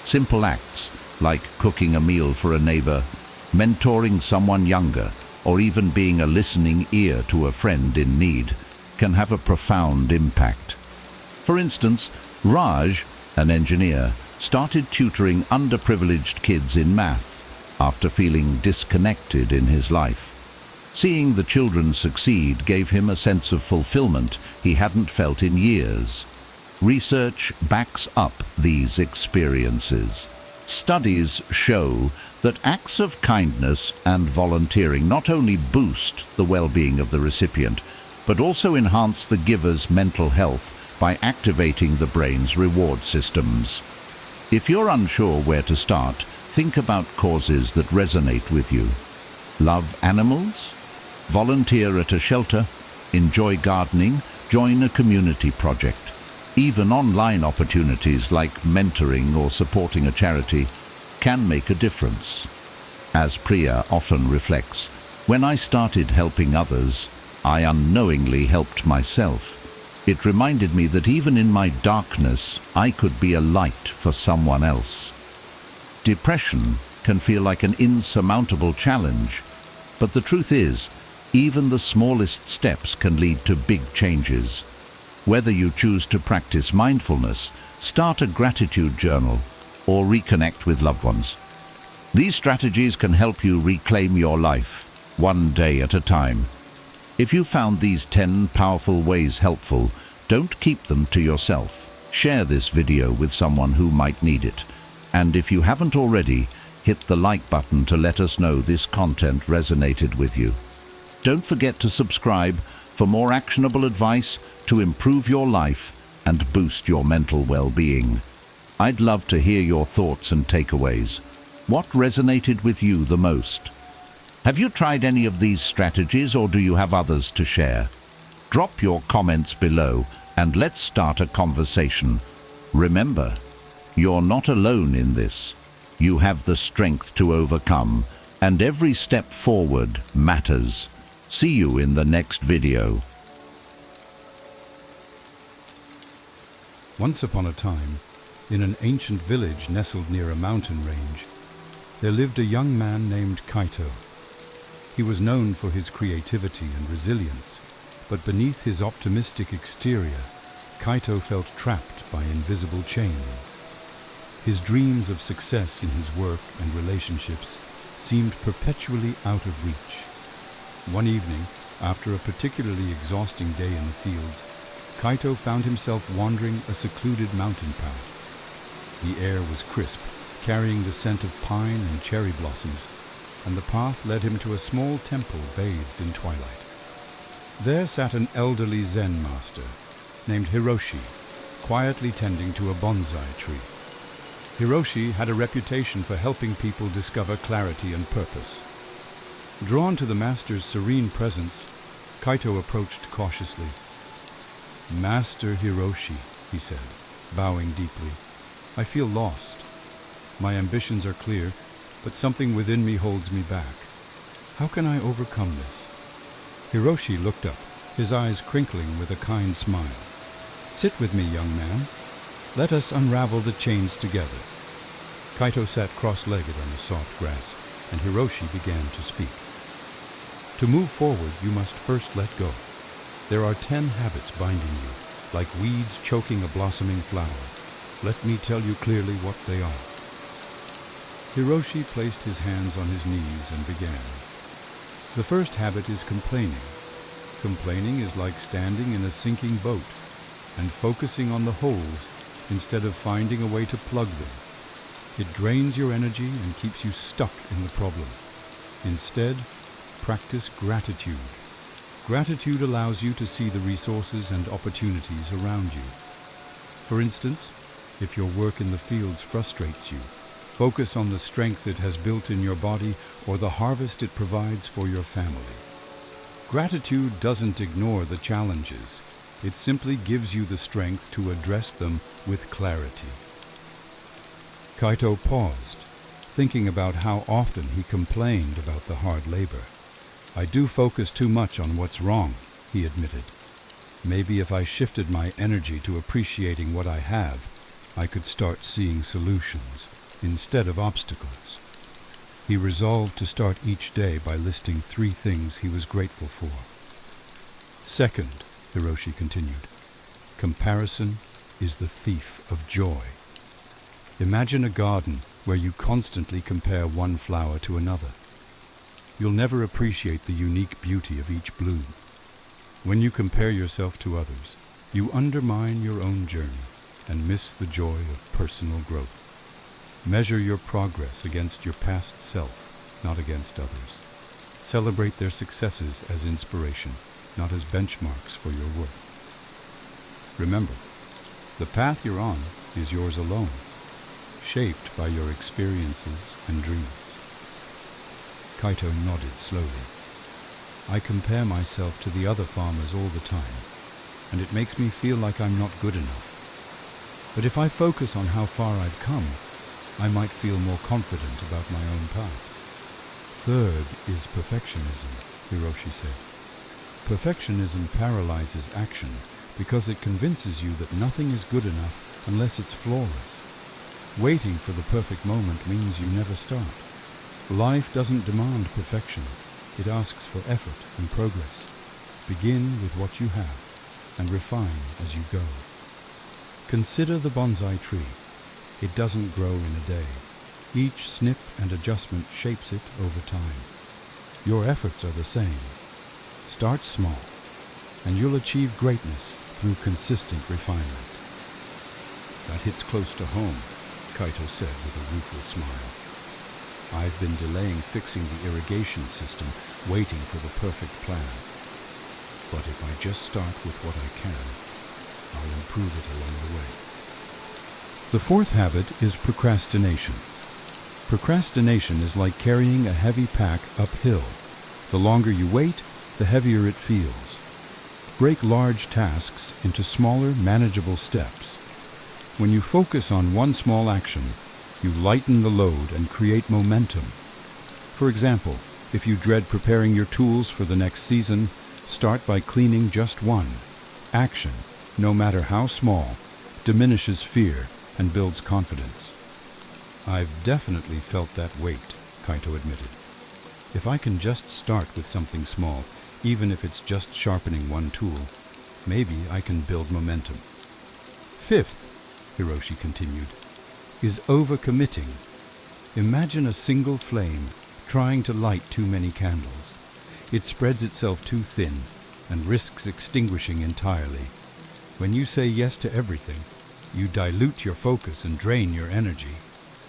S4: Simple acts like cooking a meal for a neighbor, mentoring someone younger, or even being a listening ear to a friend in need can have a profound impact. For instance, Raj, an engineer, started tutoring underprivileged kids in math after feeling disconnected in his life. Seeing the children succeed gave him a sense of fulfillment he hadn't felt in years. Research backs up these experiences. Studies show that acts of kindness and volunteering not only boost the well-being of the recipient, but also enhance the giver's mental health by activating the brain's reward systems. If you're unsure where to start, think about causes that resonate with you. Love animals? Volunteer at a shelter? Enjoy gardening? Join a community project. Even online opportunities like mentoring or supporting a charity can make a difference. As Priya often reflects, when I started helping others, I unknowingly helped myself. It reminded me that even in my darkness, I could be a light for someone else. Depression can feel like an insurmountable challenge, but the truth is, even the smallest steps can lead to big changes. Whether you choose to practice mindfulness, start a gratitude journal, or reconnect with loved ones, These strategies can help you reclaim your life, one day at a time. If you found these 10 powerful ways helpful, don't keep them to yourself. Share this video with someone who might need it. And if you haven't already, hit the like button to let us know this content resonated with you. Don't forget to subscribe for more actionable advice to improve your life and boost your mental well-being. I'd love to hear your thoughts and takeaways. What resonated with you the most? Have you tried any of these strategies, or do you have others to share? Drop your comments below and let's start a conversation. Remember, you're not alone in this. You have the strength to overcome, and every step forward matters. See you in the next video.
S5: Once upon a time, in an ancient village nestled near a mountain range, there lived a young man named Kaito. He was known for his creativity and resilience, but beneath his optimistic exterior, Kaito felt trapped by invisible chains. His dreams of success in his work and relationships seemed perpetually out of reach. One evening, after a particularly exhausting day in the fields, Kaito found himself wandering a secluded mountain path. The air was crisp, carrying the scent of pine and cherry blossoms, and the path led him to a small temple bathed in twilight. There sat an elderly Zen master named Hiroshi, quietly tending to a bonsai tree. Hiroshi had a reputation for helping people discover clarity and purpose. Drawn to the master's serene presence, Kaito approached cautiously. "Master Hiroshi," he said, bowing deeply, "I feel lost. My ambitions are clear, but something within me holds me back. How can I overcome this?" Hiroshi looked up, his eyes crinkling with a kind smile. "Sit with me, young man. Let us unravel the chains together." Kaito sat cross-legged on the soft grass, and Hiroshi began to speak. "To move forward, you must first let go. There are 10 habits binding you, like weeds choking a blossoming flower. Let me tell you clearly what they are." Hiroshi placed his hands on his knees and began. "The first habit is complaining. Complaining is like standing in a sinking boat and focusing on the holes instead of finding a way to plug them. It drains your energy and keeps you stuck in the problem. Instead, practice gratitude. Gratitude allows you to see the resources and opportunities around you. For instance, if your work in the fields frustrates you, focus on the strength it has built in your body or the harvest it provides for your family. Gratitude doesn't ignore the challenges. It simply gives you the strength to address them with clarity." Kaito paused, thinking about how often he complained about the hard labor. "I do focus too much on what's wrong," he admitted. "Maybe if I shifted my energy to appreciating what I have, I could start seeing solutions instead of obstacles." He resolved to start each day by listing 3 things he was grateful for. "Second," Hiroshi continued, "comparison is the thief of joy. Imagine a garden where you constantly compare one flower to another. You'll never appreciate the unique beauty of each bloom. When you compare yourself to others, you undermine your own journey and miss the joy of personal growth. Measure your progress against your past self, not against others. Celebrate their successes as inspiration, not as benchmarks for your worth. Remember, the path you're on is yours alone, shaped by your experiences and dreams." Kaito nodded slowly. "I compare myself to the other farmers all the time, and it makes me feel like I'm not good enough. But if I focus on how far I've come, I might feel more confident about my own path." "Third is perfectionism," Hiroshi said. "Perfectionism paralyzes action because it convinces you that nothing is good enough unless it's flawless. Waiting for the perfect moment means you never start. Life doesn't demand perfection. It asks for effort and progress. Begin with what you have and refine as you go. Consider the bonsai tree. It doesn't grow in a day. Each snip and adjustment shapes it over time. Your efforts are the same. Start small, and you'll achieve greatness through consistent refinement. That hits close to home, Kaito said with a rueful smile. I've been delaying fixing the irrigation system, waiting for the perfect plan. But if I just start with what I can, I'll improve it along the way. The fourth habit is procrastination. Procrastination is like carrying a heavy pack uphill. The longer you wait, the heavier it feels. Break large tasks into smaller, manageable steps. When you focus on one small action, you lighten the load and create momentum. For example, if you dread preparing your tools for the next season, start by cleaning just one. Action, no matter how small, diminishes fear and builds confidence. I've definitely felt that weight, Kaito admitted. If I can just start with something small, even if it's just sharpening one tool, maybe I can build momentum. Fifth, Hiroshi continued, is overcommitting. Imagine a single flame trying to light too many candles. It spreads itself too thin and risks extinguishing entirely. When you say yes to everything, you dilute your focus and drain your energy.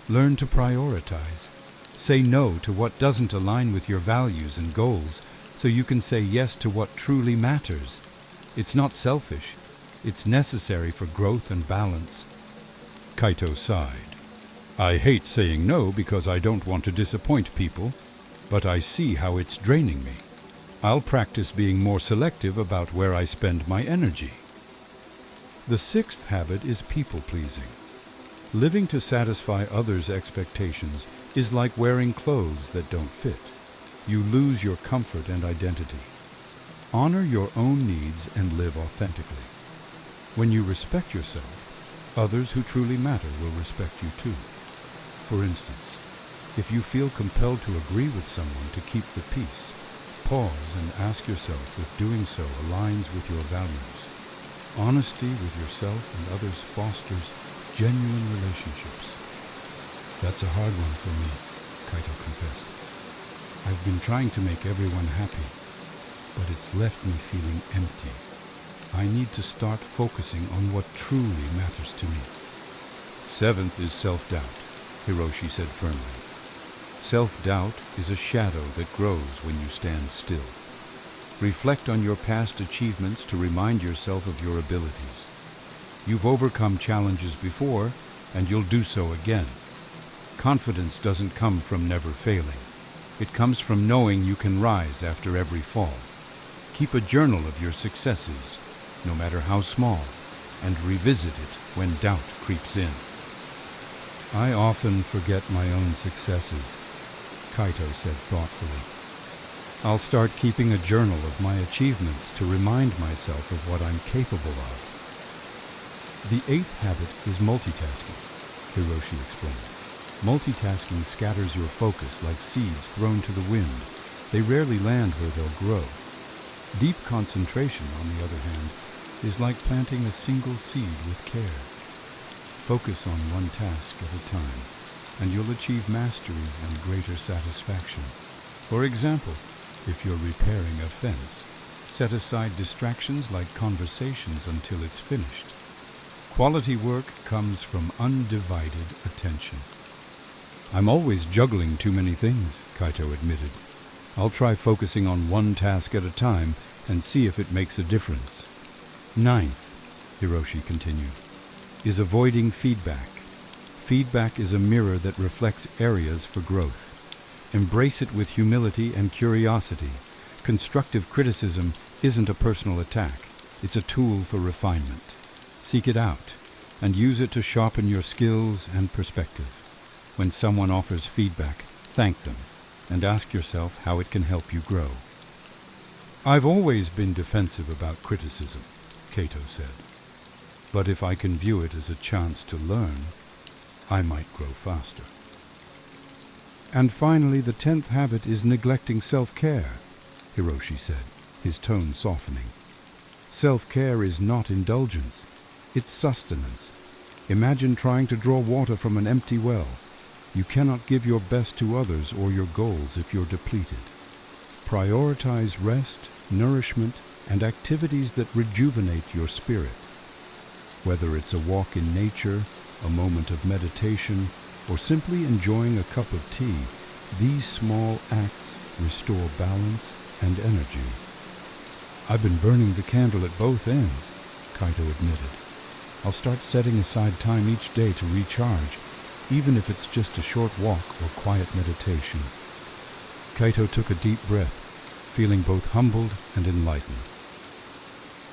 S5: Learn to prioritize. Say no to what doesn't align with your values and goals so you can say yes to what truly matters. It's not selfish. It's necessary for growth and balance. Kaito sighed. I hate saying no because I don't want to disappoint people, but I see how it's draining me. I'll practice being more selective about where I spend my energy. The sixth habit is people-pleasing. Living to satisfy others' expectations is like wearing clothes that don't fit. You lose your comfort and identity. Honor your own needs and live authentically. When you respect yourself, others who truly matter will respect you too. For instance, if you feel compelled to agree with someone to keep the peace, pause and ask yourself if doing so aligns with your values. Honesty with yourself and others fosters genuine relationships. That's a hard one for me, Kaito confessed. I've been trying to make everyone happy, but it's left me feeling empty. I need to start focusing on what truly matters to me. Seventh is self-doubt, Hiroshi said firmly. Self-doubt is a shadow that grows when you stand still. Reflect on your past achievements to remind yourself of your abilities. You've overcome challenges before, and you'll do so again. Confidence doesn't come from never failing. It comes from knowing you can rise after every fall. Keep a journal of your successes, no matter how small, and revisit it when doubt creeps in. I often forget my own successes, Kaito said thoughtfully. I'll start keeping a journal of my achievements to remind myself of what I'm capable of. The eighth habit is multitasking, Hiroshi explained. Multitasking scatters your focus like seeds thrown to the wind. They rarely land where they'll grow. Deep concentration, on the other hand, is like planting a single seed with care. Focus on one task at a time, and you'll achieve mastery and greater satisfaction. For example, if you're repairing a fence, set aside distractions like conversations until it's finished. Quality work comes from undivided attention. I'm always juggling too many things, Kaito admitted. I'll try focusing on one task at a time and see if it makes a difference. Ninth, Hiroshi continued, is avoiding feedback. Feedback is a mirror that reflects areas for growth. Embrace it with humility and curiosity. Constructive criticism isn't a personal attack. It's a tool for refinement. Seek it out and use it to sharpen your skills and perspective. When someone offers feedback, thank them and ask yourself how it can help you grow. I've always been defensive about criticism, Kaito said. But if I can view it as a chance to learn, I might grow faster. And finally, the 10th habit is neglecting self-care, Hiroshi said, his tone softening. Self-care is not indulgence, it's sustenance. Imagine trying to draw water from an empty well. You cannot give your best to others or your goals if you're depleted. Prioritize rest, nourishment, and activities that rejuvenate your spirit. Whether it's a walk in nature, a moment of meditation, or simply enjoying a cup of tea, these small acts restore balance and energy. I've been burning the candle at both ends, Kaito admitted. I'll start setting aside time each day to recharge, even if it's just a short walk or quiet meditation. Kaito took a deep breath, feeling both humbled and enlightened.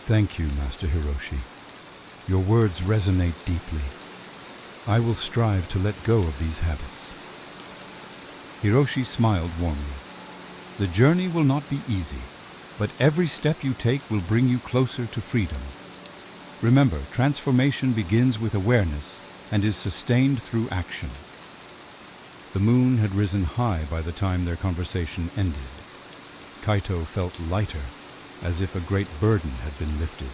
S5: Thank you, Master Hiroshi. Your words resonate deeply. I will strive to let go of these habits. Hiroshi smiled warmly. The journey will not be easy, but every step you take will bring you closer to freedom. Remember, transformation begins with awareness and is sustained through action. The moon had risen high by the time their conversation ended. Kaito felt lighter, as if a great burden had been lifted.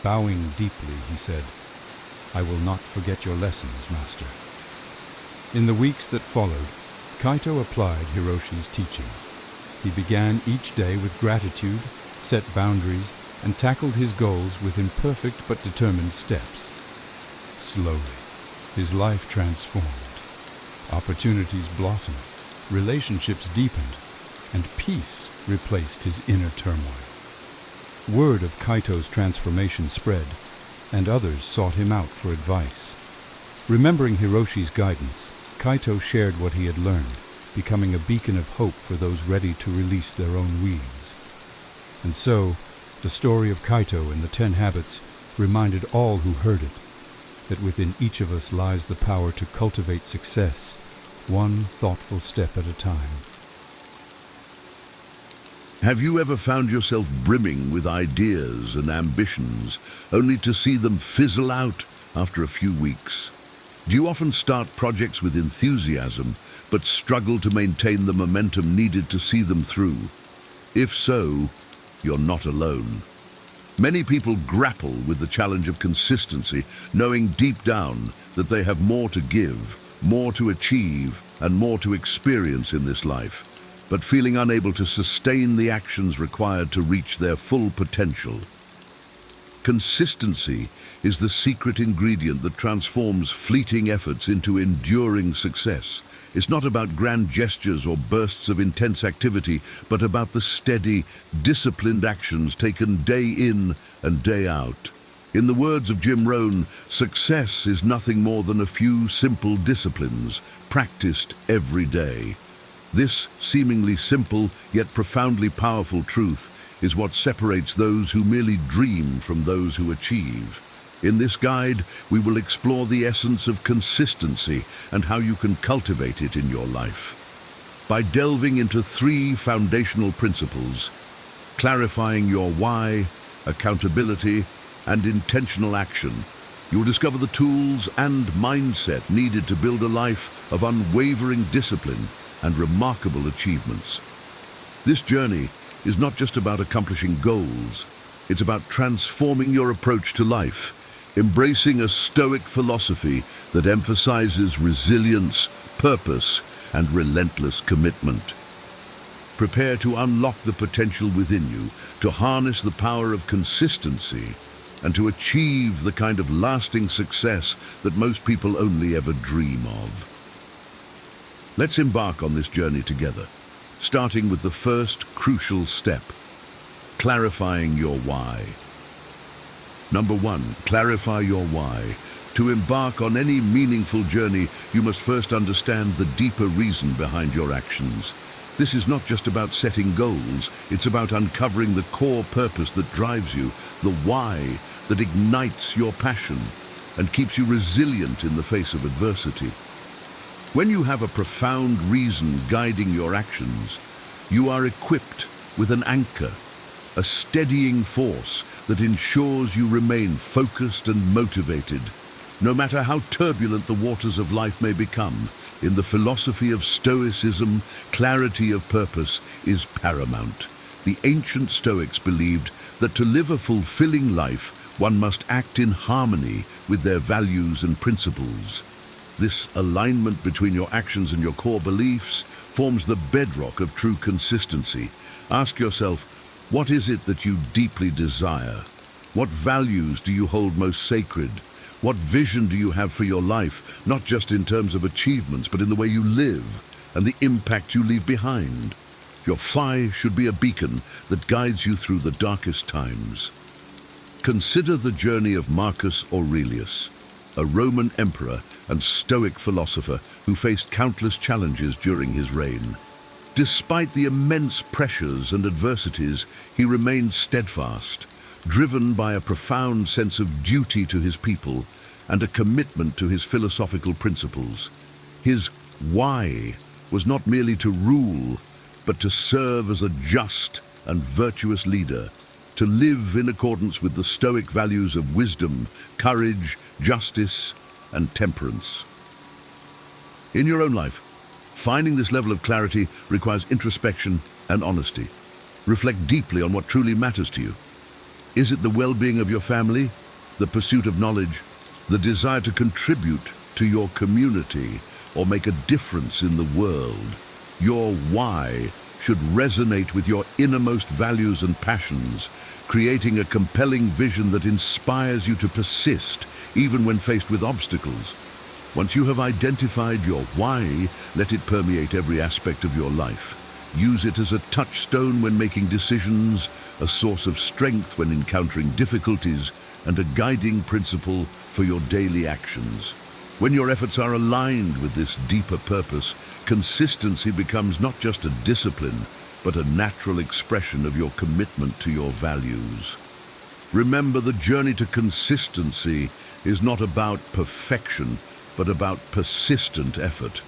S5: Bowing deeply, he said, "I will not forget your lessons, Master." In the weeks that followed, Kaito applied Hiroshi's teachings. He began each day with gratitude, set boundaries, and tackled his goals with imperfect but determined steps. Slowly, his life transformed. Opportunities blossomed, relationships deepened, and peace replaced his inner turmoil. Word of Kaito's transformation spread, and others sought him out for advice. Remembering Hiroshi's guidance, Kaito shared what he had learned, becoming a beacon of hope for those ready to release their own weeds. And so, the story of Kaito and the 10 Habits reminded all who heard it that within each of us lies the power to cultivate success, one thoughtful step at a time.
S3: Have you ever found yourself brimming with ideas and ambitions, only to see them fizzle out after a few weeks? Do you often start projects with enthusiasm, but struggle to maintain the momentum needed to see them through? If so, you're not alone. Many people grapple with the challenge of consistency, knowing deep down that they have more to give, more to achieve, and more to experience in this life, but feeling unable to sustain the actions required to reach their full potential. Consistency is the secret ingredient that transforms fleeting efforts into enduring success. It's not about grand gestures or bursts of intense activity, but about the steady, disciplined actions taken day in and day out. In the words of Jim Rohn, success is nothing more than a few simple disciplines practiced every day. This seemingly simple yet profoundly powerful truth is what separates those who merely dream from those who achieve. In this guide, we will explore the essence of consistency and how you can cultivate it in your life. By delving into 3 foundational principles, clarifying your why, accountability, and intentional action, you'll discover the tools and mindset needed to build a life of unwavering discipline and remarkable achievements. This journey is not just about accomplishing goals, it's about transforming your approach to life, embracing a Stoic philosophy that emphasizes resilience, purpose, and relentless commitment. Prepare to unlock the potential within you, to harness the power of consistency, and to achieve the kind of lasting success that most people only ever dream of. Let's embark on this journey together, starting with the first crucial step, clarifying your why. Number 1, clarify your why. To embark on any meaningful journey, you must first understand the deeper reason behind your actions. This is not just about setting goals, it's about uncovering the core purpose that drives you, the why that ignites your passion and keeps you resilient in the face of adversity. When you have a profound reason guiding your actions, you are equipped with an anchor, a steadying force that ensures you remain focused and motivated, no matter how turbulent the waters of life may become. In the philosophy of Stoicism, clarity of purpose is paramount. The ancient Stoics believed that to live a fulfilling life, one must act in harmony with their values and principles. This alignment between your actions and your core beliefs forms the bedrock of true consistency. Ask yourself, what is it that you deeply desire? What values do you hold most sacred? What vision do you have for your life, not just in terms of achievements, but in the way you live and the impact you leave behind? Your why should be a beacon that guides you through the darkest times. Consider the journey of Marcus Aurelius, a Roman emperor and Stoic philosopher who faced countless challenges during his reign. Despite the immense pressures and adversities, he remained steadfast, driven by a profound sense of duty to his people and a commitment to his philosophical principles. His why was not merely to rule, but to serve as a just and virtuous leader, to live in accordance with the Stoic values of wisdom, courage, justice, and temperance. In your own life, finding this level of clarity requires introspection and honesty. Reflect deeply on what truly matters to you. Is it the well-being of your family, the pursuit of knowledge, the desire to contribute to your community or make a difference in the world? Your why should resonate with your innermost values and passions, creating a compelling vision that inspires you to persist even when faced with obstacles. Once you have identified your why, let it permeate every aspect of your life. Use it as a touchstone when making decisions, a source of strength when encountering difficulties, and a guiding principle for your daily actions. When your efforts are aligned with this deeper purpose, consistency becomes not just a discipline, but a natural expression of your commitment to your values. Remember, the journey to consistency is not about perfection, but about persistent effort.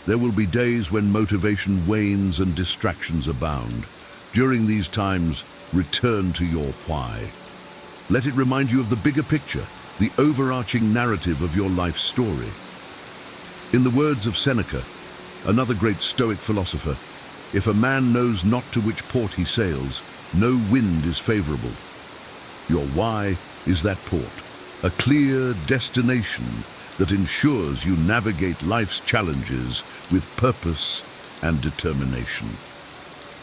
S3: There will be days when motivation wanes and distractions abound. During these times, return to your why. Let it remind you of the bigger picture, the overarching narrative of your life story. In the words of Seneca, another great Stoic philosopher, if a man knows not to which port he sails, no wind is favorable. Your why is that port, a clear destination that ensures you navigate life's challenges with purpose and determination.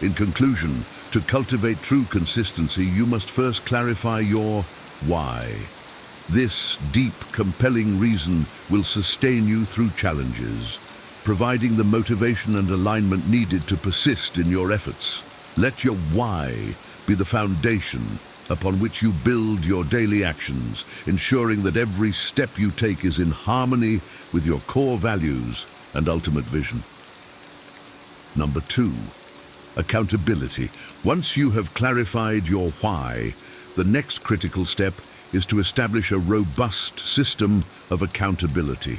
S3: In conclusion, to cultivate true consistency, you must first clarify your why. This deep, compelling reason will sustain you through challenges, providing the motivation and alignment needed to persist in your efforts. Let your why be the foundation upon which you build your daily actions, ensuring that every step you take is in harmony with your core values and ultimate vision. Number 2, accountability. Once you have clarified your why, the next critical step is to establish a robust system of accountability.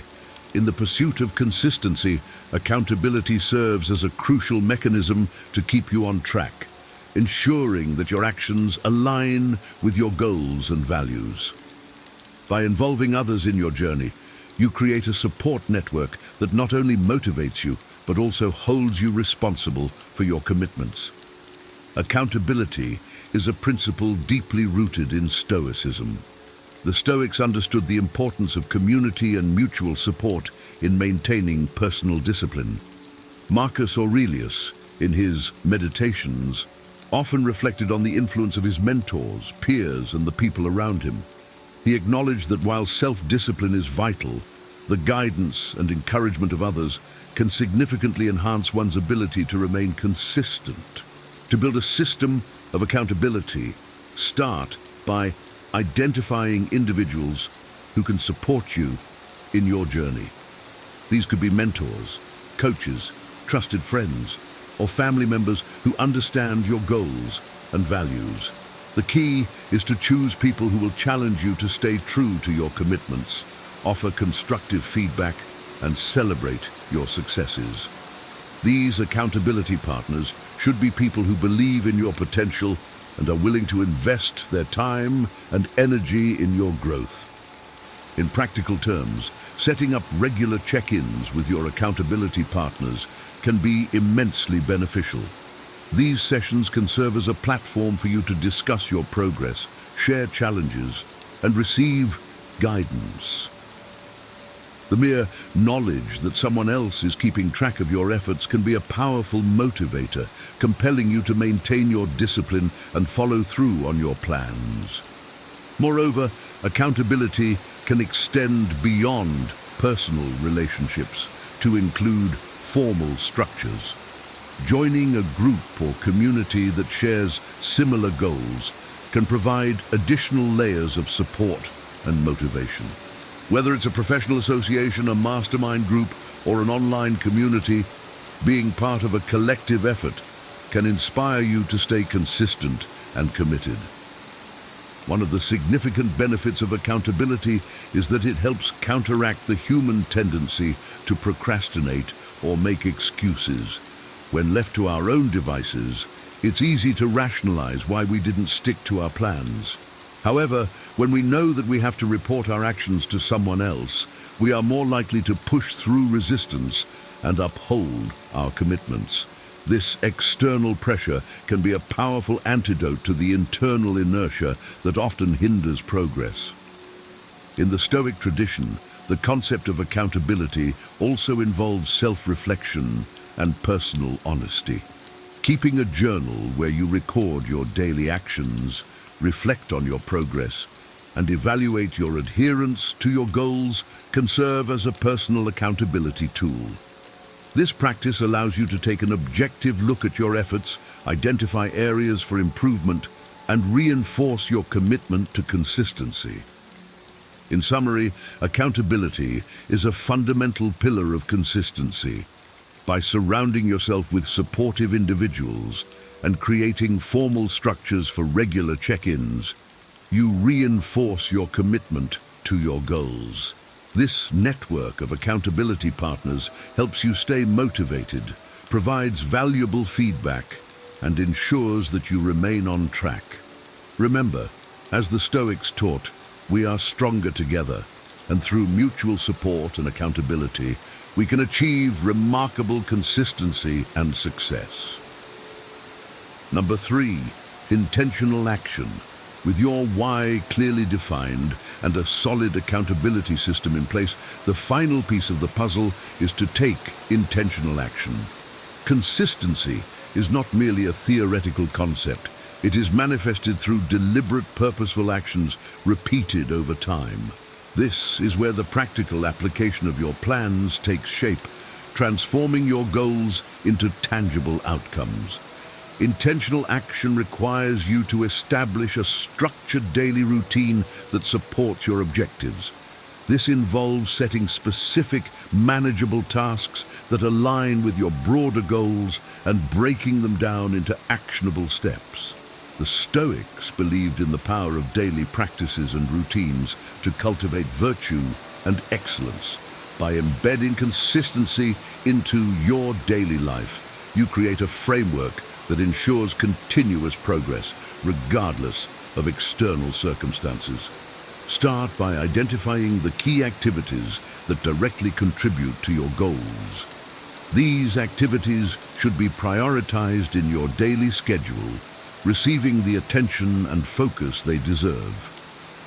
S3: In the pursuit of consistency, accountability serves as a crucial mechanism to keep you on track, ensuring that your actions align with your goals and values. By involving others in your journey, you create a support network that not only motivates you, but also holds you responsible for your commitments. Accountability is a principle deeply rooted in Stoicism. The Stoics understood the importance of community and mutual support in maintaining personal discipline. Marcus Aurelius, in his Meditations, often reflected on the influence of his mentors, peers, and the people around him. He acknowledged that while self-discipline is vital, the guidance and encouragement of others can significantly enhance one's ability to remain consistent. To build a system of accountability, start by identifying individuals who can support you in your journey. These could be mentors, coaches, trusted friends, or family members who understand your goals and values. The key is to choose people who will challenge you to stay true to your commitments, offer constructive feedback, and celebrate your successes. These accountability partners should be people who believe in your potential and are willing to invest their time and energy in your growth. In practical terms, setting up regular check-ins with your accountability partners can be immensely beneficial. These sessions can serve as a platform for you to discuss your progress, share challenges, and receive guidance. The mere knowledge that someone else is keeping track of your efforts can be a powerful motivator, compelling you to maintain your discipline and follow through on your plans. Moreover, accountability can extend beyond personal relationships to include formal structures. Joining a group or community that shares similar goals can provide additional layers of support and motivation. Whether it's a professional association, a mastermind group, or an online community, being part of a collective effort can inspire you to stay consistent and committed. One of the significant benefits of accountability is that it helps counteract the human tendency to procrastinate or make excuses. When left to our own devices, it's easy to rationalize why we didn't stick to our plans. However, when we know that we have to report our actions to someone else, we are more likely to push through resistance and uphold our commitments. This external pressure can be a powerful antidote to the internal inertia that often hinders progress. In the Stoic tradition, the concept of accountability also involves self-reflection and personal honesty. Keeping a journal where you record your daily actions, reflect on your progress, and evaluate your adherence to your goals can serve as a personal accountability tool. This practice allows you to take an objective look at your efforts, identify areas for improvement, and reinforce your commitment to consistency. In summary, accountability is a fundamental pillar of consistency. By surrounding yourself with supportive individuals and creating formal structures for regular check-ins, you reinforce your commitment to your goals. This network of accountability partners helps you stay motivated, provides valuable feedback, and ensures that you remain on track. Remember, as the Stoics taught, we are stronger together, and through mutual support and accountability, we can achieve remarkable consistency and success. Number 3, intentional action. With your why clearly defined and a solid accountability system in place, the final piece of the puzzle is to take intentional action. Consistency is not merely a theoretical concept. It is manifested through deliberate, purposeful actions repeated over time. This is where the practical application of your plans takes shape, transforming your goals into tangible outcomes. Intentional action requires you to establish a structured daily routine that supports your objectives. This involves setting specific, manageable tasks that align with your broader goals and breaking them down into actionable steps. The Stoics believed in the power of daily practices and routines to cultivate virtue and excellence. By embedding consistency into your daily life, you create a framework that ensures continuous progress, regardless of external circumstances. Start by identifying the key activities that directly contribute to your goals. These activities should be prioritized in your daily schedule, receiving the attention and focus they deserve.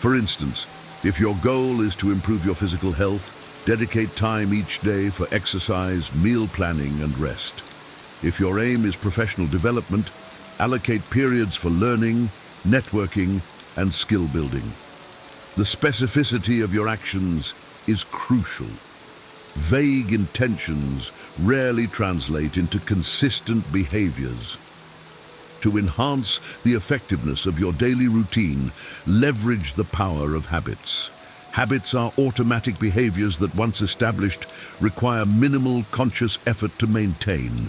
S3: For instance, if your goal is to improve your physical health, dedicate time each day for exercise, meal planning, and rest. If your aim is professional development, allocate periods for learning, networking, and skill building. The specificity of your actions is crucial. Vague intentions rarely translate into consistent behaviors. To enhance the effectiveness of your daily routine, leverage the power of habits. Habits are automatic behaviors that, once established, require minimal conscious effort to maintain.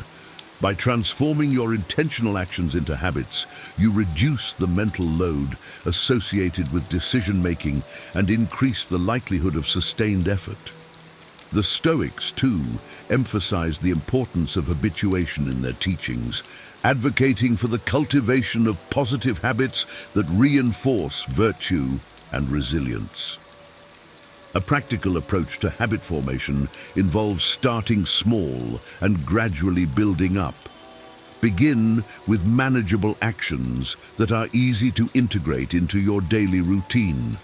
S3: By transforming your intentional actions into habits, you reduce the mental load associated with decision-making and increase the likelihood of sustained effort. The Stoics, too, emphasized the importance of habituation in their teachings, advocating for the cultivation of positive habits that reinforce virtue and resilience. A practical approach to habit formation involves starting small and gradually building up. Begin with manageable actions that are easy to integrate into your daily routine.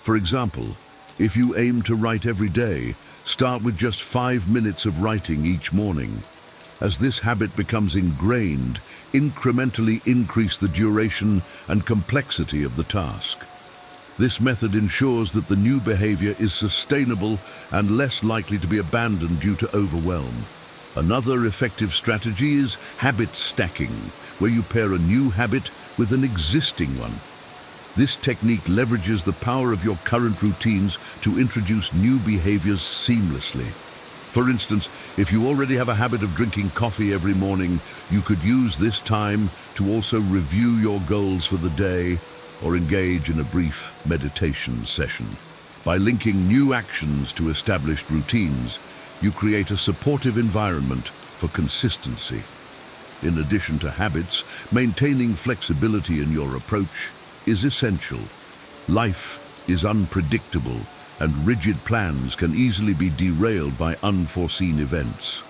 S3: For example, If you aim to write every day, start with just 5 minutes of writing each morning. As this habit becomes ingrained, incrementally increase the duration and complexity of the task. This method ensures that the new behavior is sustainable and less likely to be abandoned due to overwhelm. Another effective strategy is habit stacking, where you pair a new habit with an existing one. This technique leverages the power of your current routines to introduce new behaviors seamlessly. For instance, if you already have a habit of drinking coffee every morning, you could use this time to also review your goals for the day or engage in a brief meditation session. By linking new actions to established routines, you create a supportive environment for consistency. In addition to habits, maintaining flexibility in your approach is essential. Life is unpredictable, and rigid plans can easily be derailed by unforeseen events.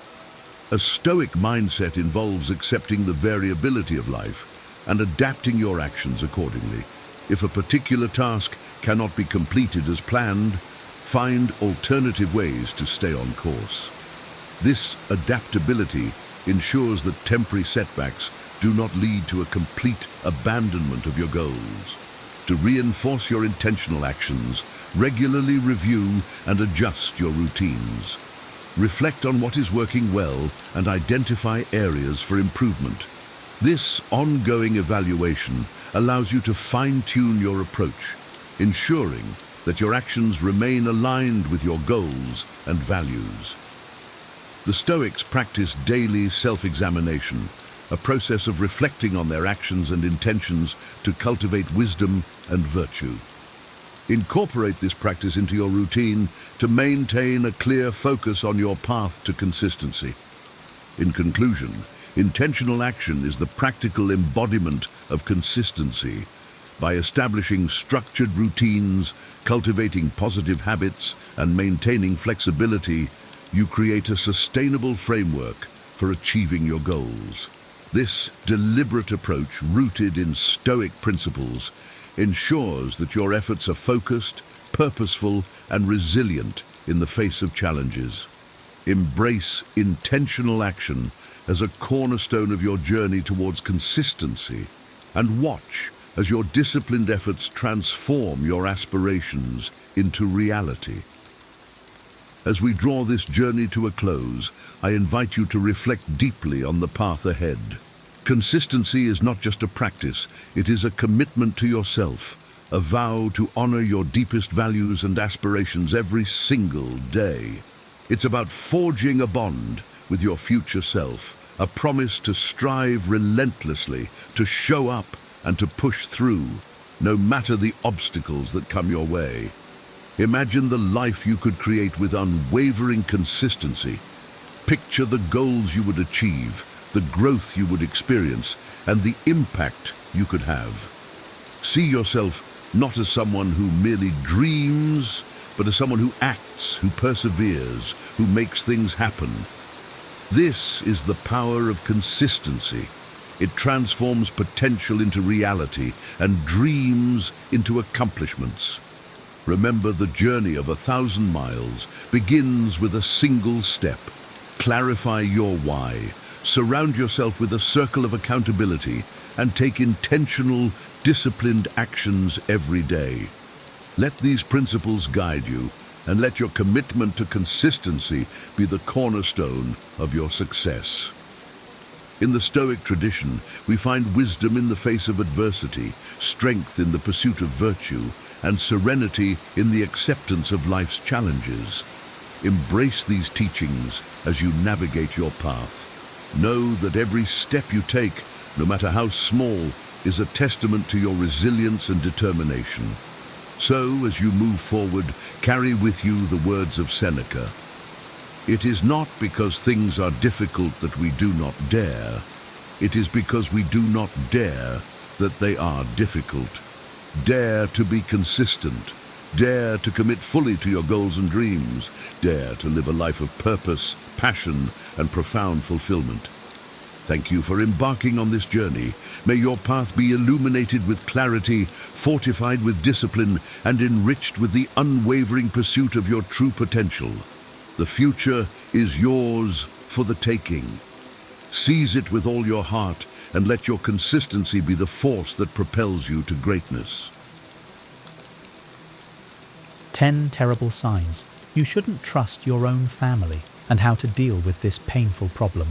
S3: A Stoic mindset involves accepting the variability of life and adapting your actions accordingly. If a particular task cannot be completed as planned, find alternative ways to stay on course. This adaptability ensures that temporary setbacks do not lead to a complete abandonment of your goals. To reinforce your intentional actions, regularly review and adjust your routines. Reflect on what is working well and identify areas for improvement. This ongoing evaluation allows you to fine-tune your approach, ensuring that your actions remain aligned with your goals and values. The Stoics practice daily self-examination, a process of reflecting on their actions and intentions to cultivate wisdom and virtue. Incorporate this practice into your routine to maintain a clear focus on your path to consistency. In conclusion, intentional action is the practical embodiment of consistency. By establishing structured routines, cultivating positive habits, and maintaining flexibility, you create a sustainable framework for achieving your goals. This deliberate approach, rooted in Stoic principles, ensures that your efforts are focused, purposeful, and resilient in the face of challenges. Embrace intentional action as a cornerstone of your journey towards consistency, and watch as your disciplined efforts transform your aspirations into reality. As we draw this journey to a close, I invite you to reflect deeply on the path ahead. Consistency is not just a practice, it is a commitment to yourself, a vow to honor your deepest values and aspirations every single day. It's about forging a bond with your future self, a promise to strive relentlessly, to show up and to push through, no matter the obstacles that come your way. Imagine the life you could create with unwavering consistency. Picture the goals you would achieve, the growth you would experience, and the impact you could have. See yourself not as someone who merely dreams, but as someone who acts, who perseveres, who makes things happen. This is the power of consistency. It transforms potential into reality and dreams into accomplishments. Remember, the journey of 1,000 miles begins with a single step. Clarify your why. Surround yourself with a circle of accountability and take intentional, disciplined actions every day. Let these principles guide you, and let your commitment to consistency be the cornerstone of your success. In the Stoic tradition, we find wisdom in the face of adversity, strength in the pursuit of virtue, and serenity in the acceptance of life's challenges. Embrace these teachings as you navigate your path. Know that every step you take, no matter how small, is a testament to your resilience and determination. So, as you move forward, carry with you the words of Seneca. It is not because things are difficult that we do not dare. It is because we do not dare that they are difficult. Dare to be consistent. Dare to commit fully to your goals and dreams. Dare to live a life of purpose, passion, and profound fulfillment. Thank you for embarking on this journey. May your path be illuminated with clarity, fortified with discipline, and enriched with the unwavering pursuit of your true potential. The future is yours for the taking. Seize it with all your heart, and let your consistency be the force that propels you to greatness.
S6: 10 terrible signs you shouldn't trust your own family and how to deal with this painful problem.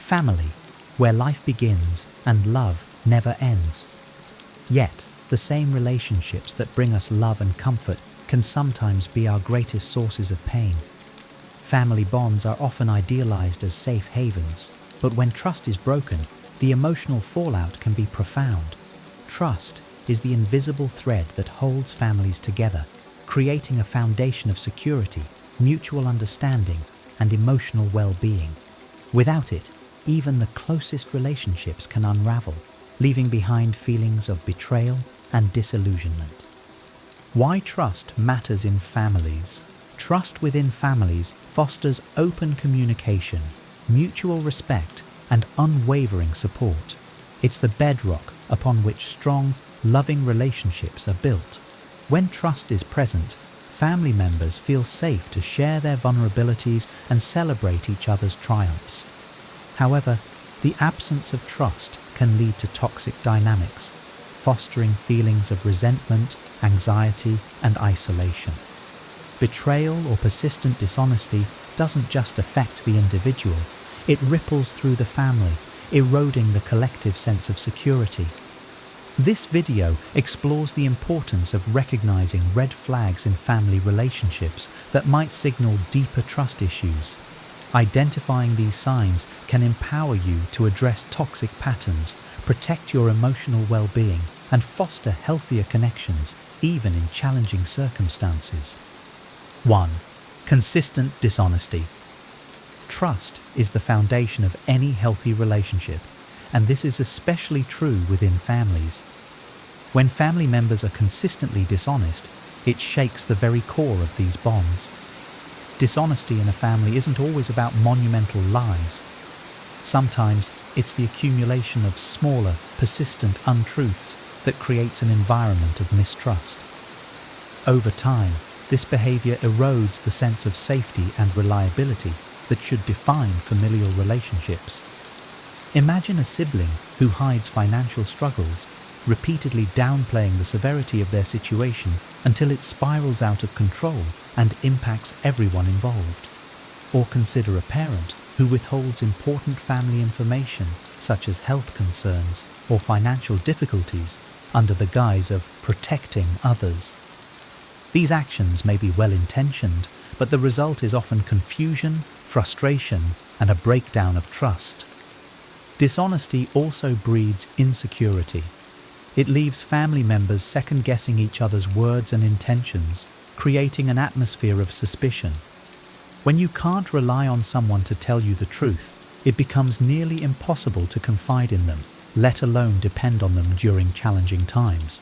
S6: Family, where life begins and love never ends. Yet, the same relationships that bring us love and comfort can sometimes be our greatest sources of pain. Family bonds are often idealized as safe havens, but when trust is broken, the emotional fallout can be profound. Trust is the invisible thread that holds families together, creating a foundation of security, mutual understanding, and emotional well-being. Without it, even the closest relationships can unravel, leaving behind feelings of betrayal and disillusionment. Why trust matters in families. Trust within families fosters open communication, mutual respect, and unwavering support. It's the bedrock upon which strong, loving relationships are built. When trust is present, family members feel safe to share their vulnerabilities and celebrate each other's triumphs. However, the absence of trust can lead to toxic dynamics, fostering feelings of resentment, anxiety, and isolation. Betrayal or persistent dishonesty doesn't just affect the individual, it ripples through the family, eroding the collective sense of security. This video explores the importance of recognizing red flags in family relationships that might signal deeper trust issues. Identifying these signs can empower you to address toxic patterns, protect your emotional well-being, and foster healthier connections, even in challenging circumstances. 1. Consistent dishonesty. Trust is the foundation of any healthy relationship, and this is especially true within families. When family members are consistently dishonest, it shakes the very core of these bonds. Dishonesty in a family isn't always about monumental lies. Sometimes it's the accumulation of smaller, persistent untruths that creates an environment of mistrust. Over time, this behavior erodes the sense of safety and reliability that should define familial relationships. Imagine a sibling who hides financial struggles, repeatedly downplaying the severity of their situation until it spirals out of control and impacts everyone involved. Or consider a parent who withholds important family information such as health concerns or financial difficulties under the guise of protecting others. These actions may be well-intentioned, but the result is often confusion, frustration, and a breakdown of trust. Dishonesty also breeds insecurity. It leaves family members second-guessing each other's words and intentions, creating an atmosphere of suspicion. When you can't rely on someone to tell you the truth, it becomes nearly impossible to confide in them, let alone depend on them during challenging times.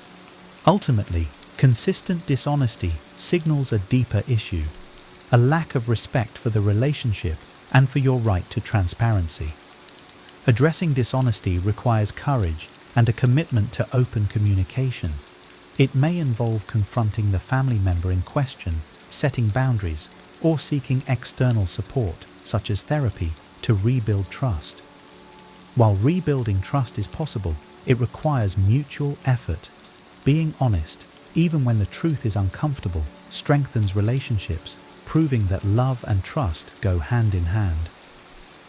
S6: Ultimately, consistent dishonesty signals a deeper issue, a lack of respect for the relationship and for your right to transparency. Addressing dishonesty requires courage and a commitment to open communication. It may involve confronting the family member in question, setting boundaries, or seeking external support, such as therapy, to rebuild trust. While rebuilding trust is possible, it requires mutual effort. Being honest, even when the truth is uncomfortable, strengthens relationships, proving that love and trust go hand in hand.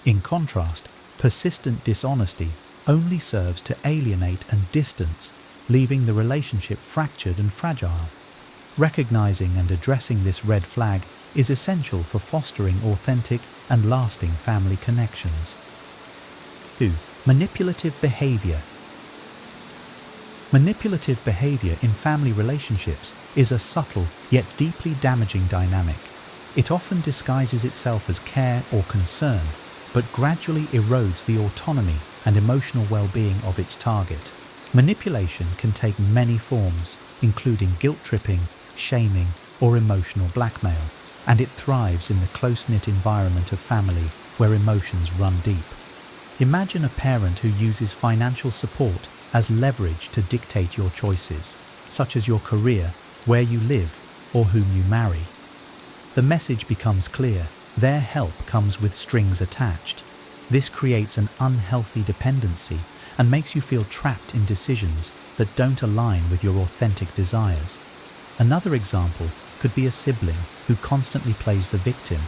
S6: In contrast, persistent dishonesty only serves to alienate and distance, leaving the relationship fractured and fragile. Recognizing and addressing this red flag is essential for fostering authentic and lasting family connections. 2. Manipulative behavior. Manipulative behavior in family relationships is a subtle yet deeply damaging dynamic. It often disguises itself as care or concern, but gradually erodes the autonomy and emotional well-being of its target. Manipulation can take many forms, including guilt-tripping, shaming, or emotional blackmail, and it thrives in the close-knit environment of family where emotions run deep. Imagine a parent who uses financial support as leverage to dictate your choices, such as your career, where you live, or whom you marry. The message becomes clear: their help comes with strings attached. This creates an unhealthy dependency and makes you feel trapped in decisions that don't align with your authentic desires. Another example could be a sibling who constantly plays the victim,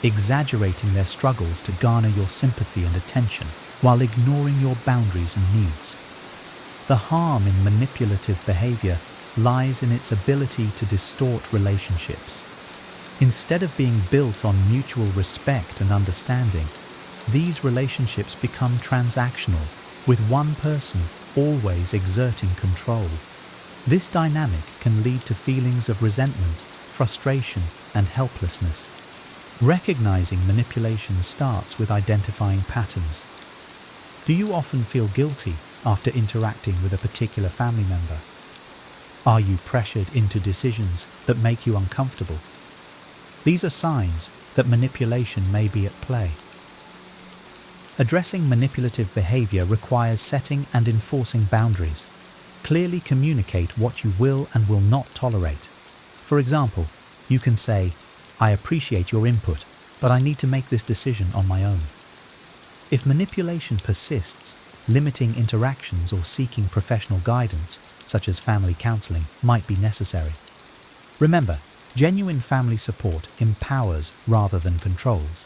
S6: exaggerating their struggles to garner your sympathy and attention while ignoring your boundaries and needs. The harm in manipulative behavior lies in its ability to distort relationships. Instead of being built on mutual respect and understanding, these relationships become transactional, with one person always exerting control. This dynamic can lead to feelings of resentment, frustration, and helplessness. Recognizing manipulation starts with identifying patterns. Do you often feel guilty after interacting with a particular family member? Are you pressured into decisions that make you uncomfortable? These are signs that manipulation may be at play. Addressing manipulative behavior requires setting and enforcing boundaries. Clearly communicate what you will and will not tolerate. For example, you can say, "I appreciate your input, but I need to make this decision on my own." If manipulation persists, limiting interactions or seeking professional guidance, such as family counseling, might be necessary. Remember, genuine family support empowers rather than controls.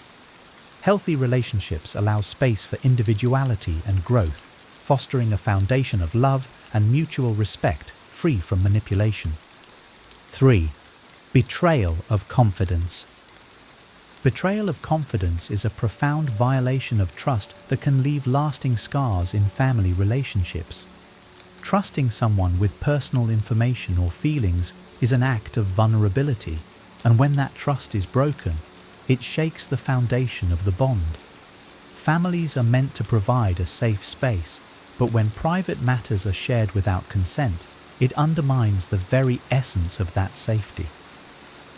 S6: Healthy relationships allow space for individuality and growth, fostering a foundation of love and mutual respect free from manipulation. 3. Betrayal of confidence. Betrayal of confidence is a profound violation of trust that can leave lasting scars in family relationships. Trusting someone with personal information or feelings is an act of vulnerability, and when that trust is broken, it shakes the foundation of the bond. Families are meant to provide a safe space, but when private matters are shared without consent, it undermines the very essence of that safety.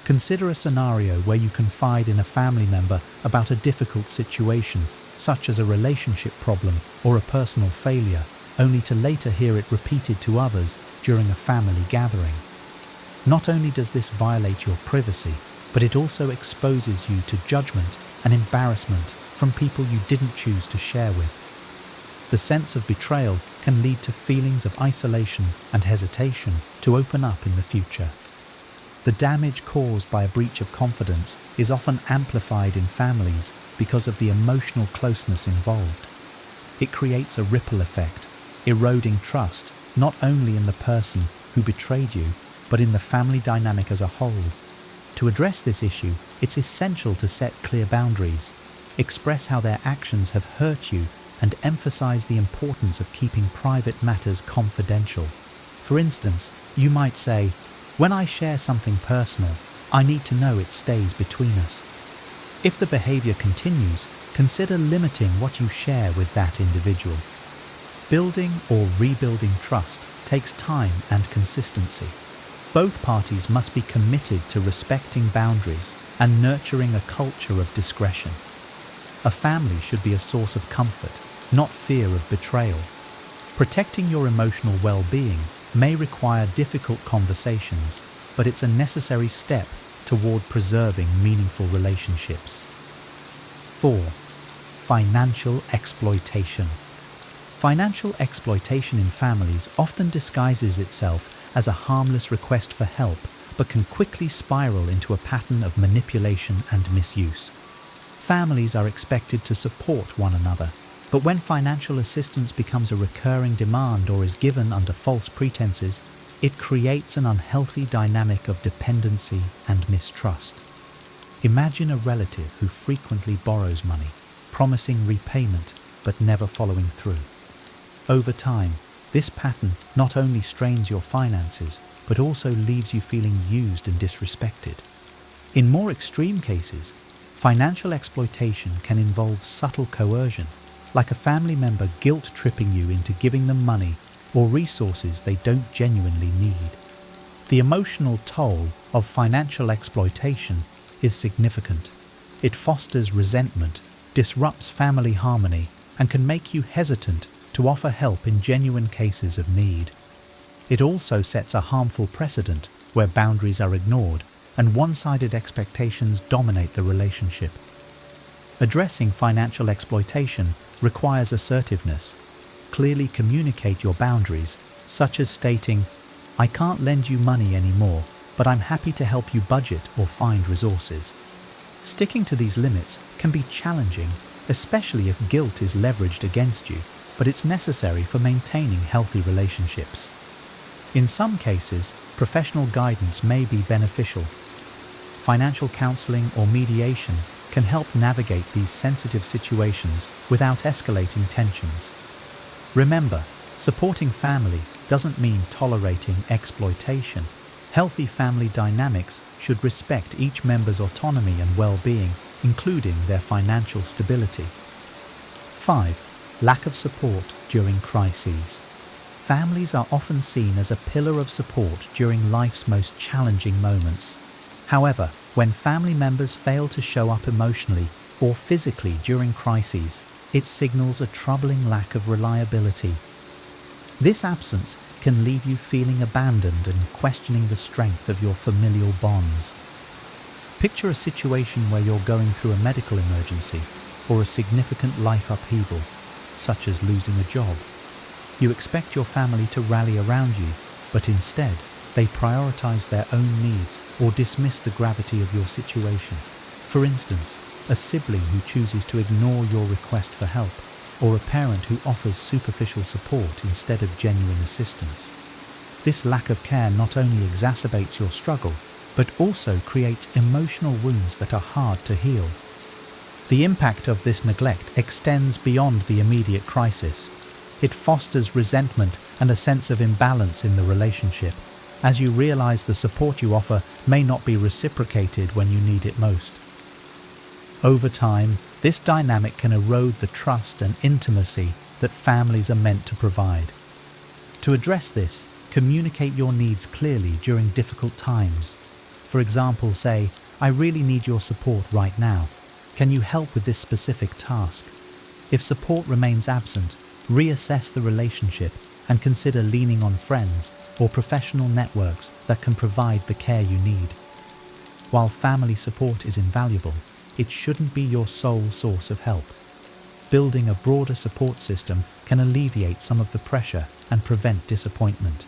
S6: Consider a scenario where you confide in a family member about a difficult situation, such as a relationship problem or a personal failure, only to later hear it repeated to others during a family gathering. Not only does this violate your privacy, but it also exposes you to judgment and embarrassment from people you didn't choose to share with. The sense of betrayal can lead to feelings of isolation and hesitation to open up in the future. The damage caused by a breach of confidence is often amplified in families because of the emotional closeness involved. It creates a ripple effect, eroding trust not only in the person who betrayed you, but in the family dynamic as a whole. To address this issue, it's essential to set clear boundaries, express how their actions have hurt you, and emphasize the importance of keeping private matters confidential. For instance, you might say, "When I share something personal, I need to know it stays between us." If the behavior continues, consider limiting what you share with that individual. Building or rebuilding trust takes time and consistency. Both parties must be committed to respecting boundaries and nurturing a culture of discretion. A family should be a source of comfort, not fear of betrayal. Protecting your emotional well-being may require difficult conversations, but it's a necessary step toward preserving meaningful relationships. 4. Financial exploitation. Financial exploitation in families often disguises itself as a harmless request for help, but can quickly spiral into a pattern of manipulation and misuse. Families are expected to support one another, but when financial assistance becomes a recurring demand or is given under false pretenses, it creates an unhealthy dynamic of dependency and mistrust. Imagine a relative who frequently borrows money, promising repayment but never following through. Over time, this pattern not only strains your finances, but also leaves you feeling used and disrespected. In more extreme cases, financial exploitation can involve subtle coercion, like a family member guilt-tripping you into giving them money or resources they don't genuinely need. The emotional toll of financial exploitation is significant. It fosters resentment, disrupts family harmony, and can make you hesitant to offer help in genuine cases of need. It also sets a harmful precedent where boundaries are ignored and one-sided expectations dominate the relationship. Addressing financial exploitation requires assertiveness. Clearly communicate your boundaries, such as stating, "I can't lend you money anymore, but I'm happy to help you budget or find resources." Sticking to these limits can be challenging, especially if guilt is leveraged against you, but it's necessary for maintaining healthy relationships. In some cases, professional guidance may be beneficial. Financial counseling or mediation can help navigate these sensitive situations without escalating tensions. Remember, supporting family doesn't mean tolerating exploitation. Healthy family dynamics should respect each member's autonomy and well-being, including their financial stability. 5. Lack of support during crises. Families are often seen as a pillar of support during life's most challenging moments. However, when family members fail to show up emotionally or physically during crises, it signals a troubling lack of reliability. This absence can leave you feeling abandoned and questioning the strength of your familial bonds. Picture a situation where you're going through a medical emergency or a significant life upheaval, such as losing a job. You expect your family to rally around you, but instead, they prioritize their own needs or dismiss the gravity of your situation. For instance, a sibling who chooses to ignore your request for help, or a parent who offers superficial support instead of genuine assistance. This lack of care not only exacerbates your struggle, but also creates emotional wounds that are hard to heal. The impact of this neglect extends beyond the immediate crisis. It fosters resentment and a sense of imbalance in the relationship, as you realize the support you offer may not be reciprocated when you need it most. Over time, this dynamic can erode the trust and intimacy that families are meant to provide. To address this, communicate your needs clearly during difficult times. For example, say, "I really need your support right now. Can you help with this specific task?" If support remains absent, reassess the relationship and consider leaning on friends or professional networks that can provide the care you need. While family support is invaluable, it shouldn't be your sole source of help. Building a broader support system can alleviate some of the pressure and prevent disappointment.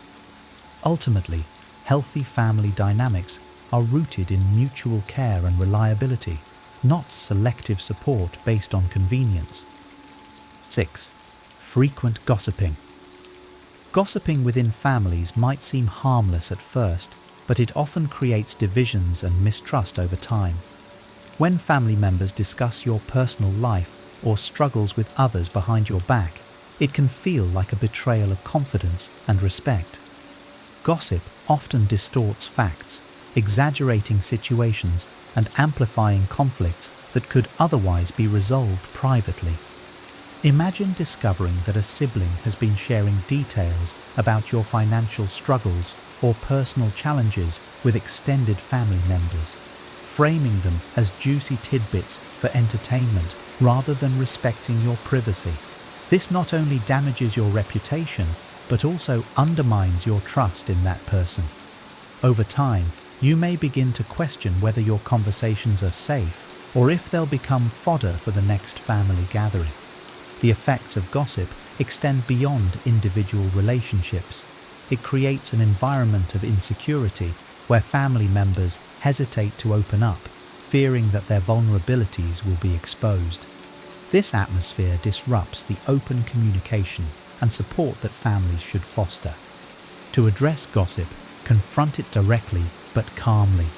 S6: Ultimately, healthy family dynamics are rooted in mutual care and reliability, not selective support based on convenience. 6. Frequent gossiping. Gossiping within families might seem harmless at first, but it often creates divisions and mistrust over time. When family members discuss your personal life or struggles with others behind your back, it can feel like a betrayal of confidence and respect. Gossip often distorts facts, exaggerating situations and amplifying conflicts that could otherwise be resolved privately. Imagine discovering that a sibling has been sharing details about your financial struggles or personal challenges with extended family members, framing them as juicy tidbits for entertainment rather than respecting your privacy. This not only damages your reputation, but also undermines your trust in that person. Over time, you may begin to question whether your conversations are safe or if they'll become fodder for the next family gathering. The effects of gossip extend beyond individual relationships. It creates an environment of insecurity where family members hesitate to open up, fearing that their vulnerabilities will be exposed. This atmosphere disrupts the open communication and support that families should foster. To address gossip, confront it directly but calmly.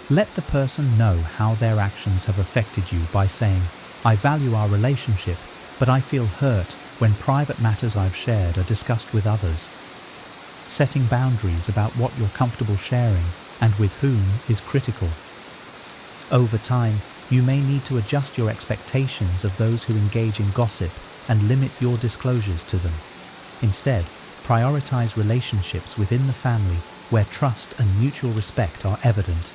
S6: Let the person know how their actions have affected you by saying, "I value our relationship, but I feel hurt when private matters I've shared are discussed with others." Setting boundaries about what you're comfortable sharing and with whom is critical. Over time, you may need to adjust your expectations of those who engage in gossip and limit your disclosures to them. Instead, prioritize relationships within the family where trust and mutual respect are evident.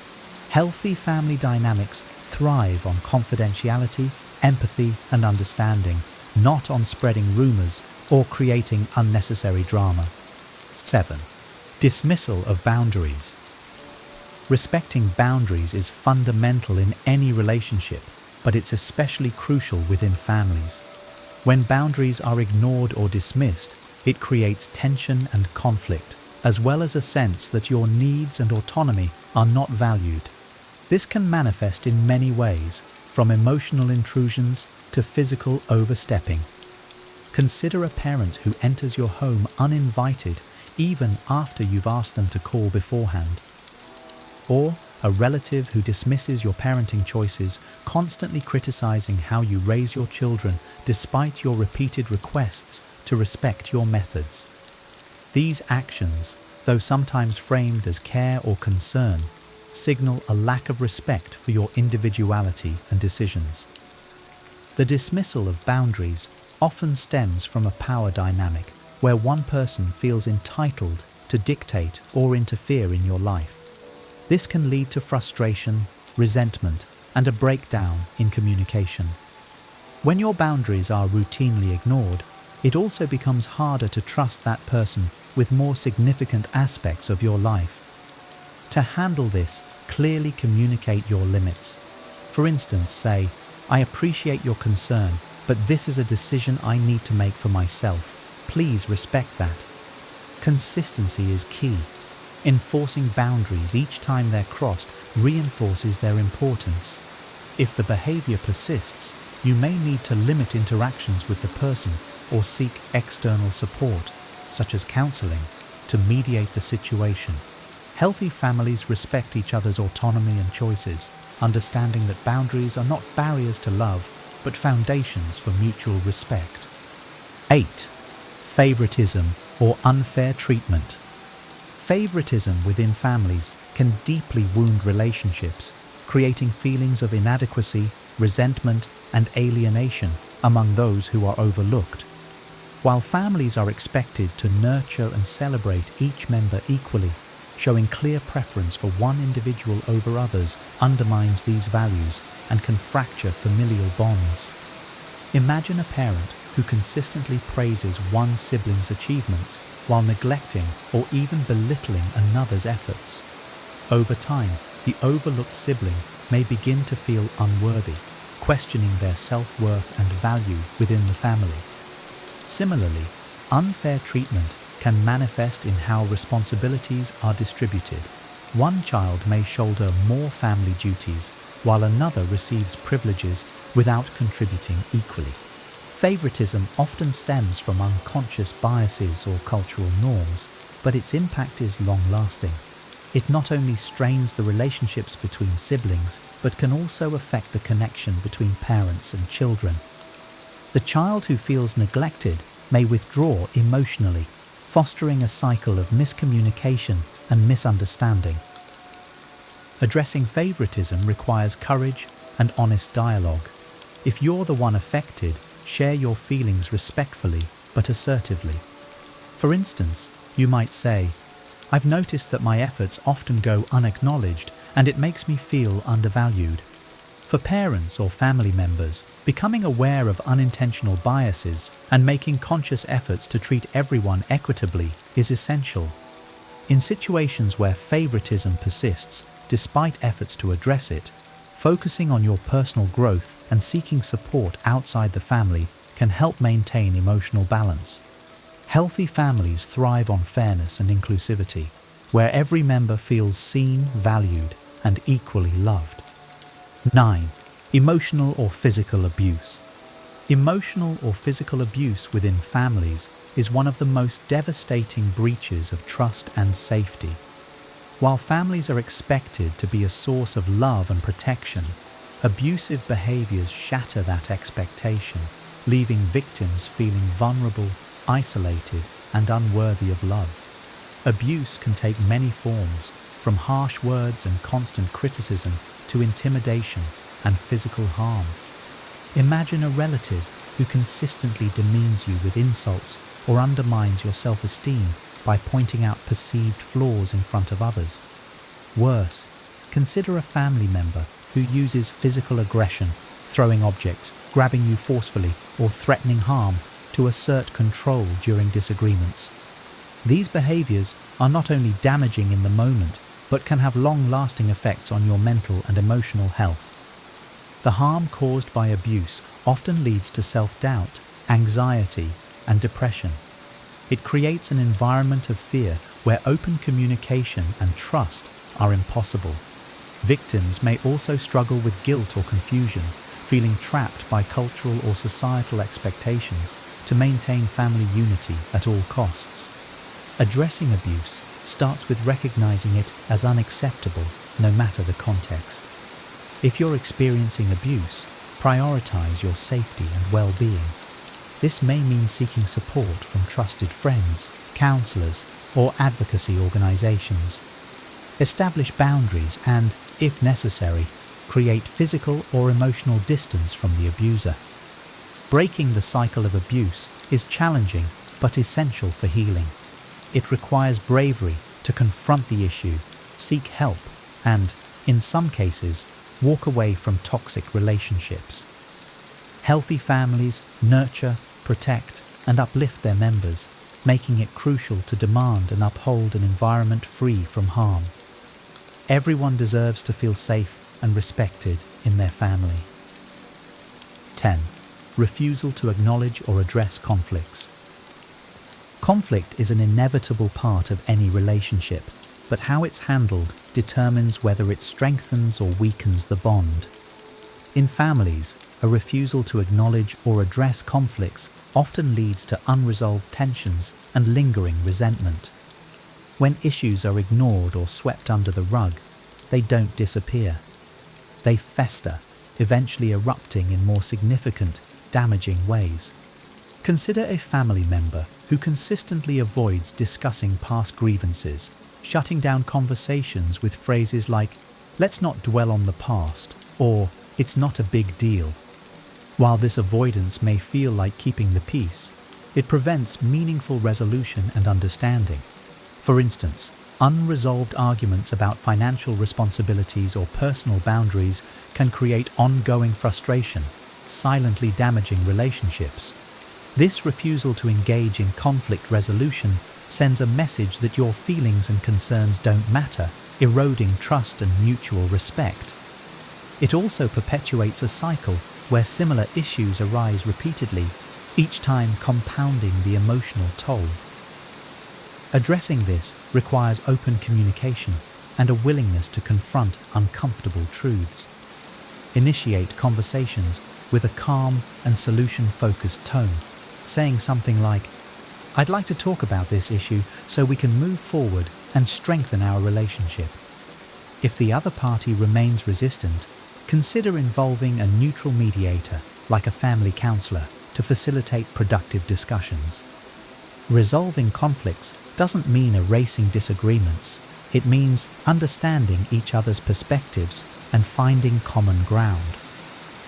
S6: Healthy family dynamics thrive on confidentiality, empathy, and understanding, not on spreading rumors or creating unnecessary drama. 7. Dismissal of boundaries. Respecting boundaries is fundamental in any relationship, but it's especially crucial within families. When boundaries are ignored or dismissed, it creates tension and conflict, as well as a sense that your needs and autonomy are not valued. This can manifest in many ways, from emotional intrusions to physical overstepping. Consider a parent who enters your home uninvited, even after you've asked them to call beforehand. Or a relative who dismisses your parenting choices, constantly criticizing how you raise your children despite your repeated requests to respect your methods. These actions, though sometimes framed as care or concern, signal a lack of respect for your individuality and decisions. The dismissal of boundaries often stems from a power dynamic where one person feels entitled to dictate or interfere in your life. This can lead to frustration, resentment, and a breakdown in communication. When your boundaries are routinely ignored, it also becomes harder to trust that person with more significant aspects of your life. To handle this, clearly communicate your limits. For instance, say, "I appreciate your concern, but this is a decision I need to make for myself. Please respect that." Consistency is key. Enforcing boundaries each time they're crossed reinforces their importance. If the behavior persists, you may need to limit interactions with the person or seek external support, such as counseling, to mediate the situation. Healthy families respect each other's autonomy and choices, understanding that boundaries are not barriers to love, but foundations for mutual respect. 8. Favoritism or unfair treatment. Favoritism within families can deeply wound relationships, creating feelings of inadequacy, resentment, and alienation among those who are overlooked. While families are expected to nurture and celebrate each member equally, showing clear preference for one individual over others undermines these values and can fracture familial bonds. Imagine a parent who consistently praises one sibling's achievements while neglecting or even belittling another's efforts. Over time, the overlooked sibling may begin to feel unworthy, questioning their self-worth and value within the family. Similarly, unfair treatment can manifest in how responsibilities are distributed. One child may shoulder more family duties, while another receives privileges without contributing equally. Favoritism often stems from unconscious biases or cultural norms, but its impact is long-lasting. It not only strains the relationships between siblings, but can also affect the connection between parents and children. The child who feels neglected may withdraw emotionally, fostering a cycle of miscommunication and misunderstanding. Addressing favoritism requires courage and honest dialogue. If you're the one affected, share your feelings respectfully but assertively. For instance, you might say, "I've noticed that my efforts often go unacknowledged and it makes me feel undervalued." For parents or family members, becoming aware of unintentional biases and making conscious efforts to treat everyone equitably is essential. In situations where favoritism persists, despite efforts to address it, focusing on your personal growth and seeking support outside the family can help maintain emotional balance. Healthy families thrive on fairness and inclusivity, where every member feels seen, valued, and equally loved. 9. Emotional or physical abuse. Emotional or physical abuse within families is one of the most devastating breaches of trust and safety. While families are expected to be a source of love and protection, abusive behaviors shatter that expectation, leaving victims feeling vulnerable, isolated, and unworthy of love. Abuse can take many forms, from harsh words and constant criticism to intimidation and physical harm. Imagine a relative who consistently demeans you with insults or undermines your self-esteem by pointing out perceived flaws in front of others. Worse, consider a family member who uses physical aggression, throwing objects, grabbing you forcefully, or threatening harm to assert control during disagreements. These behaviors are not only damaging in the moment, but can have long-lasting effects on your mental and emotional health. The harm caused by abuse often leads to self-doubt, anxiety, and depression. It creates an environment of fear where open communication and trust are impossible. Victims may also struggle with guilt or confusion, feeling trapped by cultural or societal expectations to maintain family unity at all costs. Addressing abuse starts with recognizing it as unacceptable, no matter the context. If you're experiencing abuse, prioritize your safety and well-being. This may mean seeking support from trusted friends, counselors, or advocacy organizations. Establish boundaries and, if necessary, create physical or emotional distance from the abuser. Breaking the cycle of abuse is challenging but essential for healing. It requires bravery to confront the issue, seek help, and, in some cases, walk away from toxic relationships. Healthy families nurture, protect, and uplift their members, making it crucial to demand and uphold an environment free from harm. Everyone deserves to feel safe and respected in their family. 10. Refusal to acknowledge or address conflicts. Conflict is an inevitable part of any relationship, but how it's handled determines whether it strengthens or weakens the bond. In families, a refusal to acknowledge or address conflicts often leads to unresolved tensions and lingering resentment. When issues are ignored or swept under the rug, they don't disappear. They fester, eventually erupting in more significant, damaging ways. Consider a family member who consistently avoids discussing past grievances, shutting down conversations with phrases like, "Let's not dwell on the past," or "It's not a big deal." While this avoidance may feel like keeping the peace, it prevents meaningful resolution and understanding. For instance, unresolved arguments about financial responsibilities or personal boundaries can create ongoing frustration, silently damaging relationships. This refusal to engage in conflict resolution sends a message that your feelings and concerns don't matter, eroding trust and mutual respect. It also perpetuates a cycle where similar issues arise repeatedly, each time compounding the emotional toll. Addressing this requires open communication and a willingness to confront uncomfortable truths. Initiate conversations with a calm and solution-focused tone, saying something like, "I'd like to talk about this issue so we can move forward and strengthen our relationship." If the other party remains resistant, consider involving a neutral mediator, like a family counselor, to facilitate productive discussions. Resolving conflicts doesn't mean erasing disagreements. It means understanding each other's perspectives and finding common ground.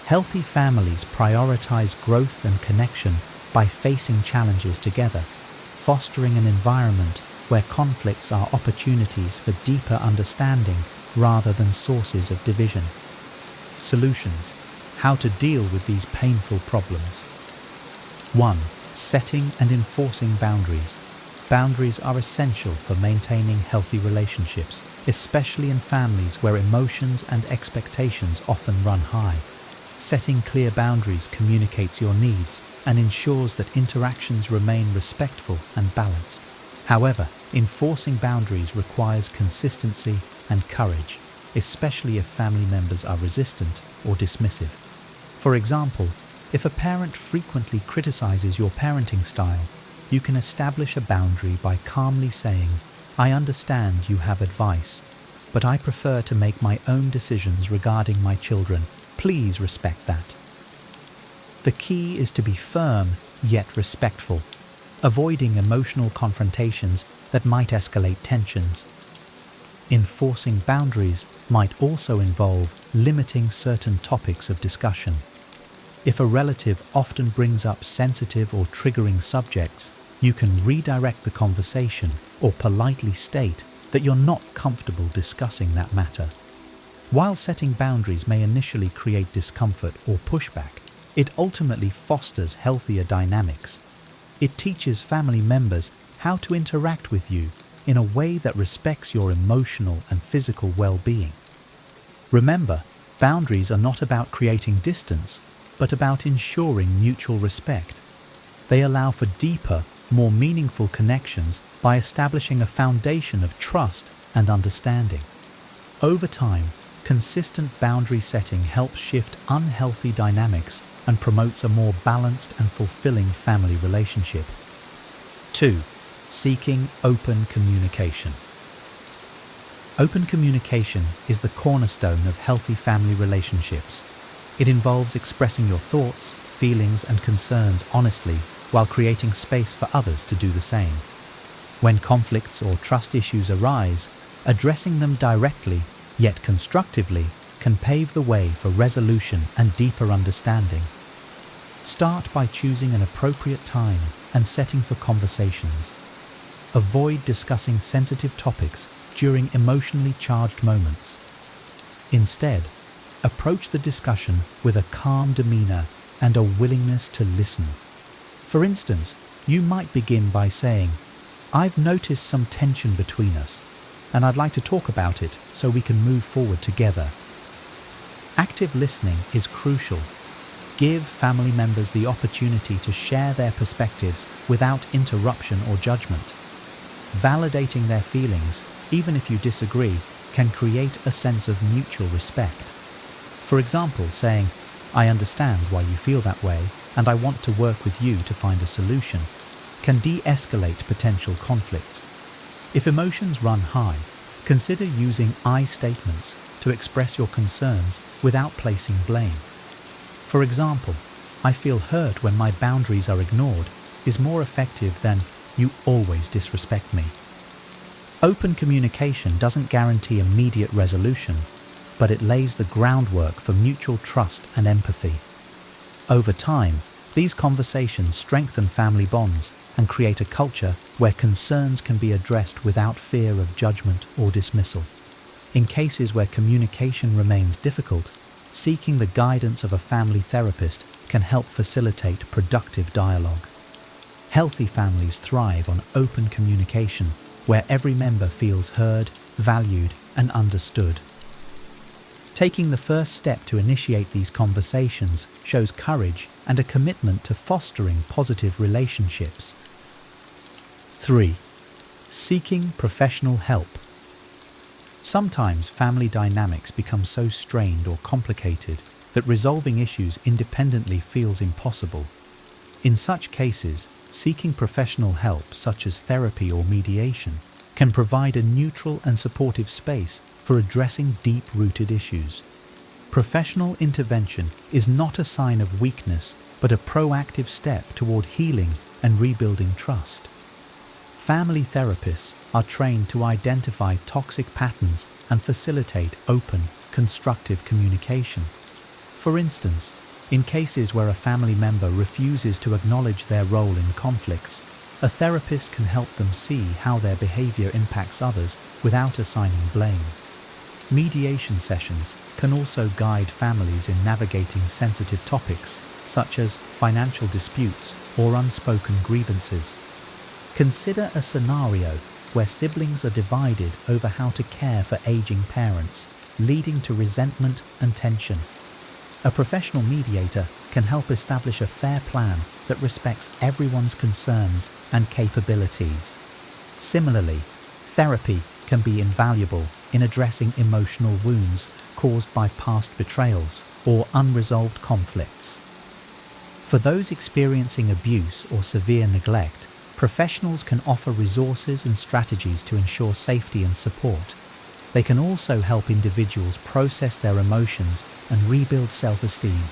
S6: Healthy families prioritize growth and connection by facing challenges together, fostering an environment where conflicts are opportunities for deeper understanding rather than sources of division. Solutions: how to deal with these painful problems. 1. Setting and enforcing boundaries. Boundaries are essential for maintaining healthy relationships, especially in families where emotions and expectations often run high. Setting clear boundaries communicates your needs and ensures that interactions remain respectful and balanced. However, enforcing boundaries requires consistency and courage, especially if family members are resistant or dismissive. For example, if a parent frequently criticizes your parenting style, you can establish a boundary by calmly saying, "I understand you have advice, but I prefer to make my own decisions regarding my children. Please respect that." The key is to be firm yet respectful, avoiding emotional confrontations that might escalate tensions. Enforcing boundaries might also involve limiting certain topics of discussion. If a relative often brings up sensitive or triggering subjects, you can redirect the conversation or politely state that you're not comfortable discussing that matter. While setting boundaries may initially create discomfort or pushback, it ultimately fosters healthier dynamics. It teaches family members how to interact with you in a way that respects your emotional and physical well-being. Remember, boundaries are not about creating distance, but about ensuring mutual respect. They allow for deeper, more meaningful connections by establishing a foundation of trust and understanding. Over time, consistent boundary setting helps shift unhealthy dynamics and promotes a more balanced and fulfilling family relationship. 2. Seeking open communication. Open communication is the cornerstone of healthy family relationships. It involves expressing your thoughts, feelings, and concerns honestly while creating space for others to do the same. When conflicts or trust issues arise, addressing them directly, yet constructively, can pave the way for resolution and deeper understanding. Start by choosing an appropriate time and setting for conversations. Avoid discussing sensitive topics during emotionally charged moments. Instead, approach the discussion with a calm demeanor and a willingness to listen. For instance, you might begin by saying, "I've noticed some tension between us, and I'd like to talk about it so we can move forward together." Active listening is crucial. Give family members the opportunity to share their perspectives without interruption or judgment. Validating their feelings, even if you disagree, can create a sense of mutual respect. For example, saying, "I understand why you feel that way, and I want to work with you to find a solution," can de-escalate potential conflicts. If emotions run high, consider using I statements to express your concerns without placing blame. For example, "I feel hurt when my boundaries are ignored," is more effective than "you always disrespect me." Open communication doesn't guarantee immediate resolution, but it lays the groundwork for mutual trust and empathy. Over time, these conversations strengthen family bonds and create a culture where concerns can be addressed without fear of judgment or dismissal. In cases where communication remains difficult, seeking the guidance of a family therapist can help facilitate productive dialogue. Healthy families thrive on open communication, where every member feels heard, valued, and understood. Taking the first step to initiate these conversations shows courage and a commitment to fostering positive relationships. 3. Seeking professional help. Sometimes family dynamics become so strained or complicated that resolving issues independently feels impossible. In such cases, seeking professional help, such as therapy or mediation, can provide a neutral and supportive space for addressing deep-rooted issues. Professional intervention is not a sign of weakness, but a proactive step toward healing and rebuilding trust. Family therapists are trained to identify toxic patterns and facilitate open, constructive communication. For instance, in cases where a family member refuses to acknowledge their role in conflicts, a therapist can help them see how their behavior impacts others without assigning blame. Mediation sessions can also guide families in navigating sensitive topics, such as financial disputes or unspoken grievances. Consider a scenario where siblings are divided over how to care for aging parents, leading to resentment and tension. A professional mediator can help establish a fair plan that respects everyone's concerns and capabilities. Similarly, therapy can be invaluable in addressing emotional wounds caused by past betrayals or unresolved conflicts. For those experiencing abuse or severe neglect, professionals can offer resources and strategies to ensure safety and support. They can also help individuals process their emotions and rebuild self-esteem,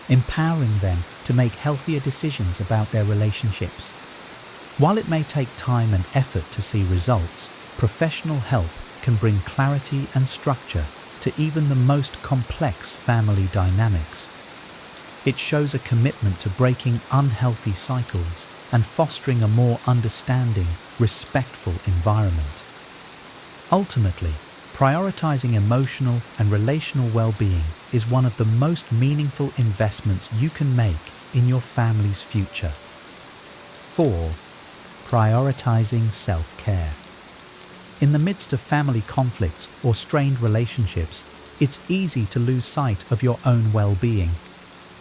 S6: empowering them to make healthier decisions about their relationships. While it may take time and effort to see results, professional help can bring clarity and structure to even the most complex family dynamics. It shows a commitment to breaking unhealthy cycles and fostering a more understanding, respectful environment. Ultimately, Prioritizing emotional and relational well-being is one of the most meaningful investments you can make in your family's future. 4. Prioritizing self-care. In the midst of family conflicts or strained relationships, it's easy to lose sight of your own well-being.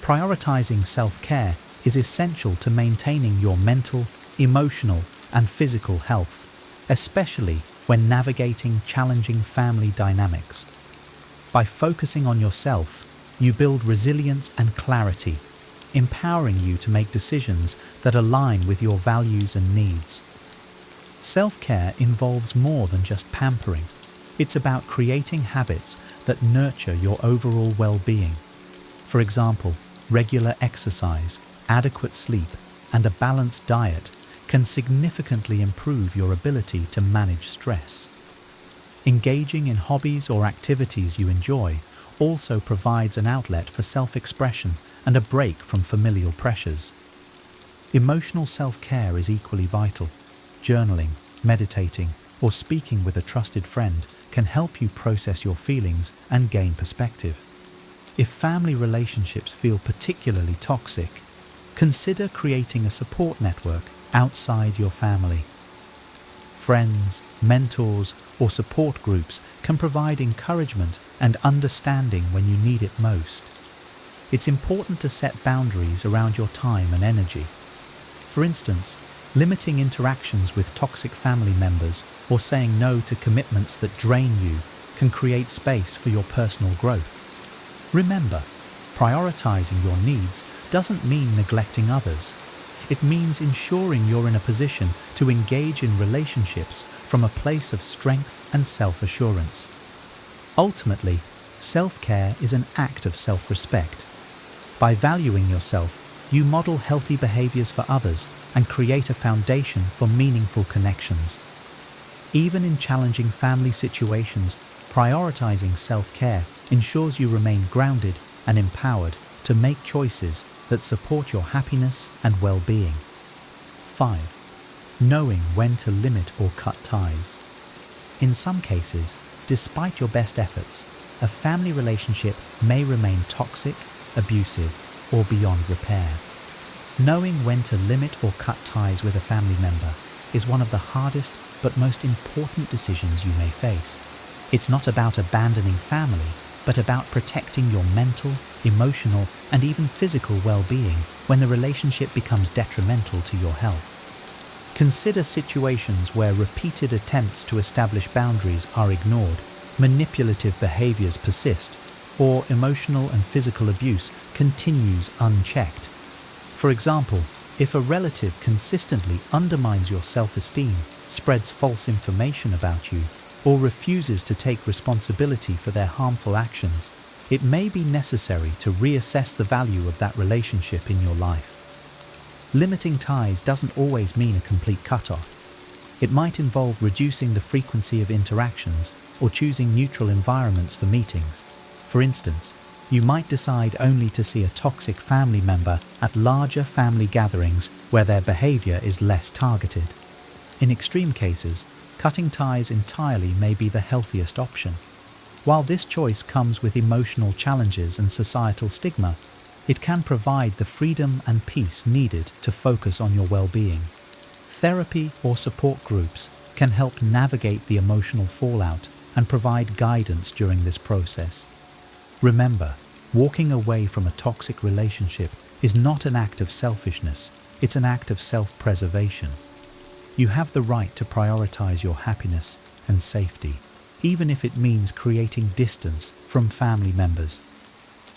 S6: Prioritizing self-care is essential to maintaining your mental, emotional, and physical health, especially when navigating challenging family dynamics. By focusing on yourself, you build resilience and clarity, empowering you to make decisions that align with your values and needs. Self-care involves more than just pampering. It's about creating habits that nurture your overall well-being. For example, regular exercise, adequate sleep, and a balanced diet can significantly improve your ability to manage stress. Engaging in hobbies or activities you enjoy also provides an outlet for self-expression and a break from familial pressures. Emotional self-care is equally vital. Journaling, meditating, or speaking with a trusted friend can help you process your feelings and gain perspective. If family relationships feel particularly toxic, consider creating a support network outside your family. Friends, mentors, or support groups can provide encouragement and understanding when you need it most. It's important to set boundaries around your time and energy. For instance, limiting interactions with toxic family members or saying no to commitments that drain you can create space for your personal growth. Remember, prioritizing your needs doesn't mean neglecting others. It means ensuring you're in a position to engage in relationships from a place of strength and self-assurance. Ultimately, self-care is an act of self-respect. By valuing yourself, you model healthy behaviors for others and create a foundation for meaningful connections. Even in challenging family situations, prioritizing self-care ensures you remain grounded and empowered to make choices that support your happiness and well-being. 5. Knowing when to limit or cut ties. In some cases, despite your best efforts, a family relationship may remain toxic, abusive, or beyond repair. Knowing when to limit or cut ties with a family member is one of the hardest but most important decisions you may face. It's not about abandoning family, but about protecting your mental, emotional, and even physical well-being when the relationship becomes detrimental to your health. Consider situations where repeated attempts to establish boundaries are ignored, manipulative behaviors persist, or emotional and physical abuse continues unchecked. For example, if a relative consistently undermines your self-esteem, spreads false information about you, or refuses to take responsibility for their harmful actions, it may be necessary to reassess the value of that relationship in your life. Limiting ties doesn't always mean a complete cutoff. It might involve reducing the frequency of interactions or choosing neutral environments for meetings. For instance, you might decide only to see a toxic family member at larger family gatherings where their behavior is less targeted. In extreme cases, cutting ties entirely may be the healthiest option. While this choice comes with emotional challenges and societal stigma, it can provide the freedom and peace needed to focus on your well-being. Therapy or support groups can help navigate the emotional fallout and provide guidance during this process. Remember, walking away from a toxic relationship is not an act of selfishness, it's an act of self-preservation. You have the right to prioritize your happiness and safety, even if it means creating distance from family members.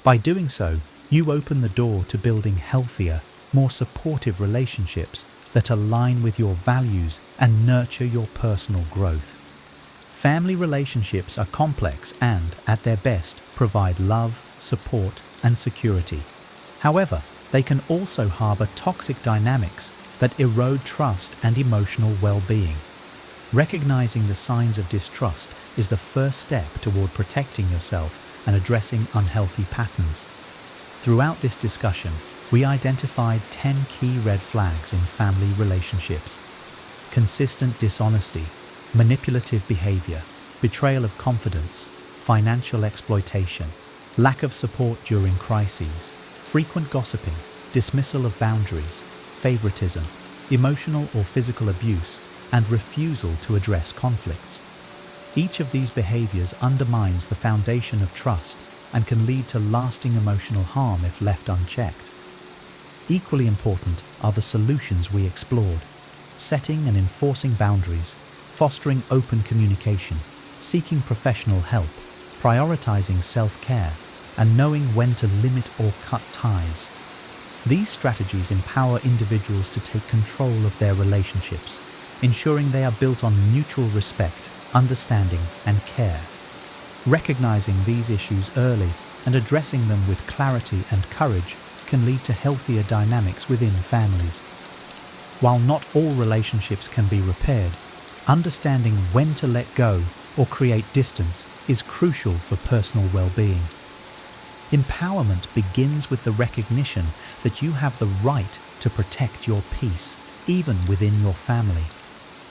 S6: By doing so, you open the door to building healthier, more supportive relationships that align with your values and nurture your personal growth. Family relationships are complex and, at their best, provide love, support, and security. However, they can also harbor toxic dynamics that erode trust and emotional well-being. Recognizing the signs of distrust is the first step toward protecting yourself and addressing unhealthy patterns. Throughout this discussion, we identified 10 key red flags in family relationships. Consistent dishonesty, manipulative behavior, betrayal of confidence, financial exploitation, lack of support during crises, frequent gossiping, dismissal of boundaries, favoritism, emotional or physical abuse, and refusal to address conflicts. Each of these behaviors undermines the foundation of trust and can lead to lasting emotional harm if left unchecked. Equally important are the solutions we explored: setting and enforcing boundaries, fostering open communication, seeking professional help, prioritizing self-care, and knowing when to limit or cut ties. These strategies empower individuals to take control of their relationships, ensuring they are built on mutual respect, understanding, and care. Recognizing these issues early and addressing them with clarity and courage can lead to healthier dynamics within families. While not all relationships can be repaired, understanding when to let go or create distance is crucial for personal well-being. Empowerment begins with the recognition that you have the right to protect your peace, even within your family.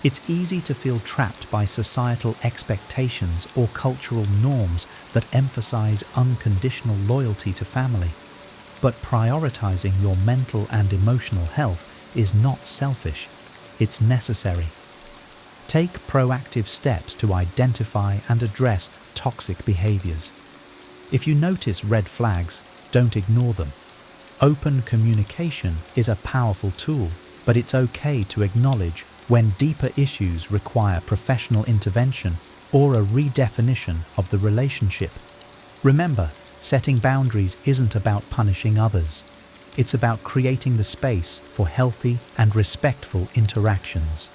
S6: It's easy to feel trapped by societal expectations or cultural norms that emphasize unconditional loyalty to family. But prioritizing your mental and emotional health is not selfish, it's necessary. Take proactive steps to identify and address toxic behaviors. If you notice red flags, don't ignore them. Open communication is a powerful tool, but it's okay to acknowledge when deeper issues require professional intervention or a redefinition of the relationship. Remember, setting boundaries isn't about punishing others. It's about creating the space for healthy and respectful interactions.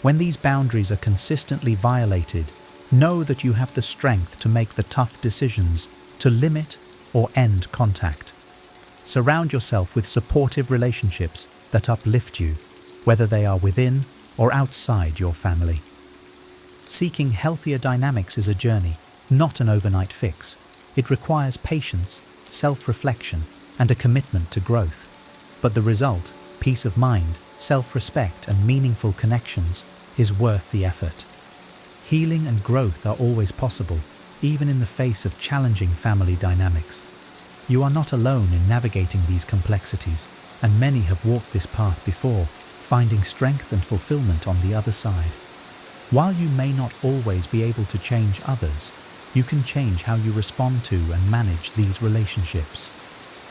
S6: When these boundaries are consistently violated, know that you have the strength to make the tough decisions to limit or end contact. Surround yourself with supportive relationships that uplift you, whether they are within or outside your family. Seeking healthier dynamics is a journey, not an overnight fix. It requires patience, self-reflection, and a commitment to growth. But the result, peace of mind, self-respect, and meaningful connections, is worth the effort. Healing and growth are always possible, even in the face of challenging family dynamics. You are not alone in navigating these complexities, and many have walked this path before, finding strength and fulfillment on the other side. While you may not always be able to change others, you can change how you respond to and manage these relationships.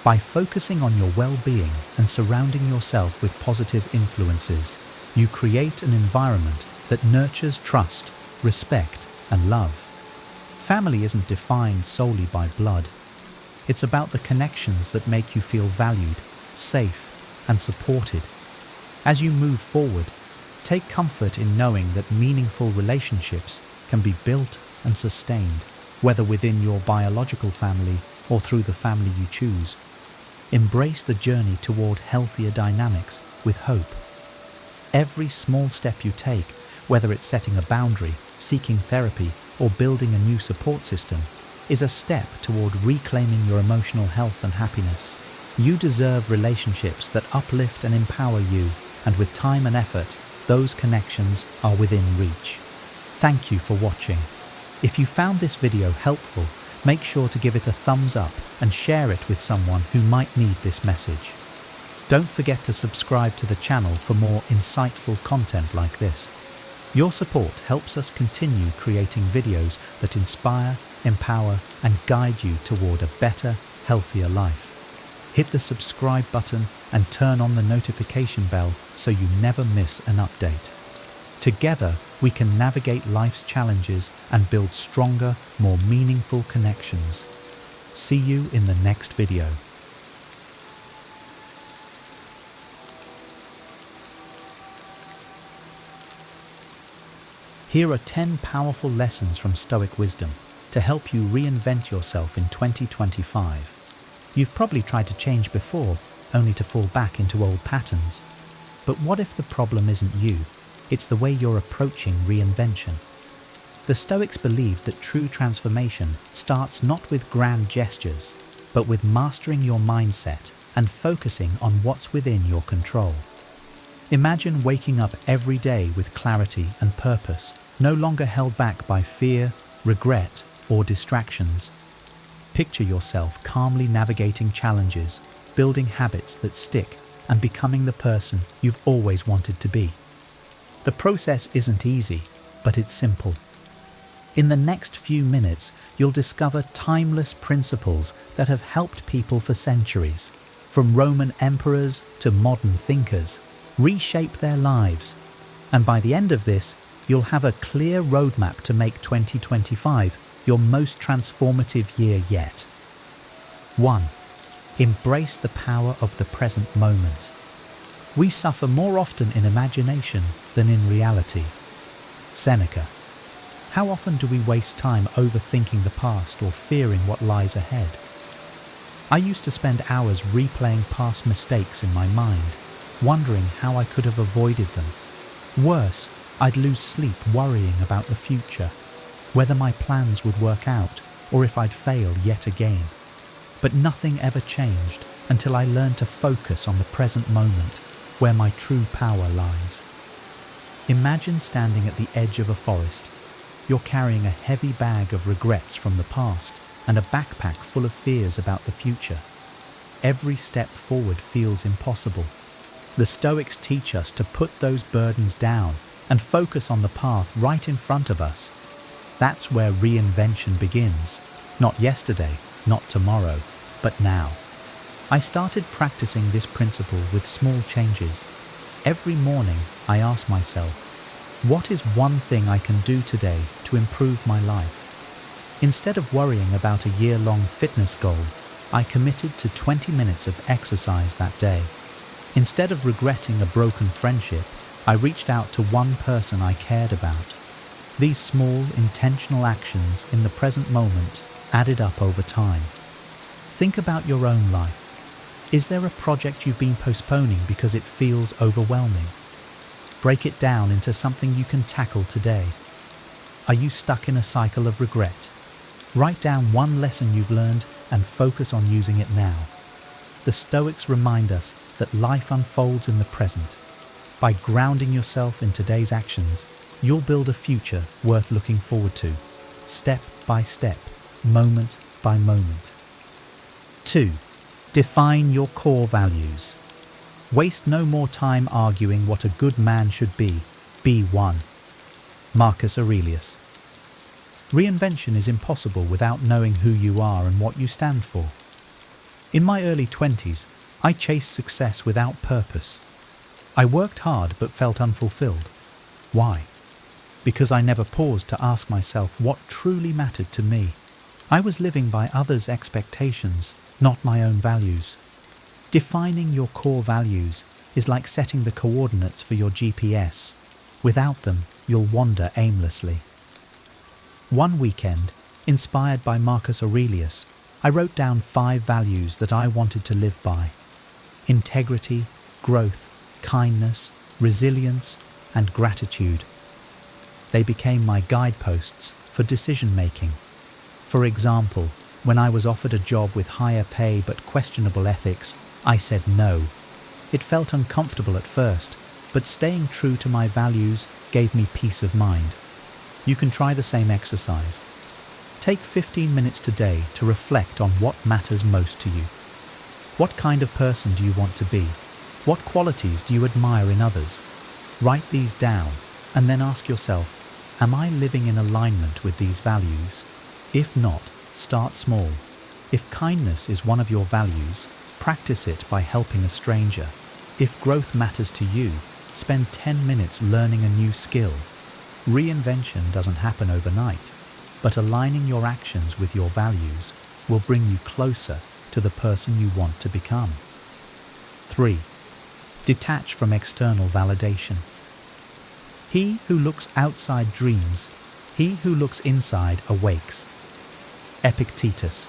S6: By focusing on your well-being and surrounding yourself with positive influences, you create an environment that nurtures trust, respect, and love. Family isn't defined solely by blood. It's about the connections that make you feel valued, safe, and supported. As you move forward, take comfort in knowing that meaningful relationships can be built and sustained, whether within your biological family or through the family you choose. Embrace the journey toward healthier dynamics with hope. Every small step you take, whether it's setting a boundary, seeking therapy, or building a new support system, is a step toward reclaiming your emotional health and happiness. You deserve relationships that uplift and empower you, and with time and effort, those connections are within reach. Thank you for watching. If you found this video helpful, make sure to give it a thumbs up and share it with someone who might need this message. Don't forget to subscribe to the channel for more insightful content like this. Your support helps us continue creating videos that inspire, empower, and guide you toward a better, healthier life. Hit the subscribe button and turn on the notification bell so you never miss an update. Together, we can navigate life's challenges and build stronger, more meaningful connections. See you in the next video. Here are 10 powerful lessons from Stoic wisdom to help you reinvent yourself in 2025. You've probably tried to change before, only to fall back into old patterns. But what if the problem isn't you? It's the way you're approaching reinvention. The Stoics believed that true transformation starts not with grand gestures, but with mastering your mindset and focusing on what's within your control. Imagine waking up every day with clarity and purpose, no longer held back by fear, regret, or distractions. Picture yourself calmly navigating challenges, building habits that stick, and becoming the person you've always wanted to be. The process isn't easy, but it's simple. In the next few minutes, you'll discover timeless principles that have helped people for centuries, from Roman emperors to modern thinkers, reshape their lives. And by the end of this, you'll have a clear roadmap to make 2025 your most transformative year yet. 1. Embrace the power of the present moment. We suffer more often in imagination than in reality. Seneca. How often do we waste time overthinking the past or fearing what lies ahead? I used to spend hours replaying past mistakes in my mind, wondering how I could have avoided them. Worse, I'd lose sleep worrying about the future, whether my plans would work out or if I'd fail yet again. But nothing ever changed until I learned to focus on the present moment, where my true power lies. Imagine standing at the edge of a forest. You're carrying a heavy bag of regrets from the past and a backpack full of fears about the future. Every step forward feels impossible. The Stoics teach us to put those burdens down and focus on the path right in front of us. That's where reinvention begins. Not yesterday, not tomorrow, but now. I started practicing this principle with small changes. Every morning, I ask myself, what is one thing I can do today to improve my life? Instead of worrying about a year-long fitness goal, I committed to 20 minutes of exercise that day. Instead of regretting a broken friendship, I reached out to one person I cared about. These small, intentional actions in the present moment added up over time. Think about your own life. Is there a project you've been postponing because it feels overwhelming? Break it down into something you can tackle today. Are you stuck in a cycle of regret? Write down one lesson you've learned and focus on using it now. The Stoics remind us that life unfolds in the present. By grounding yourself in today's actions, you'll build a future worth looking forward to, step by step, moment by moment. 2. Define your core values. Waste no more time arguing what a good man should be. Be one. Marcus Aurelius. Reinvention is impossible without knowing who you are and what you stand for. In my early 20s, I chased success without purpose. I worked hard but felt unfulfilled. Why? Because I never paused to ask myself what truly mattered to me. I was living by others' expectations, not my own values. Defining your core values is like setting the coordinates for your GPS. Without them, you'll wander aimlessly. One weekend, inspired by Marcus Aurelius, I wrote down 5 values that I wanted to live by: integrity, growth, kindness, resilience, and gratitude. They became my guideposts for decision-making. For example, when I was offered a job with higher pay but questionable ethics, I said no. It felt uncomfortable at first, but staying true to my values gave me peace of mind. You can try the same exercise. Take 15 minutes today to reflect on what matters most to you. What kind of person do you want to be? What qualities do you admire in others? Write these down and then ask yourself, am I living in alignment with these values? If not, start small. If kindness is one of your values, practice it by helping a stranger. If growth matters to you, spend 10 minutes learning a new skill. Reinvention doesn't happen overnight, but aligning your actions with your values will bring you closer to the person you want to become. 3. Detach from external validation. He who looks outside dreams, he who looks inside awakes. Epictetus.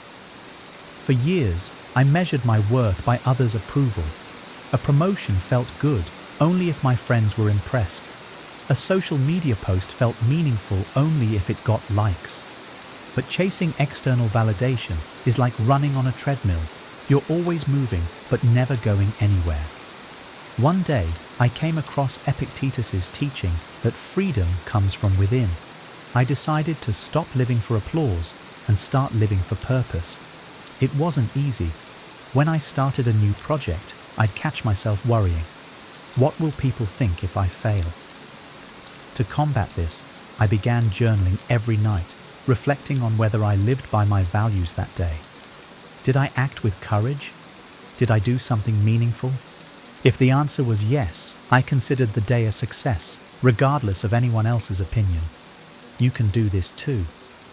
S6: For years, I measured my worth by others' approval. A promotion felt good only if my friends were impressed. A social media post felt meaningful only if it got likes. But chasing external validation is like running on a treadmill. You're always moving, but never going anywhere. One day, I came across Epictetus's teaching that freedom comes from within. I decided to stop living for applause and start living for purpose. It wasn't easy. When I started a new project, I'd catch myself worrying. What will people think if I fail? To combat this, I began journaling every night, reflecting on whether I lived by my values that day. Did I act with courage? Did I do something meaningful? If the answer was yes, I considered the day a success, regardless of anyone else's opinion. You can do this too.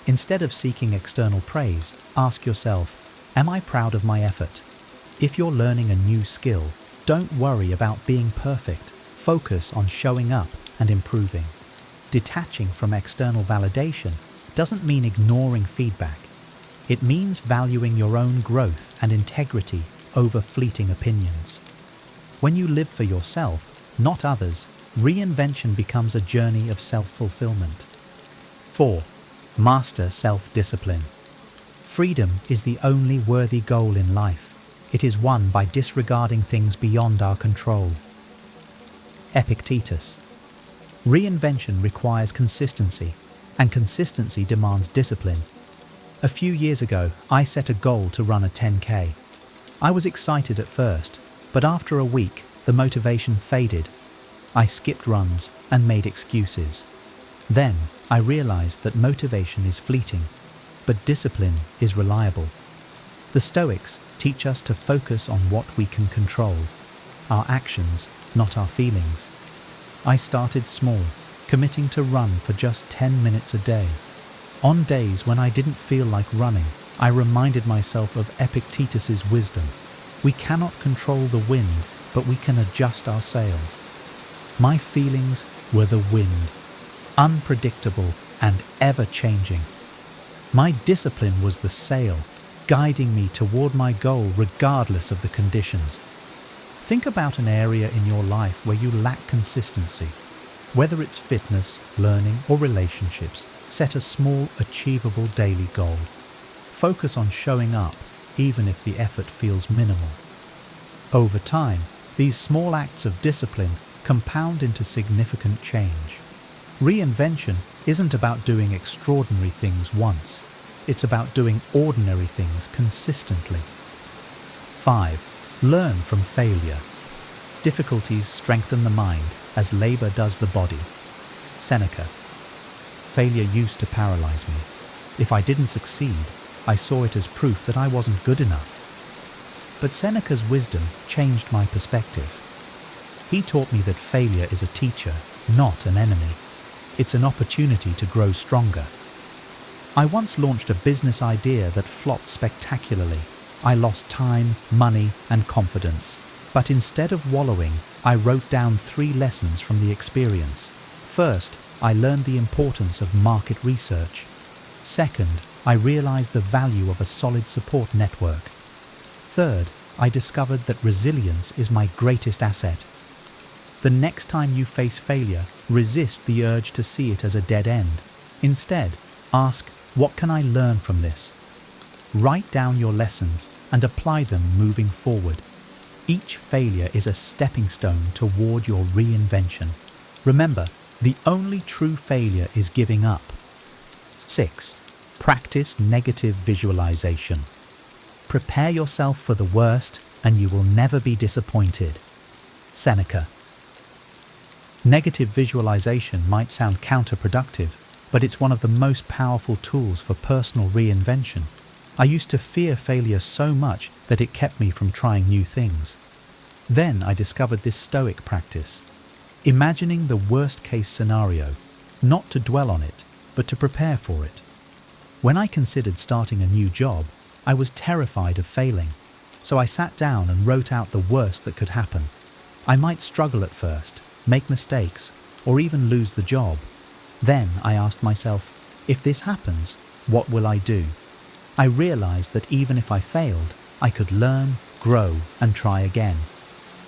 S6: Instead of seeking external praise, ask yourself, am I proud of my effort? If you're learning a new skill, don't worry about being perfect. Focus on showing up and improving. Detaching from external validation doesn't mean ignoring feedback. It means valuing your own growth and integrity over fleeting opinions. When you live for yourself, not others, reinvention becomes a journey of self-fulfillment. 4. Master self-discipline. Freedom is the only worthy goal in life. It is won by disregarding things beyond our control. Epictetus. Reinvention requires consistency, and consistency demands discipline. A few years ago, I set a goal to run a 10K. I was excited at first, but after a week, the motivation faded. I skipped runs and made excuses. Then, I realized that motivation is fleeting, but discipline is reliable. The Stoics teach us to focus on what we can control, our actions, not our feelings. I started small, committing to run for just 10 minutes a day. On days when I didn't feel like running, I reminded myself of Epictetus's wisdom. We cannot control the wind, but we can adjust our sails. My feelings were the wind, unpredictable and ever-changing. My discipline was the sail, guiding me toward my goal regardless of the conditions. Think about an area in your life where you lack consistency. Whether it's fitness, learning, or relationships, set a small, achievable daily goal. Focus on showing up, even if the effort feels minimal. Over time, these small acts of discipline compound into significant change. Reinvention isn't about doing extraordinary things once. It's about doing ordinary things consistently. 5. Learn from failure. Difficulties strengthen the mind as labor does the body. Seneca. Failure used to paralyze me. If I didn't succeed, I saw it as proof that I wasn't good enough. But Seneca's wisdom changed my perspective. He taught me that failure is a teacher, not an enemy. It's an opportunity to grow stronger. I once launched a business idea that flopped spectacularly. I lost time, money, and confidence. But instead of wallowing, I wrote down 3 lessons from the experience. First, I learned the importance of market research. Second, I realized the value of a solid support network. Third, I discovered that resilience is my greatest asset. The next time you face failure, resist the urge to see it as a dead end. Instead, ask, what can I learn from this? Write down your lessons and apply them moving forward. Each failure is a stepping stone toward your reinvention. Remember, the only true failure is giving up. 6. Practice negative visualization. Prepare yourself for the worst and you will never be disappointed. Seneca. Negative visualization might sound counterproductive, but it's one of the most powerful tools for personal reinvention. I used to fear failure so much that it kept me from trying new things. Then I discovered this Stoic practice. Imagining the worst-case scenario, not to dwell on it, but to prepare for it. When I considered starting a new job, I was terrified of failing, so I sat down and wrote out the worst that could happen. I might struggle at first, make mistakes, or even lose the job. Then I asked myself, if this happens, what will I do? I realized that even if I failed, I could learn, grow, and try again.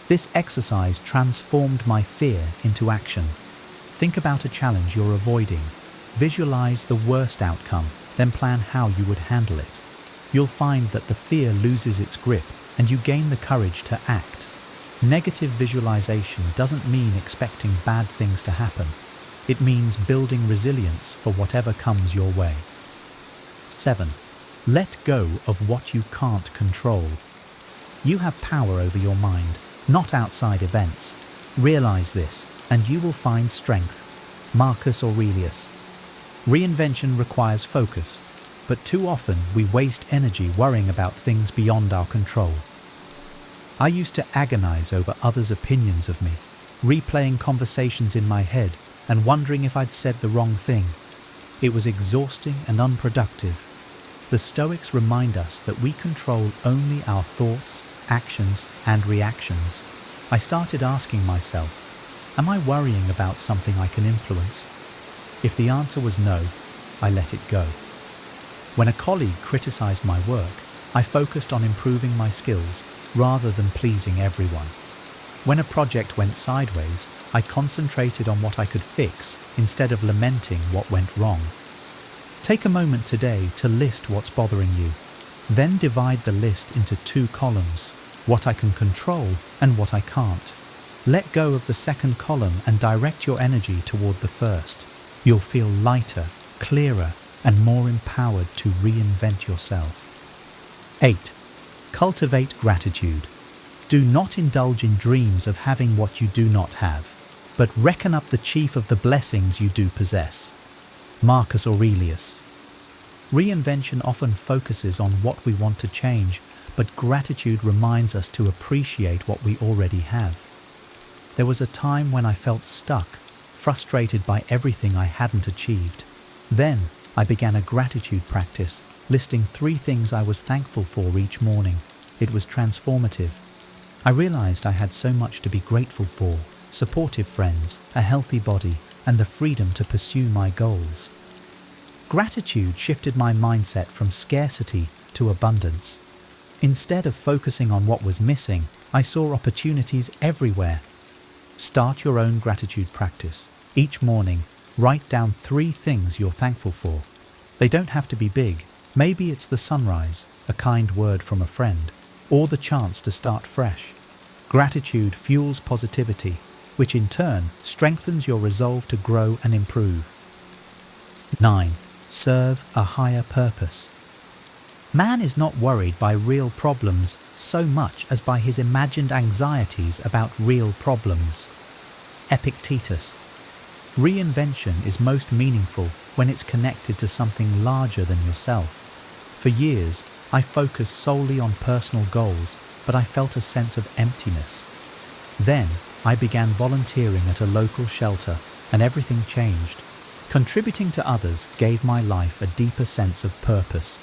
S6: This exercise transformed my fear into action. Think about a challenge you're avoiding. Visualize the worst outcome, then plan how you would handle it. You'll find that the fear loses its grip and you gain the courage to act. Negative visualization doesn't mean expecting bad things to happen. It means building resilience for whatever comes your way. 7. Let go of what you can't control. You have power over your mind, not outside events. Realize this, and you will find strength. Marcus Aurelius. Reinvention requires focus, but too often we waste energy worrying about things beyond our control. I used to agonize over others' opinions of me, replaying conversations in my head and wondering if I'd said the wrong thing. It was exhausting and unproductive. The Stoics remind us that we control only our thoughts, actions, and reactions. I started asking myself, am I worrying about something I can influence? If the answer was no, I let it go. When a colleague criticized my work, I focused on improving my skills rather than pleasing everyone. When a project went sideways, I concentrated on what I could fix instead of lamenting what went wrong. Take a moment today to list what's bothering you. Then divide the list into 2 columns, what I can control and what I can't. Let go of the second column and direct your energy toward the first. You'll feel lighter, clearer, and more empowered to reinvent yourself. 8. Cultivate gratitude. Do not indulge in dreams of having what you do not have, but reckon up the chief of the blessings you do possess. Marcus Aurelius. Reinvention often focuses on what we want to change, but gratitude reminds us to appreciate what we already have. There was a time when I felt stuck, frustrated by everything I hadn't achieved. Then I began a gratitude practice, listing 3 things I was thankful for each morning. It was transformative. I realized I had so much to be grateful for: supportive friends, a healthy body, and the freedom to pursue my goals. Gratitude shifted my mindset from scarcity to abundance. Instead of focusing on what was missing, I saw opportunities everywhere. Start your own gratitude practice. Each morning, write down 3 things you're thankful for. They don't have to be big. Maybe it's the sunrise, a kind word from a friend, or the chance to start fresh. Gratitude fuels positivity, which in turn strengthens your resolve to grow and improve. 9. Serve a higher purpose. Man is not worried by real problems so much as by his imagined anxieties about real problems. Epictetus. Reinvention is most meaningful when it's connected to something larger than yourself. For years, I focused solely on personal goals, but I felt a sense of emptiness. Then, I began volunteering at a local shelter, and everything changed. Contributing to others gave my life a deeper sense of purpose.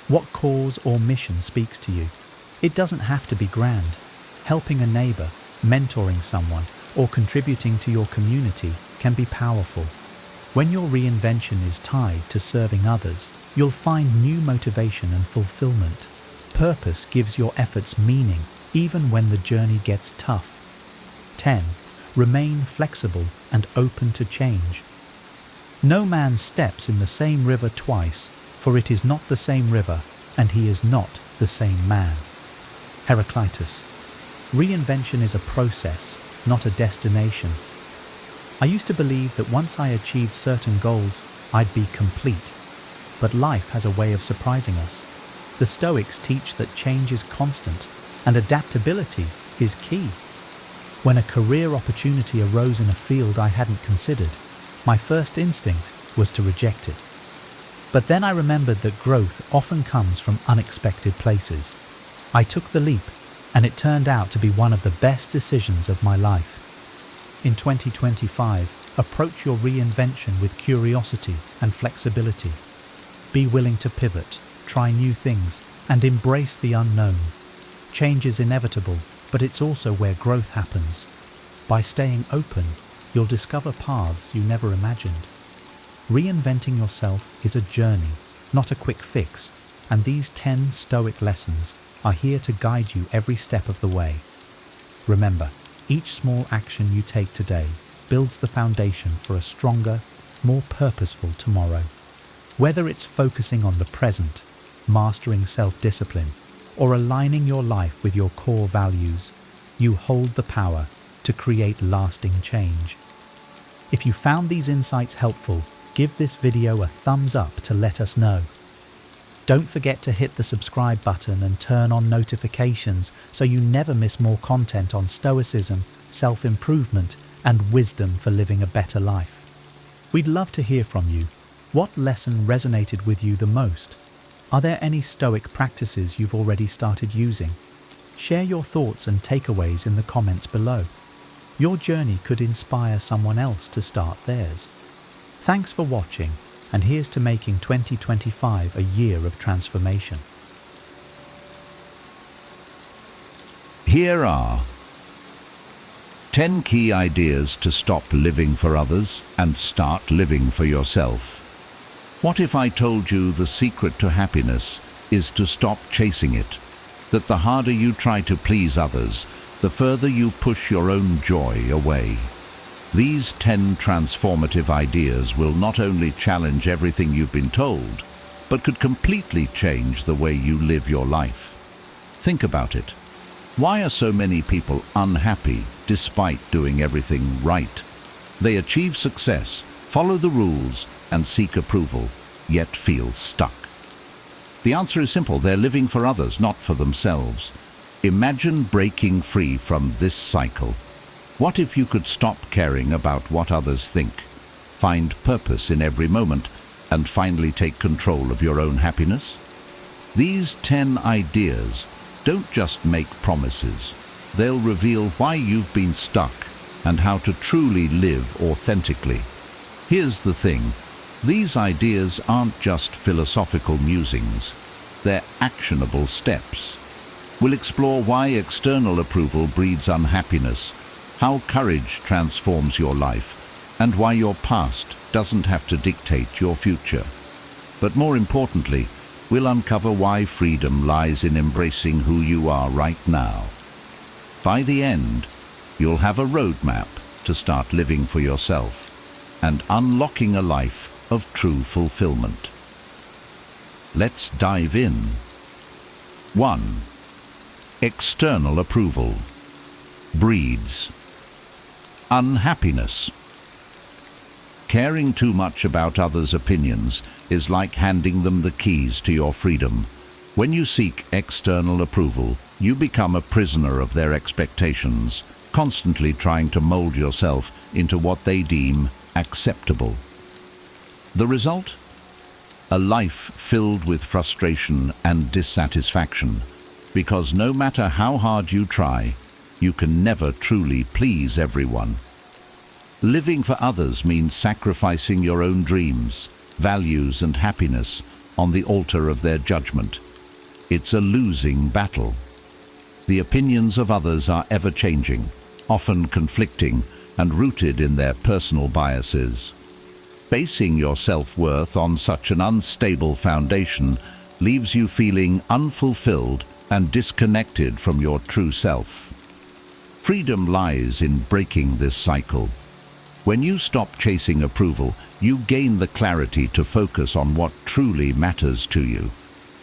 S6: What cause or mission speaks to you? It doesn't have to be grand. Helping a neighbor, mentoring someone, or contributing to your community can be powerful. When your reinvention is tied to serving others, you'll find new motivation and fulfillment. Purpose gives your efforts meaning, even when the journey gets tough. 10. Remain flexible and open to change. No man steps in the same river twice, for it is not the same river, and he is not the same man. Heraclitus. Reinvention is a process, not a destination. I used to believe that once I achieved certain goals, I'd be complete. But life has a way of surprising us. The Stoics teach that change is constant, and adaptability is key. When a career opportunity arose in a field I hadn't considered, my first instinct was to reject it. But then I remembered that growth often comes from unexpected places. I took the leap, and it turned out to be one of the best decisions of my life. In 2025, approach your reinvention with curiosity and flexibility. Be willing to pivot, try new things, and embrace the unknown. Change is inevitable, but it's also where growth happens. By staying open, you'll discover paths you never imagined. Reinventing yourself is a journey, not a quick fix, and these 10 Stoic lessons are here to guide you every step of the way. Remember, each small action you take today builds the foundation for a stronger, more purposeful tomorrow. Whether it's focusing on the present, mastering self-discipline, or aligning your life with your core values, you hold the power to create lasting change. If you found these insights helpful, give this video a thumbs up to let us know. Don't forget to hit the subscribe button and turn on notifications so you never miss more content on Stoicism, self-improvement, and wisdom for living a better life. We'd love to hear from you. What lesson resonated with you the most? Are there any Stoic practices you've already started using? Share your thoughts and takeaways in the comments below. Your journey could inspire someone else to start theirs. Thanks for watching, and here's to making 2025 a year of transformation.
S4: Here are 10 key ideas to stop living for others and start living for yourself. What if I told you the secret to happiness is to stop chasing it? That the harder you try to please others, the further you push your own joy away. These 10 transformative ideas will not only challenge everything you've been told, but could completely change the way you live your life. Think about it. Why are so many people unhappy despite doing everything right? They achieve success, follow the rules, and seek approval, yet feel stuck. The answer is simple. They're living for others, not for themselves. Imagine breaking free from this cycle. What if you could stop caring about what others think, find purpose in every moment, and finally take control of your own happiness? These 10 ideas don't just make promises. They'll reveal why you've been stuck and how to truly live authentically. Here's the thing. These ideas aren't just philosophical musings. They're actionable steps. We'll explore why external approval breeds unhappiness, how courage transforms your life, and why your past doesn't have to dictate your future. But more importantly, we'll uncover why freedom lies in embracing who you are right now. By the end, you'll have a roadmap to start living for yourself and unlocking a life of true fulfillment. Let's dive in. 1. External approval breeds unhappiness. Caring too much about others' opinions is like handing them the keys to your freedom. When you seek external approval, you become a prisoner of their expectations, constantly trying to mold yourself into what they deem acceptable. The result? A life filled with frustration and dissatisfaction, because no matter how hard you try, you can never truly please everyone. Living for others means sacrificing your own dreams, values, and happiness on the altar of their judgment. It's a losing battle. The opinions of others are ever-changing, often conflicting, and rooted in their personal biases. Basing your self-worth on such an unstable foundation leaves you feeling unfulfilled and disconnected from your true self. Freedom lies in breaking this cycle. When you stop chasing approval, you gain the clarity to focus on what truly matters to you.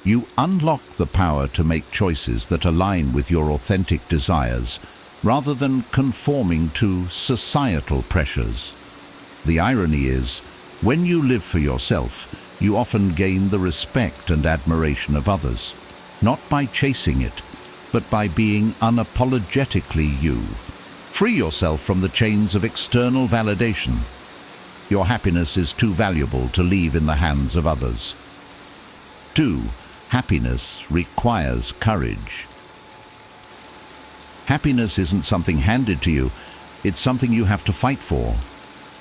S4: You unlock the power to make choices that align with your authentic desires, rather than conforming to societal pressures. The irony is, when you live for yourself, you often gain the respect and admiration of others, not by chasing it, but by being unapologetically you. Free yourself from the chains of external validation. Your happiness is too valuable to leave in the hands of others. 2. Happiness requires courage. Happiness isn't something handed to you, it's something you have to fight for.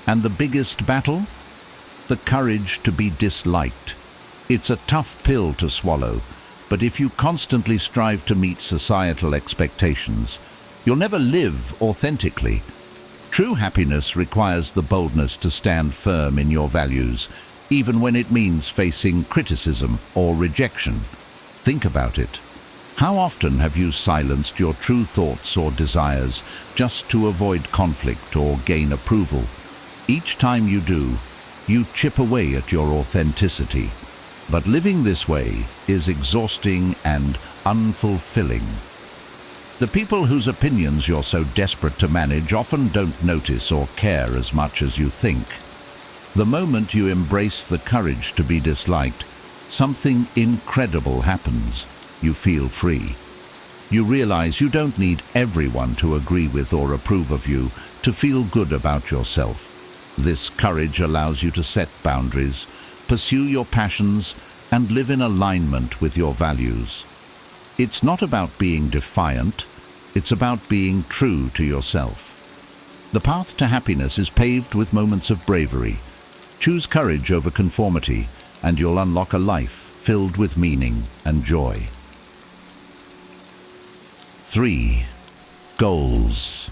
S4: And the biggest battle? The courage to be disliked. It's a tough pill to swallow, but if you constantly strive to meet societal expectations, you'll never live authentically. True happiness requires the boldness to stand firm in your values, even when it means facing criticism or rejection. Think about it. How often have you silenced your true thoughts or desires just to avoid conflict or gain approval? Each time you do, you chip away at your authenticity. But living this way is exhausting and unfulfilling. The people whose opinions you're so desperate to manage often don't notice or care as much as you think. The moment you embrace the courage to be disliked, something incredible happens. You feel free. You realize you don't need everyone to agree with or approve of you to feel good about yourself. This courage allows you to set boundaries, pursue your passions, and live in alignment with your values. It's not about being defiant, it's about being true to yourself. The path to happiness is paved with moments of bravery. Choose courage over conformity, and you'll unlock a life filled with meaning and joy. 3. Goals.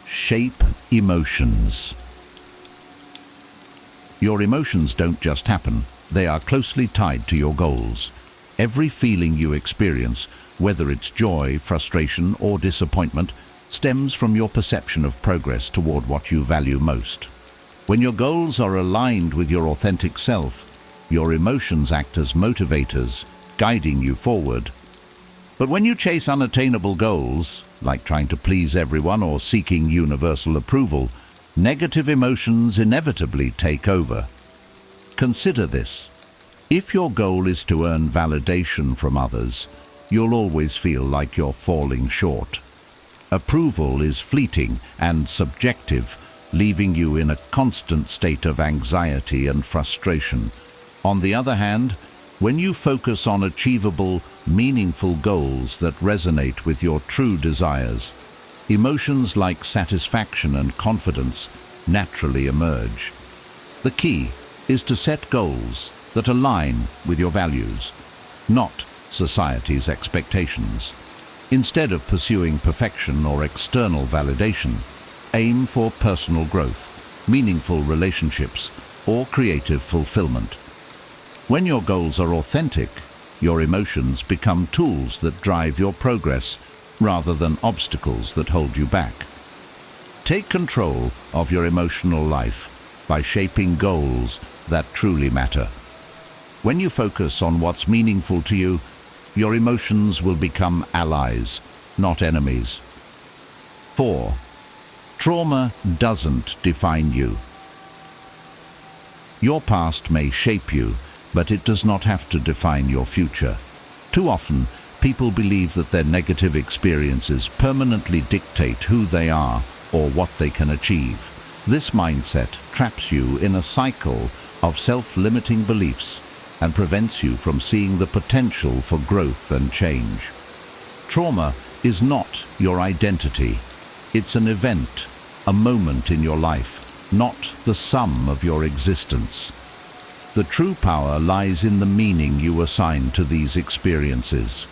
S4: Shape emotions. Your emotions don't just happen, they are closely tied to your goals. Every feeling you experience, whether it's joy, frustration, or disappointment, stems from your perception of progress toward what you value most. When your goals are aligned with your authentic self, your emotions act as motivators, guiding you forward. But when you chase unattainable goals, like trying to please everyone or seeking universal approval, negative emotions inevitably take over. Consider this. If your goal is to earn validation from others, you'll always feel like you're falling short. Approval is fleeting and subjective, leaving you in a constant state of anxiety and frustration. On the other hand, when you focus on achievable, meaningful goals that resonate with your true desires, emotions like satisfaction and confidence naturally emerge. The key is to set goals that align with your values, not society's expectations. Instead of pursuing perfection or external validation, aim for personal growth, meaningful relationships, or creative fulfillment. When your goals are authentic, your emotions become tools that drive your progress rather than obstacles that hold you back. Take control of your emotional life by shaping goals that truly matter. When you focus on what's meaningful to you, your emotions will become allies, not enemies. 4. Trauma doesn't define you. Your past may shape you, but it does not have to define your future. Too often, people believe that their negative experiences permanently dictate who they are or what they can achieve. This mindset traps you in a cycle of self-limiting beliefs and prevents you from seeing the potential for growth and change. Trauma is not your identity. It's an event, a moment in your life, not the sum of your existence. The true power lies in the meaning you assign to these experiences.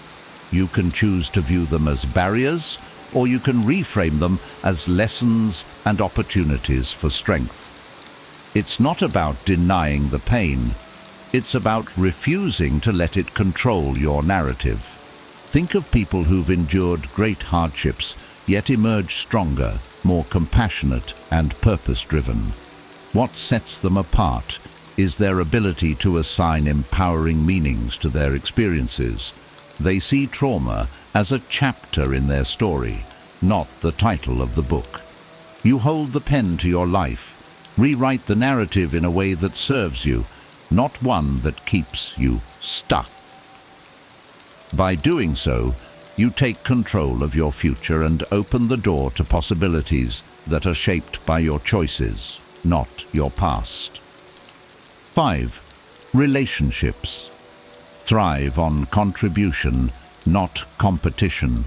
S4: You can choose to view them as barriers, or you can reframe them as lessons and opportunities for strength. It's not about denying the pain. It's about refusing to let it control your narrative. Think of people who've endured great hardships, yet emerged stronger, more compassionate and purpose-driven. What sets them apart is their ability to assign empowering meanings to their experiences. They see trauma as a chapter in their story, not the title of the book. You hold the pen to your life. Rewrite the narrative in a way that serves you, not one that keeps you stuck. By doing so, you take control of your future and open the door to possibilities that are shaped by your choices, not your past. 5. Relationships. Thrive on contribution, not competition.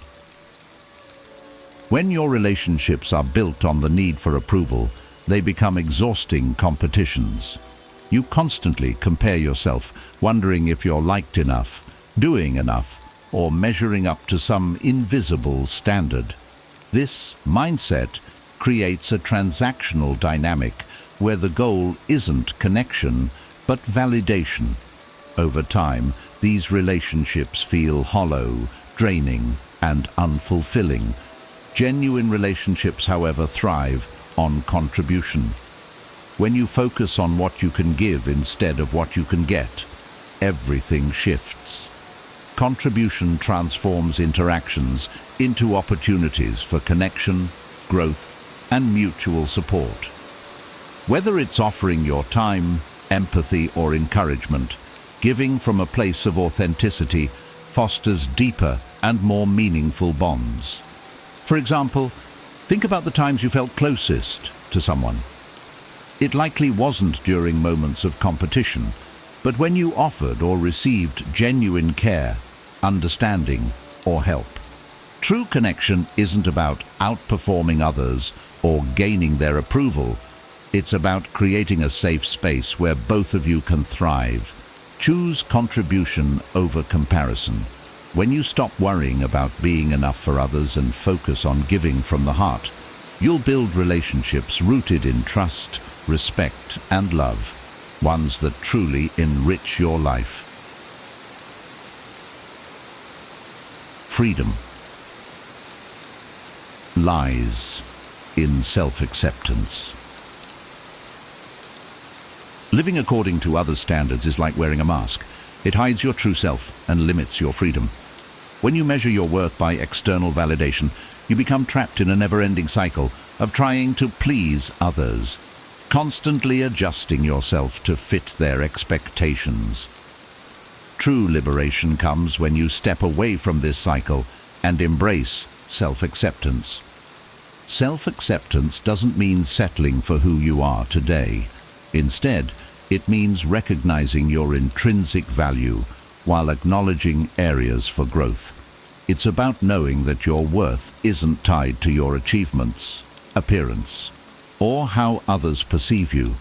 S4: When your relationships are built on the need for approval, they become exhausting competitions. You constantly compare yourself, wondering if you're liked enough, doing enough, or measuring up to some invisible standard. This mindset creates a transactional dynamic where the goal isn't connection, but validation. Over time, these relationships feel hollow, draining, and unfulfilling. Genuine relationships, however, thrive on contribution. When you focus on what you can give instead of what you can get, everything shifts. contribution transforms interactions into opportunities for connection, growth, and mutual support. Whether it's offering your time, empathy, or encouragement, giving from a place of authenticity fosters deeper and more meaningful bonds. For example, think about the times you felt closest to someone. It likely wasn't during moments of competition, but when you offered or received genuine care, understanding, or help. True connection isn't about outperforming others or gaining their approval. It's about creating a safe space where both of you can thrive. Choose contribution over comparison. When you stop worrying about being enough for others and focus on giving from the heart, you'll build relationships rooted in trust, respect, and love, ones that truly enrich your life. Freedom lies in self-acceptance. Living according to others' standards is like wearing a mask. It hides your true self and limits your freedom. When you measure your worth by external validation, you become trapped in a never-ending cycle of trying to please others, constantly adjusting yourself to fit their expectations. True liberation comes when you step away from this cycle and embrace self-acceptance. Self-acceptance doesn't mean settling for who you are today. Instead, it means recognizing your intrinsic value while acknowledging areas for growth. It's about knowing that your worth isn't tied to your achievements, appearance, or how others perceive you.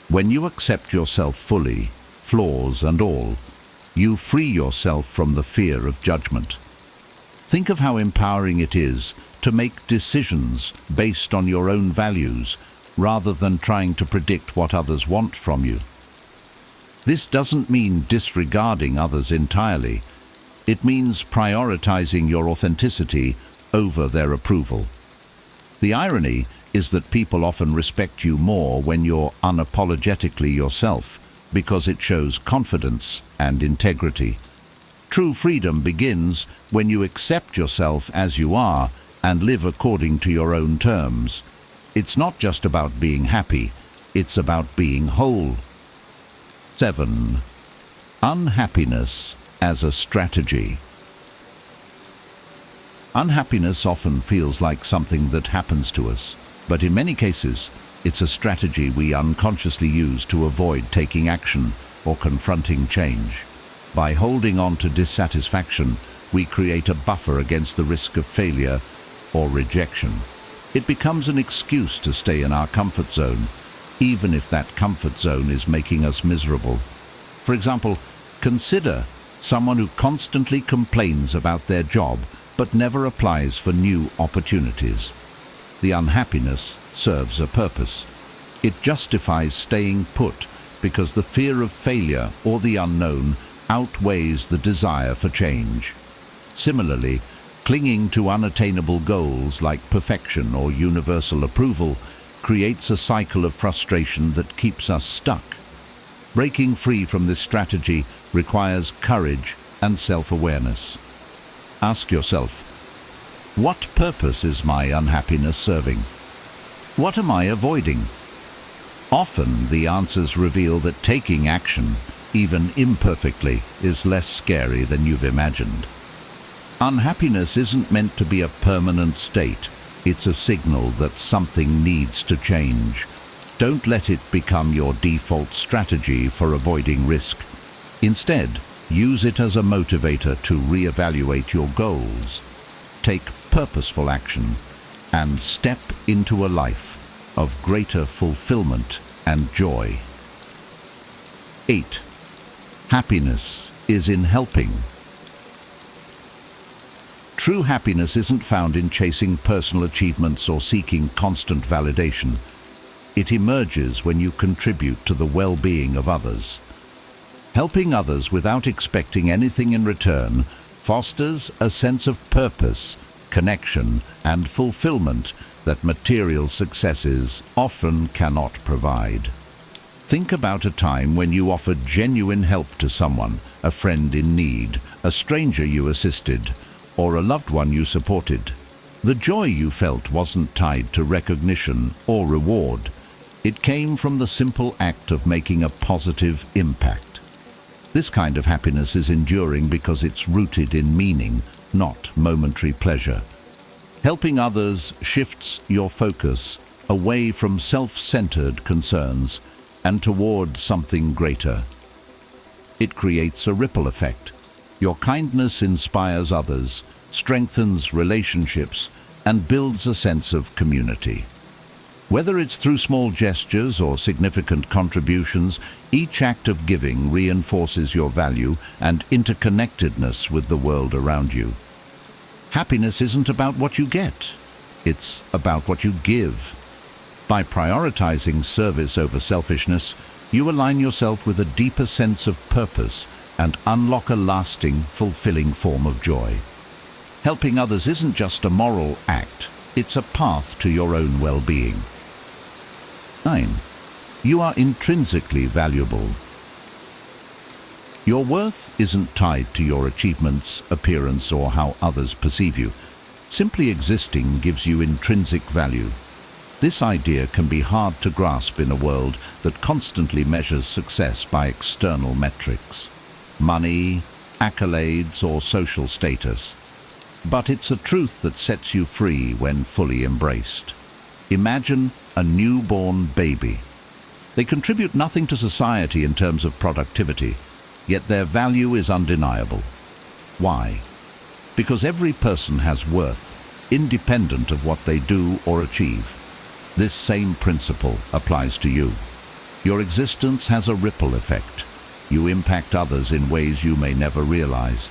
S4: When you accept yourself fully, flaws and all, you free yourself from the fear of judgment. Think of how empowering it is to make decisions based on your own values rather than trying to predict what others want from you. This doesn't mean disregarding others entirely. It means prioritizing your authenticity over their approval. The irony is that people often respect you more when you're unapologetically yourself, because it shows confidence and integrity. True freedom begins when you accept yourself as you are and live according to your own terms. It's not just about being happy, it's about being whole. 7. Unhappiness as a strategy. Unhappiness often feels like something that happens to us, but in many cases, it's a strategy we unconsciously use to avoid taking action or confronting change. By holding on to dissatisfaction, we create a buffer against the risk of failure or rejection. It becomes an excuse to stay in our comfort zone, even if that comfort zone is making us miserable. For example, consider someone who constantly complains about their job but never applies for new opportunities. The unhappiness serves a purpose. It justifies staying put because the fear of failure or the unknown outweighs the desire for change. Similarly, clinging to unattainable goals like perfection or universal approval creates a cycle of frustration that keeps us stuck. Breaking free from this strategy requires courage and self-awareness. Ask yourself, what purpose is my unhappiness serving? What am I avoiding? Often the answers reveal that taking action, even imperfectly, is less scary than you've imagined. Unhappiness isn't meant to be a permanent state. It's a signal that something needs to change. Don't let it become your default strategy for avoiding risk. Instead, use it as a motivator to reevaluate your goals, take purposeful action, and step into a life of greater fulfillment and joy. 8. Happiness is in helping. True happiness isn't found in chasing personal achievements or seeking constant validation. It emerges when you contribute to the well-being of others. Helping others without expecting anything in return fosters a sense of purpose, connection, and fulfillment that material successes often cannot provide. Think about a time when you offered genuine help to someone, a friend in need, a stranger you assisted, or a loved one you supported. The joy you felt wasn't tied to recognition or reward. It came from the simple act of making a positive impact. This kind of happiness is enduring because it's rooted in meaning, not momentary pleasure. Helping others shifts your focus away from self-centered concerns and toward something greater. It creates a ripple effect. Your kindness inspires others, strengthens relationships, and builds a sense of community. Whether it's through small gestures or significant contributions, each act of giving reinforces your value and interconnectedness with the world around you. Happiness isn't about what you get, it's about what you give. By prioritizing service over selfishness, you align yourself with a deeper sense of purpose and unlock a lasting, fulfilling form of joy. Helping others isn't just a moral act, it's a path to your own well-being. 9. You are intrinsically valuable. Your worth isn't tied to your achievements, appearance, or how others perceive you. Simply existing gives you intrinsic value. This idea can be hard to grasp in a world that constantly measures success by external metrics, money, accolades, or social status. But it's a truth that sets you free when fully embraced. Imagine a newborn baby. They contribute nothing to society in terms of productivity, yet their value is undeniable. Why? Because every person has worth, independent of what they do or achieve. This same principle applies to you. Your existence has a ripple effect. You impact others in ways you may never realize.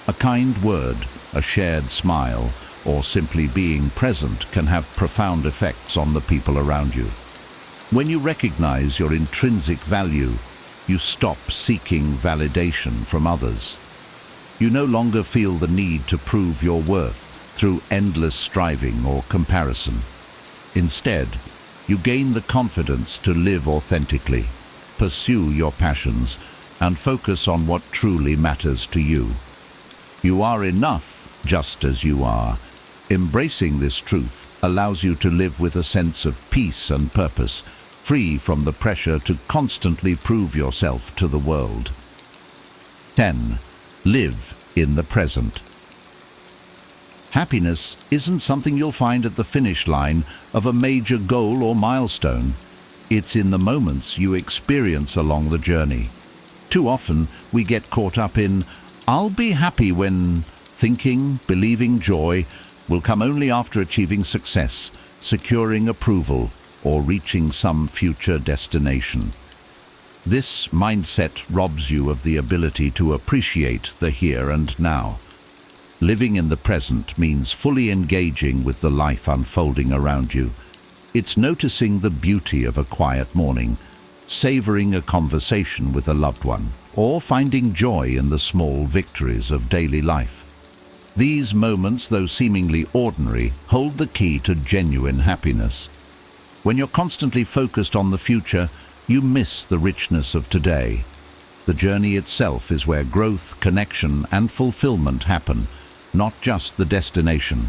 S4: A kind word, a shared smile, or simply being present can have profound effects on the people around you. When you recognize your intrinsic value, you stop seeking validation from others. You no longer feel the need to prove your worth through endless striving or comparison. Instead, you gain the confidence to live authentically, pursue your passions, and focus on what truly matters to you. You are enough just as you are. Embracing this truth allows you to live with a sense of peace and purpose, free from the pressure to constantly prove yourself to the world. 10. Live in the present. Happiness isn't something you'll find at the finish line of a major goal or milestone. It's in the moments you experience along the journey. Too often, we get caught up in, "I'll be happy when," thinking, believing joy will come only after achieving success, securing approval, or reaching some future destination. This mindset robs you of the ability to appreciate the here and now. Living in the present means fully engaging with the life unfolding around you. It's noticing the beauty of a quiet morning, savoring a conversation with a loved one, or finding joy in the small victories of daily life. These moments, though seemingly ordinary, hold the key to genuine happiness. When you're constantly focused on the future, you miss the richness of today. The journey itself is where growth, connection, and fulfillment happen, not just the destination.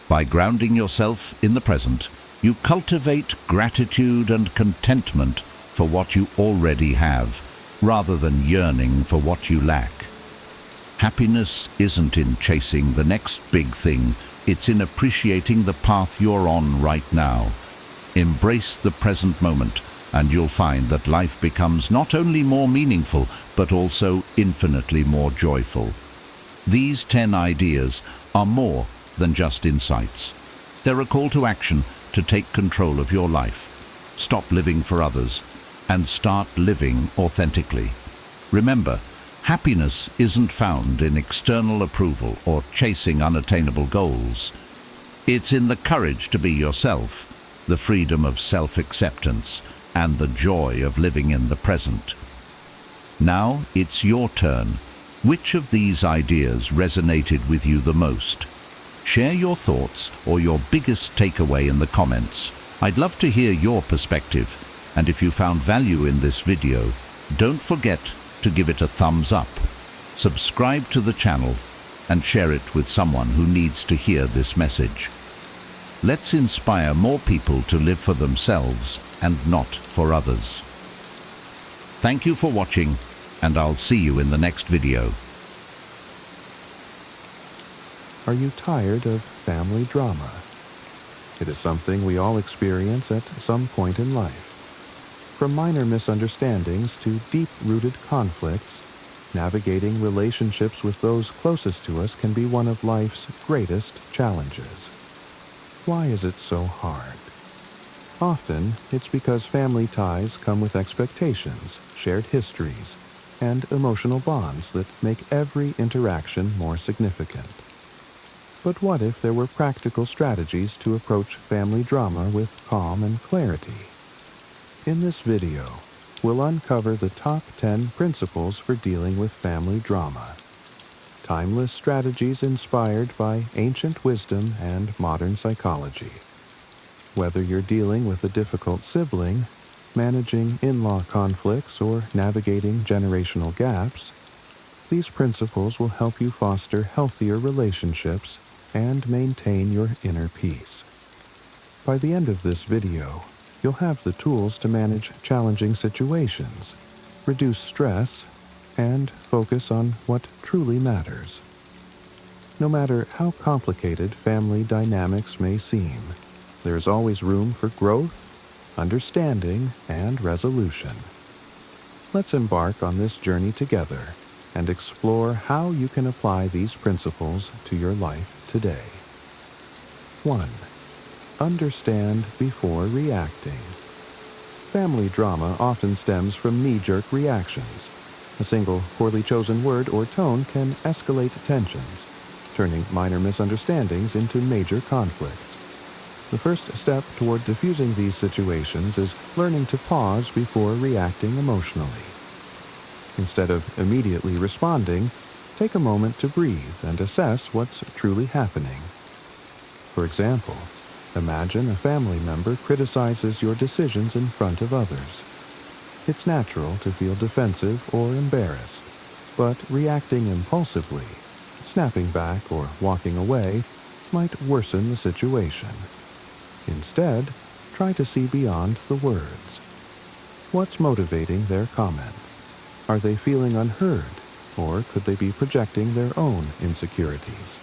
S4: By grounding yourself in the present, you cultivate gratitude and contentment for what you already have, rather than yearning for what you lack. Happiness isn't in chasing the next big thing, it's in appreciating the path you're on right now. Embrace the present moment, and you'll find that life becomes not only more meaningful, but also infinitely more joyful. These 10 ideas are more than just insights. They're a call to action to take control of your life. Stop living for others and start living authentically. Remember, happiness isn't found in external approval or chasing unattainable goals. It's in the courage to be yourself, the freedom of self-acceptance, and the joy of living in the present. Now it's your turn. Which of these ideas resonated with you the most? Share your thoughts or your biggest takeaway in the comments. I'd love to hear your perspective, and if you found value in this video, don't forget to give it a thumbs up. subscribe to the channel, and share it with someone who needs to hear this message. Let's inspire more people to live for themselves and not for others. Thank you for watching, and I'll see you in the next video.
S7: Are you tired of family drama? It is something we all experience at some point in life. From minor misunderstandings to deep-rooted conflicts, navigating relationships with those closest to us can be one of life's greatest challenges. Why is it so hard? Often, it's because family ties come with expectations, shared histories, and emotional bonds that make every interaction more significant. But what if there were practical strategies to approach family drama with calm and clarity? In this video, we'll uncover the top 10 principles for dealing with family drama. Timeless strategies inspired by ancient wisdom and modern psychology. Whether you're dealing with a difficult sibling, managing in-law conflicts, or navigating generational gaps, these principles will help you foster healthier relationships and maintain your inner peace. By the end of this video, you'll have the tools to manage challenging situations, reduce stress, and focus on what truly matters. No matter how complicated family dynamics may seem, there is always room for growth, understanding, and resolution. Let's embark on this journey together and explore how you can apply these principles to your life today. 1. Understand before reacting. Family drama often stems from knee-jerk reactions. A single poorly chosen word or tone can escalate tensions, turning minor misunderstandings into major conflicts. The first step toward diffusing these situations is learning to pause before reacting emotionally. Instead of immediately responding, take a moment to breathe and assess what's truly happening. For example, imagine a family member criticizes your decisions in front of others. It's natural to feel defensive or embarrassed, but reacting impulsively, snapping back or walking away, might worsen the situation. Instead, try to see beyond the words. What's motivating their comment? Are they feeling unheard, or could they be projecting their own insecurities?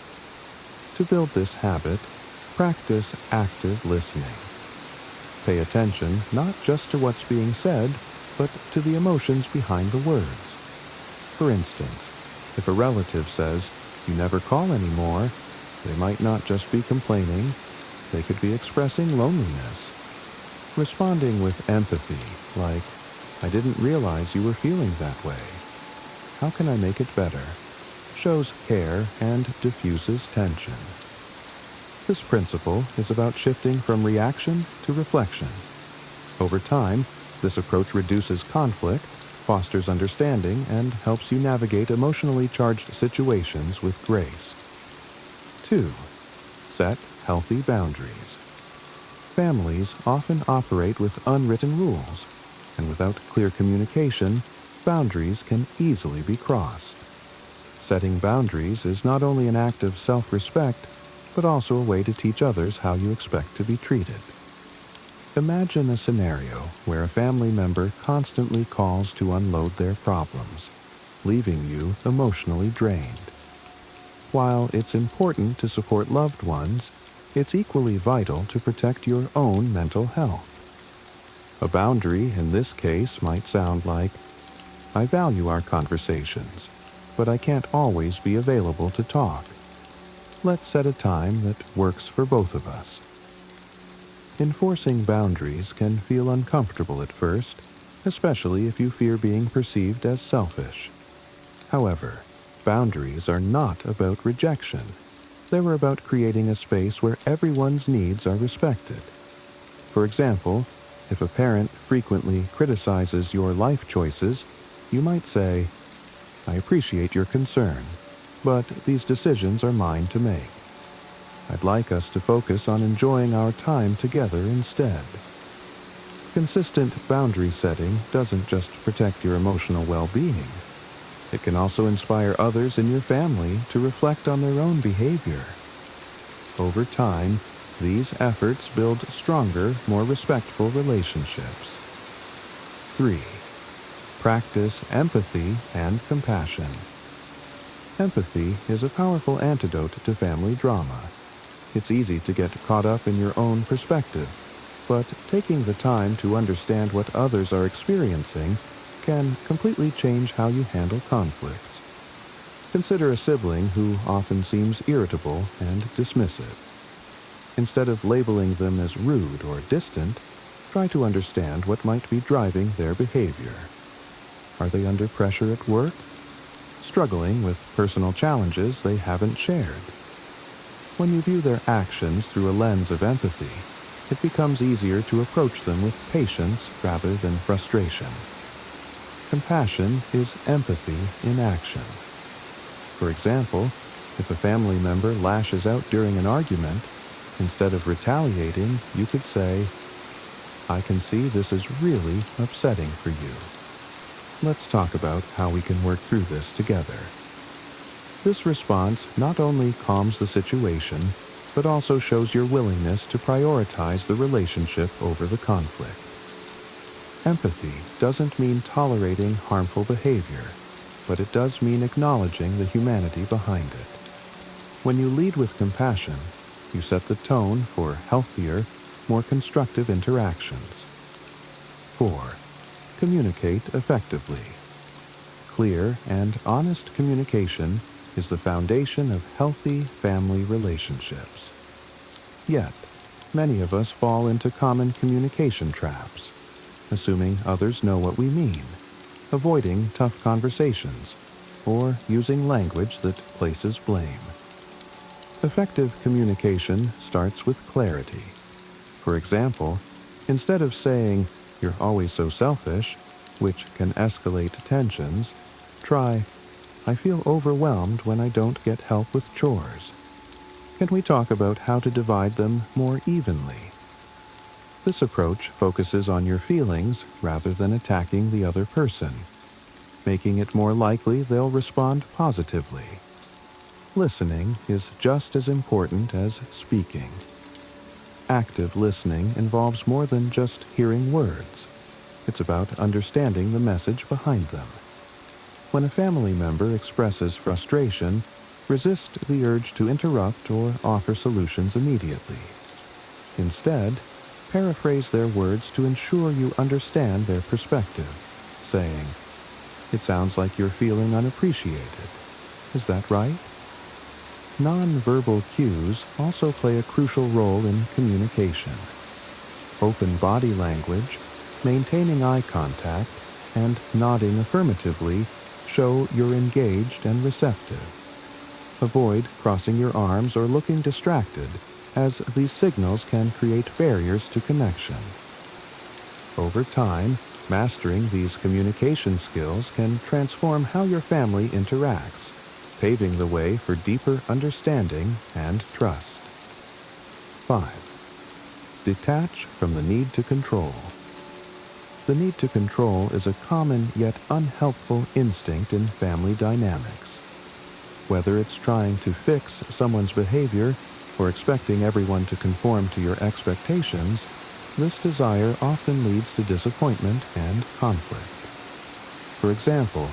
S7: To build this habit, practice active listening. Pay attention not just to what's being said, but to the emotions behind the words. For instance, if a relative says, "You never call anymore," they might not just be complaining, they could be expressing loneliness. Responding with empathy, like, "I didn't realize you were feeling that way. How can I make it better?" shows care and diffuses tension. This principle is about shifting from reaction to reflection. Over time, this approach reduces conflict, fosters understanding, and helps you navigate emotionally charged situations with grace. 2. Set healthy boundaries. Families often operate with unwritten rules, and without clear communication, boundaries can easily be crossed. Setting boundaries is not only an act of self-respect, but also a way to teach others how you expect to be treated. Imagine a scenario where a family member constantly calls to unload their problems, leaving you emotionally drained. While it's important to support loved ones, it's equally vital to protect your own mental health. A boundary in this case might sound like, "I value our conversations, but I can't always be available to talk. Let's set a time that works for both of us." Enforcing boundaries can feel uncomfortable at first, especially if you fear being perceived as selfish. However, boundaries are not about rejection. They're about creating a space where everyone's needs are respected. For example, if a parent frequently criticizes your life choices, you might say, "I appreciate your concern, but these decisions are mine to make. I'd like us to focus on enjoying our time together instead." Consistent boundary setting doesn't just protect your emotional well-being. It can also inspire others in your family to reflect on their own behavior. Over time, these efforts build stronger, more respectful relationships. 3. Practice empathy and compassion. Empathy is a powerful antidote to family drama. It's easy to get caught up in your own perspective, but taking the time to understand what others are experiencing can completely change how you handle conflicts. Consider a sibling who often seems irritable and dismissive. Instead of labeling them as rude or distant, try to understand what might be driving their behavior. Are they under pressure at work? Struggling with personal challenges they haven't shared? When you view their actions through a lens of empathy, it becomes easier to approach them with patience rather than frustration. Compassion is empathy in action. For example, if a family member lashes out during an argument, instead of retaliating, you could say, "I can see this is really upsetting for you. Let's talk about how we can work through this together." This response not only calms the situation, but also shows your willingness to prioritize the relationship over the conflict. Empathy doesn't mean tolerating harmful behavior, but it does mean acknowledging the humanity behind it. When you lead with compassion, you set the tone for healthier, more constructive interactions. 4. Communicate effectively. Clear and honest communication is the foundation of healthy family relationships. Yet, many of us fall into common communication traps, assuming others know what we mean, avoiding tough conversations, or using language that places blame. Effective communication starts with clarity. For example, instead of saying, "You're always so selfish," which can escalate tensions, try, "I feel overwhelmed when I don't get help with chores. Can we talk about how to divide them more evenly?" This approach focuses on your feelings rather than attacking the other person, making it more likely they'll respond positively. Listening is just as important as speaking. Active listening involves more than just hearing words. It's about understanding the message behind them. When a family member expresses frustration, resist the urge to interrupt or offer solutions immediately. Instead, paraphrase their words to ensure you understand their perspective, saying, "It sounds like you're feeling unappreciated. Is that right?" Non-verbal cues also play a crucial role in communication. Open body language, maintaining eye contact, and nodding affirmatively show you're engaged and receptive. Avoid crossing your arms or looking distracted, as these signals can create barriers to connection. Over time, mastering these communication skills can transform how your family interacts, paving the way for deeper understanding and trust. 5. Detach from the need to control. The need to control is a common yet unhelpful instinct in family dynamics. Whether it's trying to fix someone's behavior or expecting everyone to conform to your expectations, this desire often leads to disappointment and conflict. For example,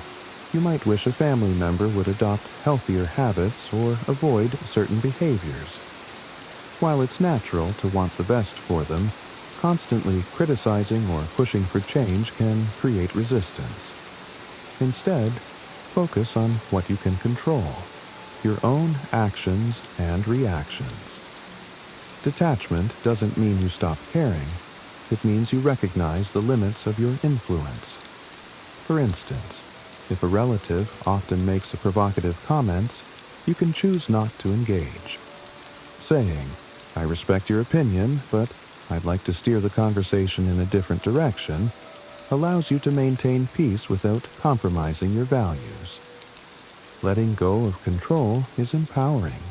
S7: you might wish a family member would adopt healthier habits or avoid certain behaviors. While it's natural to want the best for them, constantly criticizing or pushing for change can create resistance. Instead, focus on what you can control, your own actions and reactions. Detachment doesn't mean you stop caring. It means you recognize the limits of your influence. For instance, if a relative often makes provocative comments, you can choose not to engage. Saying, "I respect your opinion, but I'd like to steer the conversation in a different direction," allows you to maintain peace without compromising your values. Letting go of control is empowering.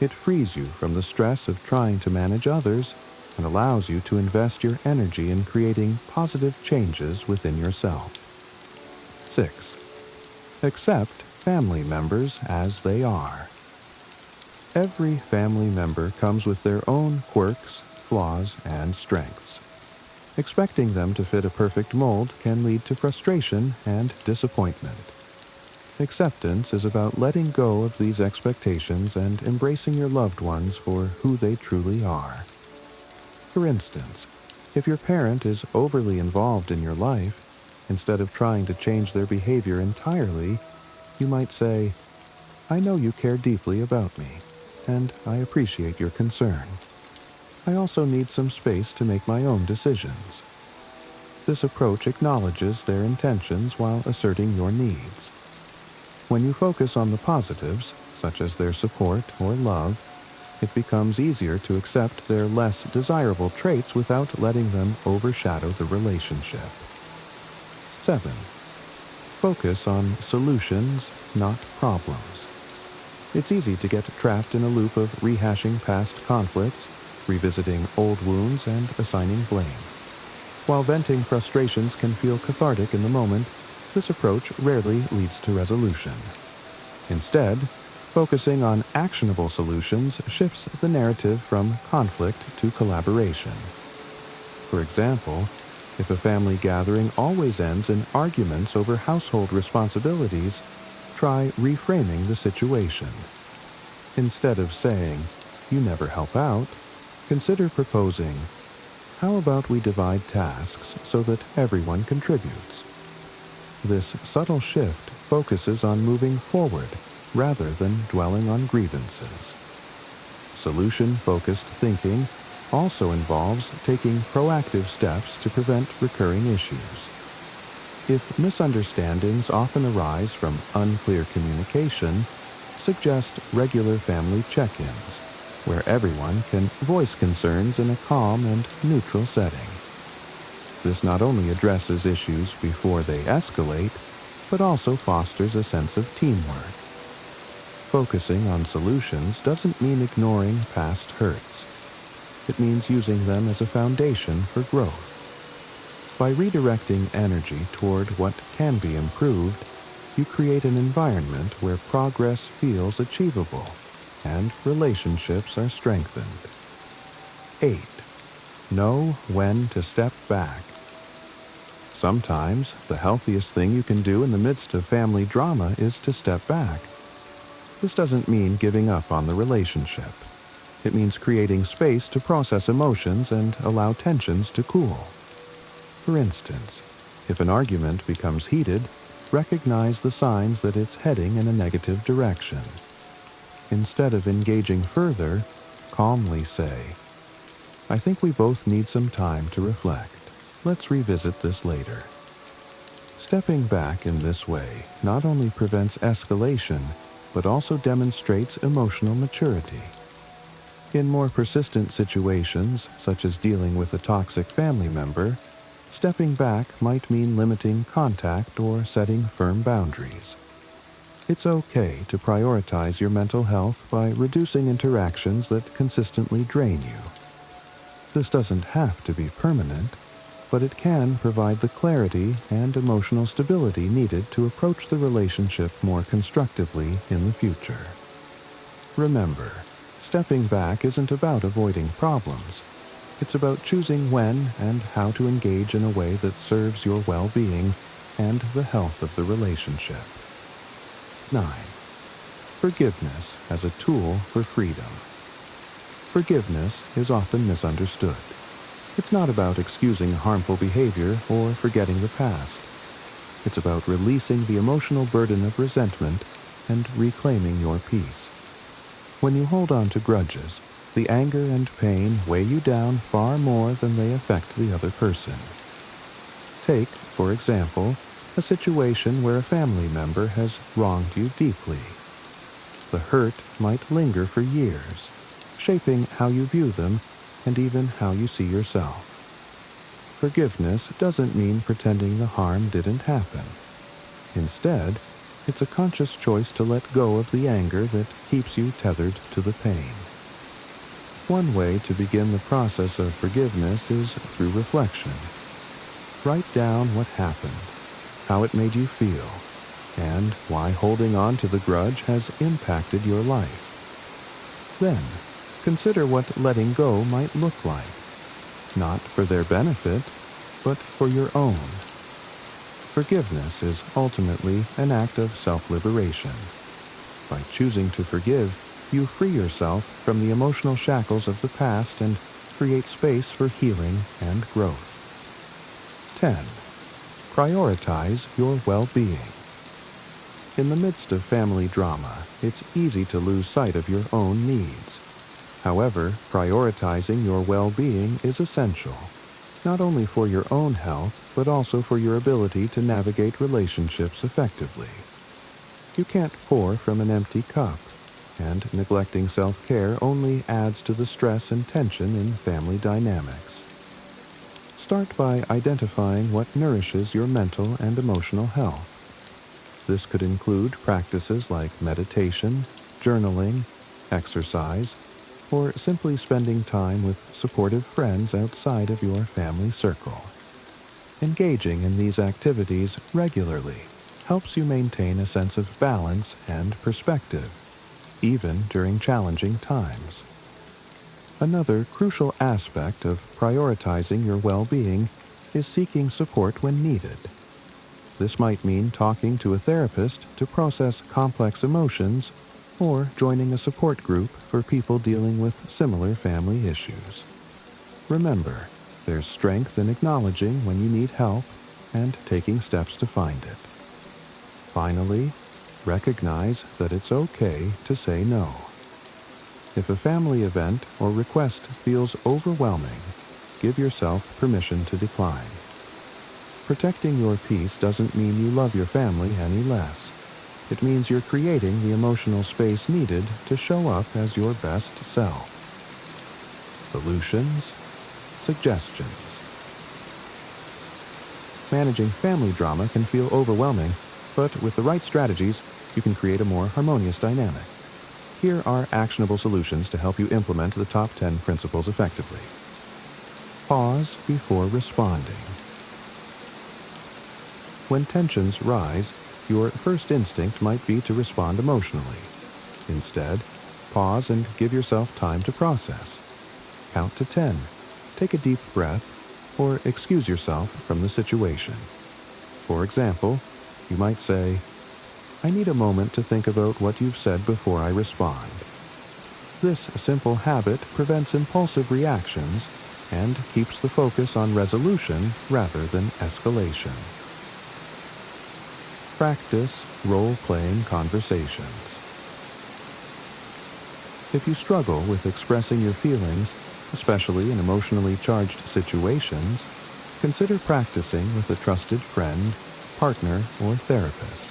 S7: It frees you from the stress of trying to manage others and allows you to invest your energy in creating positive changes within yourself. 6. Accept family members as they are. Every family member comes with their own quirks, flaws, and strengths. Expecting them to fit a perfect mold can lead to frustration and disappointment. Acceptance is about letting go of these expectations and embracing your loved ones for who they truly are. For instance, if your parent is overly involved in your life, instead of trying to change their behavior entirely, you might say, "I know you care deeply about me, and I appreciate your concern. I also need some space to make my own decisions." This approach acknowledges their intentions while asserting your needs. When you focus on the positives, such as their support or love, it becomes easier to accept their less desirable traits without letting them overshadow the relationship. 7. Focus on solutions, not problems. It's easy to get trapped in a loop of rehashing past conflicts, revisiting old wounds, and assigning blame. While venting frustrations can feel cathartic in the moment, this approach rarely leads to resolution. Instead, focusing on actionable solutions shifts the narrative from conflict to collaboration. For example, if a family gathering always ends in arguments over household responsibilities, try reframing the situation. Instead of saying, "You never help out," consider proposing, "How about we divide tasks so that everyone contributes?" This subtle shift focuses on moving forward rather than dwelling on grievances. Solution-focused thinking also involves taking proactive steps to prevent recurring issues. If misunderstandings often arise from unclear communication, suggest regular family check-ins, where everyone can voice concerns in a calm and neutral setting. This not only addresses issues before they escalate, but also fosters a sense of teamwork. Focusing on solutions doesn't mean ignoring past hurts. It means using them as a foundation for growth. By redirecting energy toward what can be improved, you create an environment where progress feels achievable and relationships are strengthened. 8. Know when to step back. Sometimes, the healthiest thing you can do in the midst of family drama is to step back. This doesn't mean giving up on the relationship. It means creating space to process emotions and allow tensions to cool. For instance, if an argument becomes heated, recognize the signs that it's heading in a negative direction. Instead of engaging further, calmly say, "I think we both need some time to reflect. Let's revisit this later." Stepping back in this way not only prevents escalation, but also demonstrates emotional maturity. In more persistent situations, such as dealing with a toxic family member, stepping back might mean limiting contact or setting firm boundaries. It's okay to prioritize your mental health by reducing interactions that consistently drain you. This doesn't have to be permanent, but it can provide the clarity and emotional stability needed to approach the relationship more constructively in the future. Remember, stepping back isn't about avoiding problems. It's about choosing when and how to engage in a way that serves your well-being and the health of the relationship. 9. Forgiveness as a tool for freedom. Forgiveness is often misunderstood. It's not about excusing harmful behavior or forgetting the past. It's about releasing the emotional burden of resentment and reclaiming your peace. When you hold on to grudges, the anger and pain weigh you down far more than they affect the other person. Take, for example, a situation where a family member has wronged you deeply. The hurt might linger for years, shaping how you view them and even how you see yourself. Forgiveness doesn't mean pretending the harm didn't happen. Instead, it's a conscious choice to let go of the anger that keeps you tethered to the pain. One way to begin the process of forgiveness is through reflection. Write down what happened, how it made you feel, and why holding on to the grudge has impacted your life. Then, consider what letting go might look like, not for their benefit, but for your own. Forgiveness is ultimately an act of self-liberation. By choosing to forgive, you free yourself from the emotional shackles of the past and create space for healing and growth. 10. Prioritize your well-being. In the midst of family drama, it's easy to lose sight of your own needs. However, prioritizing your well-being is essential, not only for your own health, but also for your ability to navigate relationships effectively. You can't pour from an empty cup, and neglecting self-care only adds to the stress and tension in family dynamics. Start by identifying what nourishes your mental and emotional health. This could include practices like meditation, journaling, exercise, or simply spending time with supportive friends outside of your family circle. Engaging in these activities regularly helps you maintain a sense of balance and perspective, even during challenging times. Another crucial aspect of prioritizing your well-being is seeking support when needed. This might mean talking to a therapist to process complex emotions or joining a support group for people dealing with similar family issues. Remember, there's strength in acknowledging when you need help and taking steps to find it. Finally, recognize that it's okay to say no. If a family event or request feels overwhelming, give yourself permission to decline. Protecting your peace doesn't mean you love your family any less. It means you're creating the emotional space needed to show up as your best self. Solutions, suggestions. Managing family drama can feel overwhelming, but with the right strategies, you can create a more harmonious dynamic. Here are actionable solutions to help you implement the top 10 principles effectively. Pause before responding. When tensions rise, your first instinct might be to respond emotionally. Instead, pause and give yourself time to process. Count to 10, take a deep breath, or excuse yourself from the situation. For example, you might say, "I need a moment to think about what you've said before I respond." This simple habit prevents impulsive reactions and keeps the focus on resolution rather than escalation. Practice role-playing conversations. If you struggle with expressing your feelings, especially in emotionally charged situations, consider practicing with a trusted friend, partner, or therapist.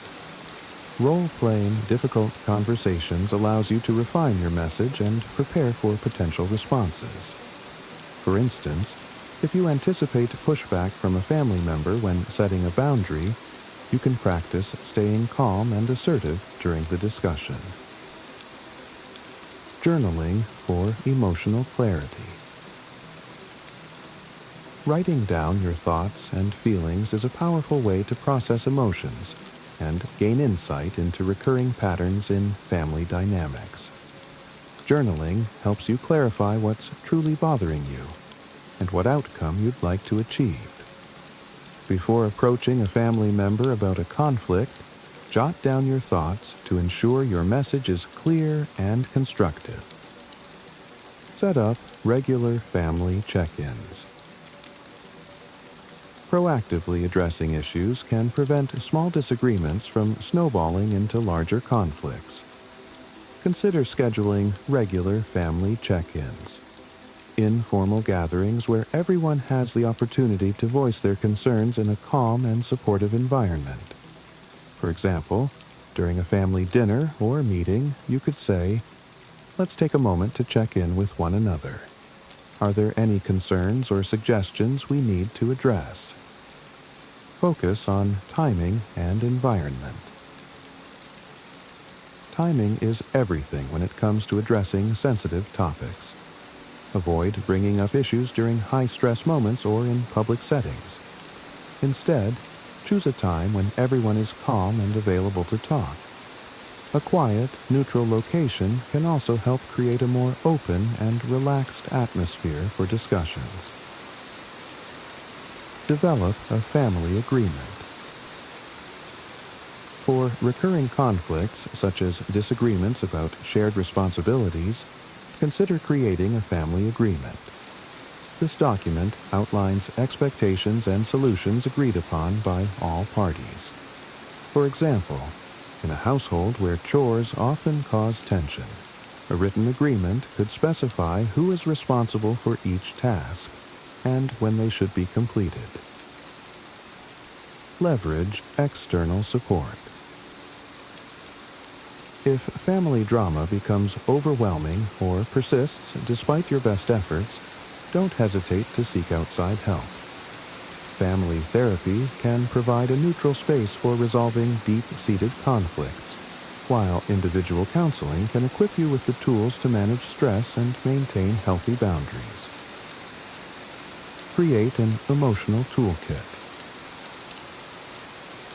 S7: Role-playing difficult conversations allows you to refine your message and prepare for potential responses. For instance, if you anticipate pushback from a family member when setting a boundary, you can practice staying calm and assertive during the discussion. Journaling for emotional clarity. Writing down your thoughts and feelings is a powerful way to process emotions and gain insight into recurring patterns in family dynamics. Journaling helps you clarify what's truly bothering you and what outcome you'd like to achieve. Before approaching a family member about a conflict, jot down your thoughts to ensure your message is clear and constructive. Set up regular family check-ins. Proactively addressing issues can prevent small disagreements from snowballing into larger conflicts. Consider scheduling regular family check-ins. Informal gatherings where everyone has the opportunity to voice their concerns in a calm and supportive environment. For example, during a family dinner or meeting, you could say, "Let's take a moment to check in with one another. Are there any concerns or suggestions we need to address?" Focus on timing and environment. Timing is everything when it comes to addressing sensitive topics. Avoid bringing up issues during high-stress moments or in public settings. Instead, choose a time when everyone is calm and available to talk. A quiet, neutral location can also help create a more open and relaxed atmosphere for discussions. Develop a family agreement. For recurring conflicts, such as disagreements about shared responsibilities, consider creating a family agreement. This document outlines expectations and solutions agreed upon by all parties. For example, in a household where chores often cause tension, a written agreement could specify who is responsible for each task and when they should be completed. Leverage external support. If family drama becomes overwhelming or persists despite your best efforts, don't hesitate to seek outside help. Family therapy can provide a neutral space for resolving deep-seated conflicts, while individual counseling can equip you with the tools to manage stress and maintain healthy boundaries. Create an emotional toolkit.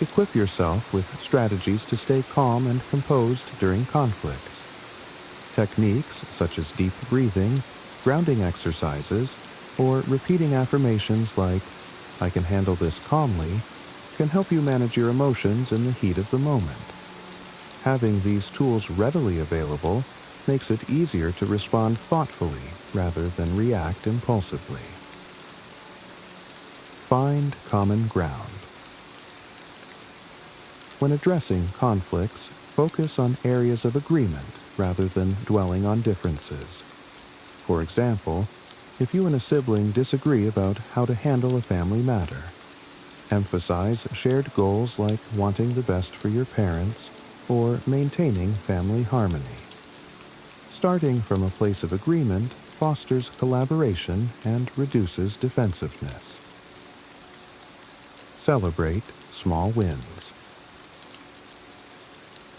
S7: Equip yourself with strategies to stay calm and composed during conflicts. Techniques such as deep breathing, grounding exercises, or repeating affirmations like, "I can handle this calmly," can help you manage your emotions in the heat of the moment. Having these tools readily available makes it easier to respond thoughtfully rather than react impulsively. Find common ground. When addressing conflicts, focus on areas of agreement rather than dwelling on differences. For example, if you and a sibling disagree about how to handle a family matter, emphasize shared goals like wanting the best for your parents or maintaining family harmony. Starting from a place of agreement fosters collaboration and reduces defensiveness. Celebrate small wins.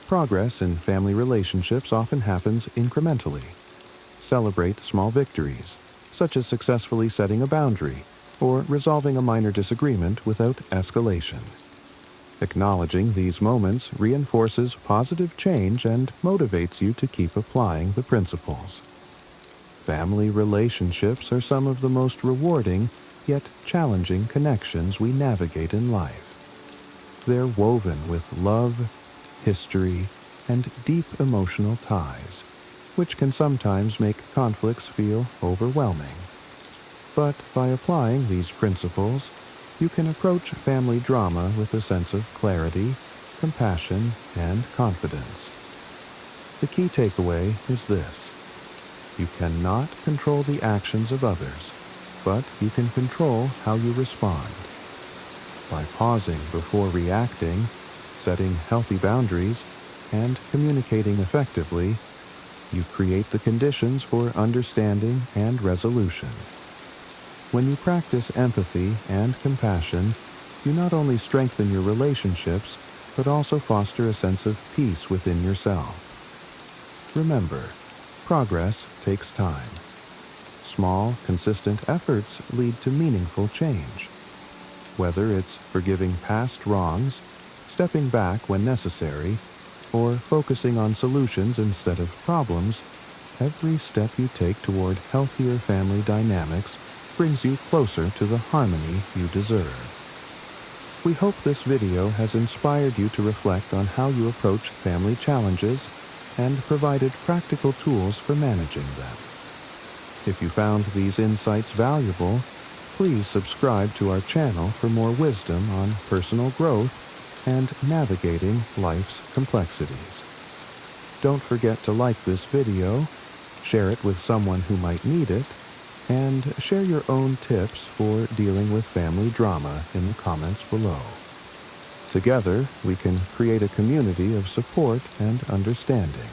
S7: Progress in family relationships often happens incrementally. Celebrate small victories, such as successfully setting a boundary or resolving a minor disagreement without escalation. Acknowledging these moments reinforces positive change and motivates you to keep applying the principles. Family relationships are some of the most rewarding yet challenging connections we navigate in life. They're woven with love, history, and deep emotional ties, which can sometimes make conflicts feel overwhelming. But by applying these principles, you can approach family drama with a sense of clarity, compassion, and confidence. The key takeaway is this: you cannot control the actions of others, but you can control how you respond. By pausing before reacting, setting healthy boundaries, and communicating effectively, you create the conditions for understanding and resolution. When you practice empathy and compassion, you not only strengthen your relationships, but also foster a sense of peace within yourself. Remember, progress takes time. Small, consistent efforts lead to meaningful change. Whether it's forgiving past wrongs, stepping back when necessary, or focusing on solutions instead of problems, every step you take toward healthier family dynamics brings you closer to the harmony you deserve. We hope this video has inspired you to reflect on how you approach family challenges and provided practical tools for managing them. If you found these insights valuable, please subscribe to our channel for more wisdom on personal growth and navigating life's complexities. Don't forget to like this video, share it with someone who might need it, and share your own tips for dealing with family drama in the comments below. Together, we can create a community of support and understanding.